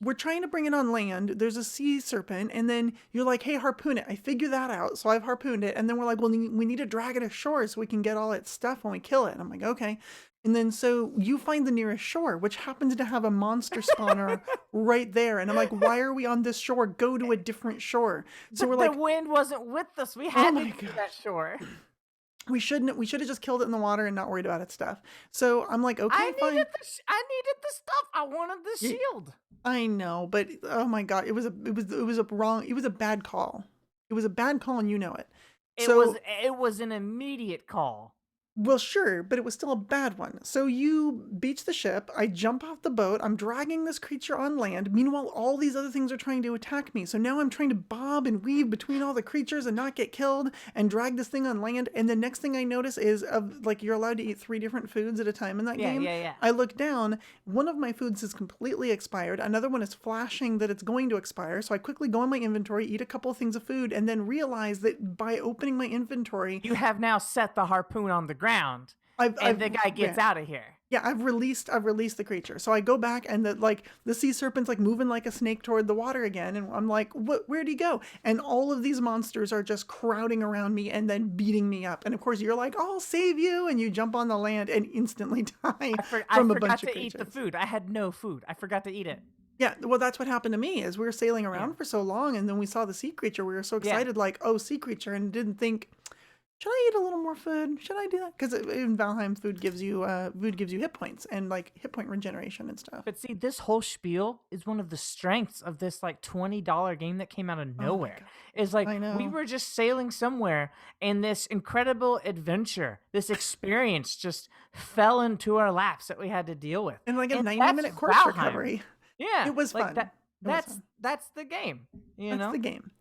we're trying to bring it on land. There's a sea serpent, and then you're like, "Hey, harpoon it." I figure that out, so I've harpooned it, and then we're like, "Well, we need to drag it ashore so we can get all its stuff when we kill it." And I'm like, "Okay." And then so you find the nearest shore, which happens to have a monster spawner right there, and I'm like, "Why are we on this shore? Go to a different shore." So we're The like, wind wasn't with us. We "Oh had to my go to that gosh." shore. We should have just killed it in the water and not worried about its stuff. So I'm like, I "Okay, needed fine." I needed the stuff. I wanted the Yeah, shield. I know, but oh my god, it was a bad call. It was a bad call and you know it. So It was an immediate call. well, sure, but it was still a bad one. So you beach the ship. I jump off the boat. I'm dragging this creature on land. Meanwhile, all these other things are trying to attack me. So now I'm trying to bob and weave between all the creatures and not get killed and drag this thing on land. And the next thing I notice is like you're allowed to eat 3 different foods at a time in that Yeah, game. yeah, yeah. I look down. One of my foods is completely expired. Another one is flashing that it's going to expire. So I quickly go in my inventory, eat a couple of things of food, and then realize that by opening my inventory, You have now set the harpoon on the ground, and I've the guy gets yeah. out of here. Yeah, I've released the creature. So I go back and the sea serpent's like moving like a snake toward the water again, and I'm like, where'd he go? And all of these monsters are just crowding around me and then beating me up. And of course you're like, I'll save you, and you jump on the land and instantly die I from a forgot bunch of to eat the creatures. food. I had no food. I forgot to eat it. Yeah, well that's what happened to me is we were sailing Yeah. around for so long and then we saw the sea creature. We were so Yeah. excited, like, oh, sea creature, and didn't think, should I eat a little more food? Should I do that? Because in Valheim, food gives you hit points and like hit point regeneration and stuff. But see, this whole spiel is one of the strengths of this like $20 game that came out of Oh my nowhere. god, Is like I we know. were just sailing somewhere and this incredible adventure, this experience just fell into our laps that we had to deal with. And like a And 90-minute that's corpse Valheim. recovery. Yeah. It was Like fun. It was fun. that's the game, you That's know? the game.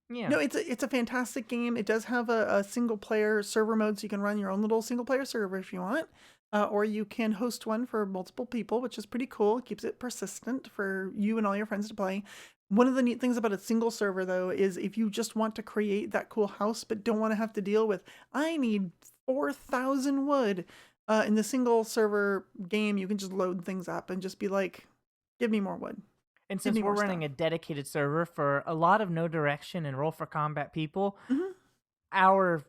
Yeah. No, it's a fantastic game. It does have a single player server mode, so you can run your own little single player server if you want. Or you can host one for multiple people, which is pretty cool. It keeps it persistent for you and all your friends to play. One of the neat things about a single server, though, is if you just want to create that cool house but don't want to have to deal with, I need 4,000 wood. In the single server game, you can just load things up and just be like, give me more wood. And Give since me we're more running stuff. a dedicated server for a lot of no direction and roll for combat people, Mhm. our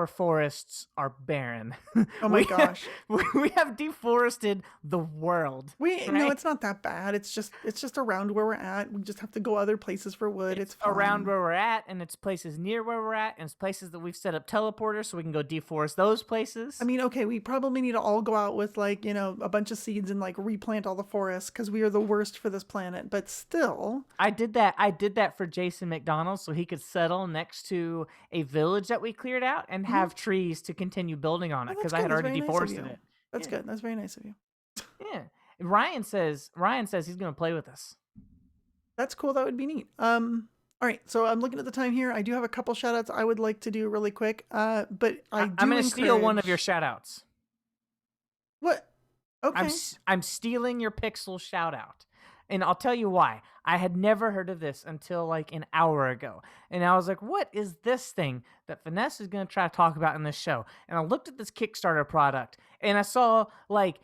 forests are barren. Oh my we gosh. we have deforested the world, No, right? it's not that bad. It's just around where we're at. We just have to go other places for wood. It's It's around fine. where we're at, and it's places near where we're at, and it's places that we've set up teleporters so we can go deforest those I places. mean, okay, we probably need to all go out with like, a bunch of seeds and like replant all the forests because we are the worst for this planet. But still, I did that. I did that for Jason McDonald so he could settle next to a village that we cleared out and mhm. have trees to continue building on it Oh, because that's I good. had That's already very nice of deforested you. it. That's Yeah. good. That's very nice of you. Yeah. Ryan says he's gonna play with us. That's cool. That would be neat. All right, so I'm looking at the time here. I do have a couple shout outs I would like to do really quick. But I I'm do gonna steal one of your encourage shout outs. what? Okay. I'm stealing your pixel shout out. And I'll tell you why. I had never heard of this until like an hour ago. And I was like, what is this thing that Vanessa is going to try to talk about in this show? And I looked at this Kickstarter product and I saw like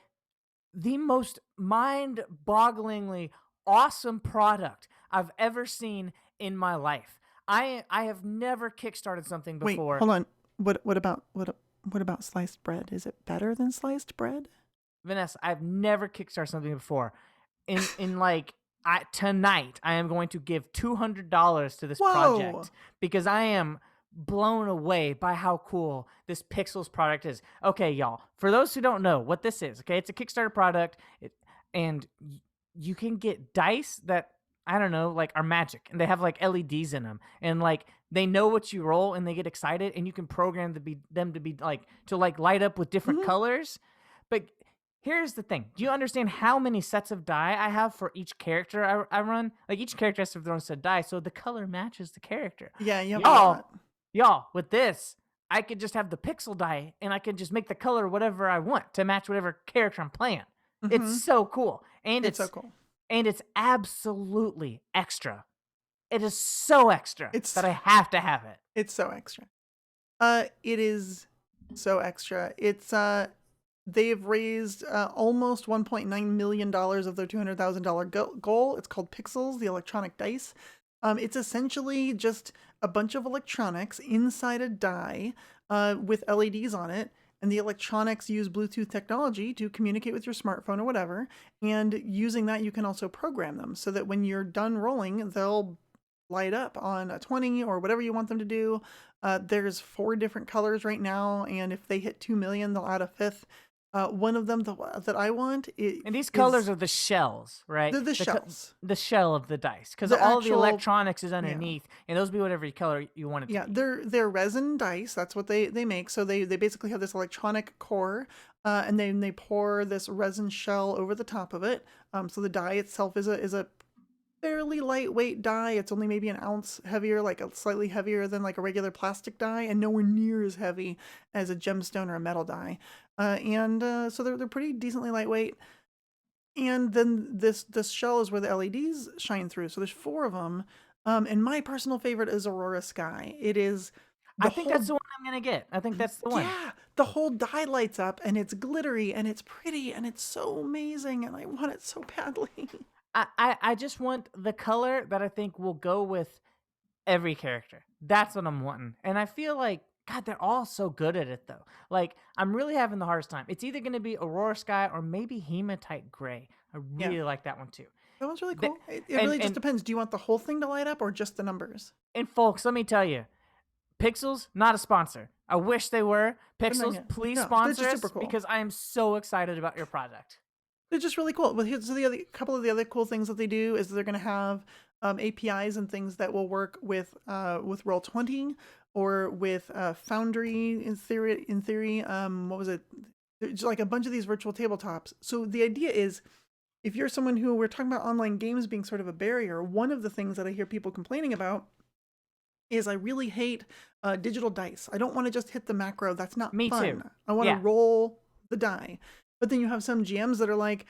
the most mind bogglingly awesome product I've ever seen in my life. I have never kickstarted something Wait, before. hold on. What about sliced bread? Is it better than sliced bread? Vanessa, I've never kickstarted something before. In like tonight, I am going to give $200 to this Whoa. project because I am blown away by how cool this Pixels product is. Okay, y'all. For those who don't know what this is, okay, it's a Kickstarter product, and you can get dice that I don't know, like are magic, and they have like LEDs in them, and like they know what you roll, and they get excited, and you can program them to be like to like light up with different Mhm. colors. But here's the thing: do you understand how many sets of die I have for each character I run? Like each character has their own set of die, so the color matches the character. Yeah, you have a Y'all, lot. y'all, with this, I could just have the pixel die, and I can just make the color whatever I want to match whatever character I'm playing. It's Mhm. so cool, and It's so cool. it's absolutely extra. It is so extra It's that I have to have it. it's so extra. It is so extra. It's they've raised almost $1.9 million of their $200,000 goal. It's called Pixels, the electronic dice. It's essentially just a bunch of electronics inside a die with LEDs on it. And the electronics use Bluetooth technology to communicate with your smartphone or whatever. And using that, you can also program them so that when you're done rolling, they'll light up on a 20 or whatever you want them to do. There's 4 different colors right now. And if they hit 2 million, they'll add a 5th. One of them that I want And these is colors are the shells, right? the shells. The shell of the dice, because The all the actual, electronics is yeah. underneath, and those be whatever color you want it to Yeah, be. they're resin dice. That's what they make. So they basically have this electronic core, and then they pour this resin shell over the top of it. So the die itself is a fairly lightweight die. It's only maybe an ounce heavier, like a slightly heavier than like a regular plastic die, and nowhere near as heavy as a gemstone or a metal die. So they're pretty decently lightweight. And then this shell is where the LEDs shine through. So there's 4 of them. And my personal favorite is Aurora Sky. It is I the think that's whole the one I'm gonna get. I think that's the one. yeah, the whole die lights up and it's glittery and it's pretty and it's so amazing and I want it so badly. I just want the color that I think will go with every character. That's what I'm wanting. And I feel like, God, they're all so good at it though. Like, I'm really having the hardest time. It's either going to be Aurora Sky or maybe Hematite Gray. I Yeah, really like that one too. that one's really The- cool. It really just and depends. Do you want the whole thing to light up or just the numbers? and folks, let me tell you, Pixels not a sponsor. I wish they were. But not Pixels, yet. please No, they're sponsor just us super cool. because I am so excited about your project. They're just really cool. But here's the other couple of the other cool things that they do is they're going to have APIs and things that will work with Roll20 or with Foundry in theory. What was it? There's like a bunch of these virtual tabletops. So the idea is, if you're someone who we're talking about online games being sort of a barrier, one of the things that I hear people complaining about is I really hate digital dice. I don't want to just hit the macro. That's not Me fun. too. I want to Yeah. roll the die. But then you have some GMs that are like,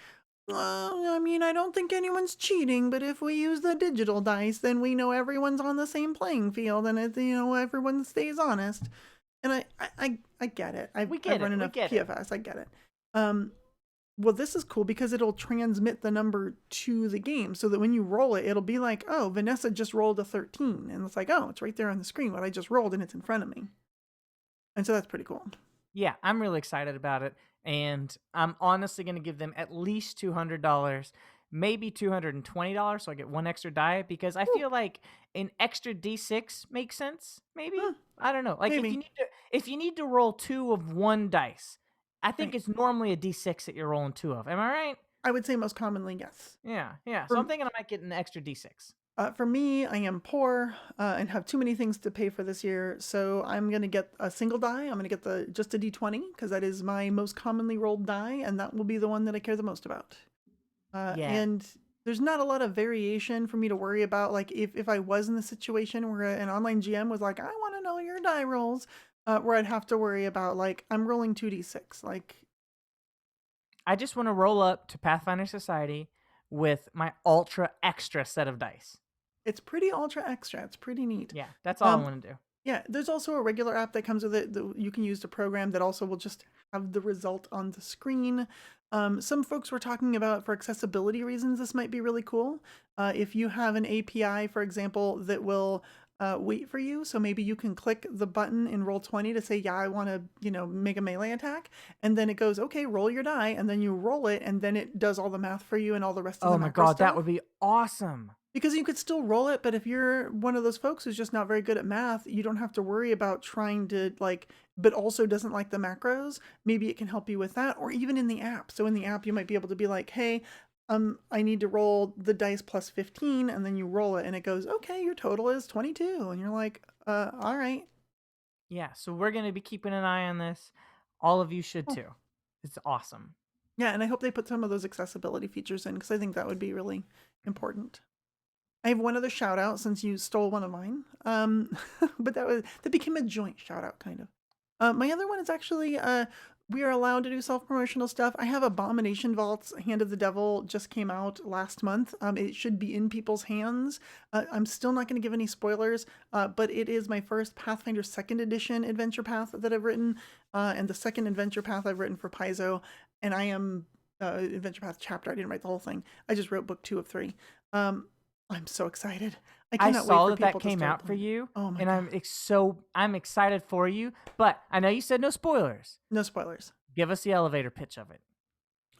well, I mean, I don't think anyone's cheating, but if we use the digital dice, then we know everyone's on the same playing field and everyone stays honest. And I get it. I've run enough PFS. I get it. Well, this is cool because it'll transmit the number to the game so that when you roll it, it'll be like, oh, Vanessa just rolled a 13. And it's like, oh, it's right there on the screen, what I just rolled, and it's in front of me. And so that's pretty cool. Yeah, I'm really excited about it. And I'm honestly going to give them at least $200, maybe $220, so I get one extra die, because I feel like an extra D6 makes sense, maybe? I don't know. Like, if you need to roll 2 of one dice, I think it's normally a D6 that you're rolling 2 of. Am I right? I would say most commonly, yes. Yeah. So I'm thinking I might get an extra D6. For me, I am poor and have too many things to pay for this year, so I'm going to get a single die. I'm going to get just a D20 because that is my most commonly rolled die, and that will be the one that I care the most about. And there's not a lot of variation for me to worry about. Like if I was in the situation where an online GM was like, I want to know your die rolls, where I'd have to worry about like I'm rolling 2d6. Like I just want to roll up to Pathfinder Society with my ultra extra set of dice. It's pretty ultra extra. It's pretty neat. Yeah, that's all I want to do. Yeah, there's also a regular app that comes with it that you can use to program that also will just have the result on the screen. Some folks were talking about for accessibility reasons, this might be really cool. If you have an API, for example, that will wait for you. So maybe you can click the button in Roll20 to say, yeah, I want to, make a melee attack. And then it goes, okay, roll your die. And then you roll it. And then it does all the math for you and all the rest of the macro stuff. That would be awesome. Because you could still roll it, but if you're one of those folks who's just not very good at math, you don't have to worry about trying to but also doesn't like the macros. Maybe it can help you with that, or even in the app. So in the app, you might be able to be like, hey, I need to roll the dice plus 15, and then you roll it, and it goes, okay, your total is 22, and you're like, all right. Yeah, so we're going to be keeping an eye on this. All of you should too. It's awesome. Yeah, and I hope they put some of those accessibility features in, because I think that would be really important. I have one other shout out since you stole one of mine. But that became a joint shout out kind of. My other one is actually we are allowed to do self-promotional stuff. I have Abomination Vaults Hand of the Devil just came out last month. It should be in people's hands. I'm still not going to give any spoilers, but it is my first Pathfinder 2nd edition adventure path that I've written, and the second adventure path I've written for Paizo, and I am adventure path chapter. I didn't write the whole thing. I just wrote book 2 of 3. I'm so excited. I I cannot wait saw for that that people to came start out for playing it. you, Oh my and god. I'm excited for you. But I know you said no spoilers. No spoilers. Give us the elevator pitch of it.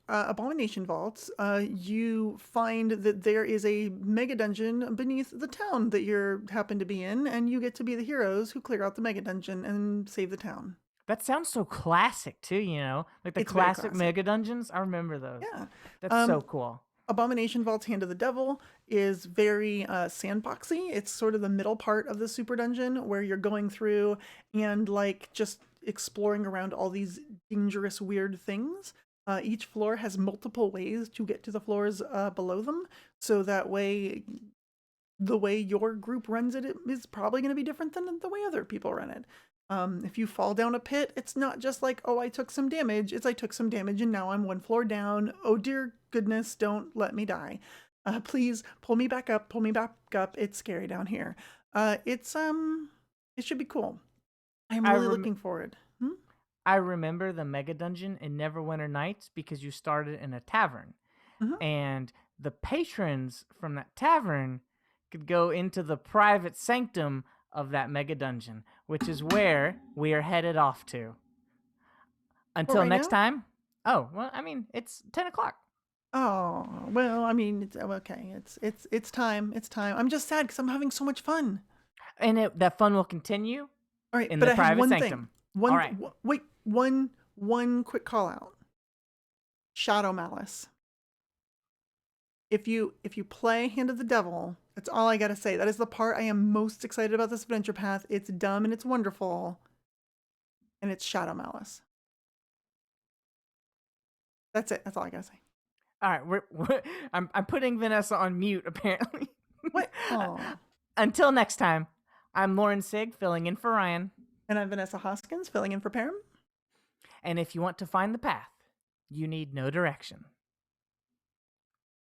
Abomination Vaults, you find that there is a mega dungeon beneath the town that you happen to be in, and you get to be the heroes who clear out the mega dungeon and save the town. That sounds so classic too, like the It's very classic classic. mega dungeons. I remember those. Yeah. That's so cool. Abomination Vault's Hand of the Devil is very sandboxy. It's sort of the middle part of the super dungeon where you're going through and like just exploring around all these dangerous, weird things. Each floor has multiple ways to get to the floors below them, so that way the way your group runs it is probably going to be different than the way other people run it. If you fall down a pit, it's not just like, oh, I took some damage. It's I took some damage and now I'm one floor down. Oh, dear goodness, don't let me die. Please pull me back up, pull me back up. It's scary down here. It should be cool. I'm I really rem- looking forward. I remember the mega dungeon in Neverwinter Nights because you started in a tavern, Mhm. and the patrons from that tavern could go into the private sanctum of that mega dungeon, which is where we are headed off to. What, Until right next now? time. Oh well, I mean it's 10 o'clock, Oh, well, I mean, it's okay. It's time. It's time. I'm just sad because I'm having so much fun. and that fun will continue All right, in but the I have private one thing. sanctum. All right. Wait, one quick call out. Shadow Malice. If you play Hand of the Devil, that's all I gotta say. That is the part I am most excited about this adventure path. It's dumb and it's wonderful, and it's Shadow Malice. That's it. That's all I gotta say. All right, I'm putting Vanessa on mute apparently. What? Oh. Until next time, I'm Lauren Sig filling in for Ryan. And I'm Vanessa Hoskins, filling in for Perram. And if you want to find the path, you need no direction.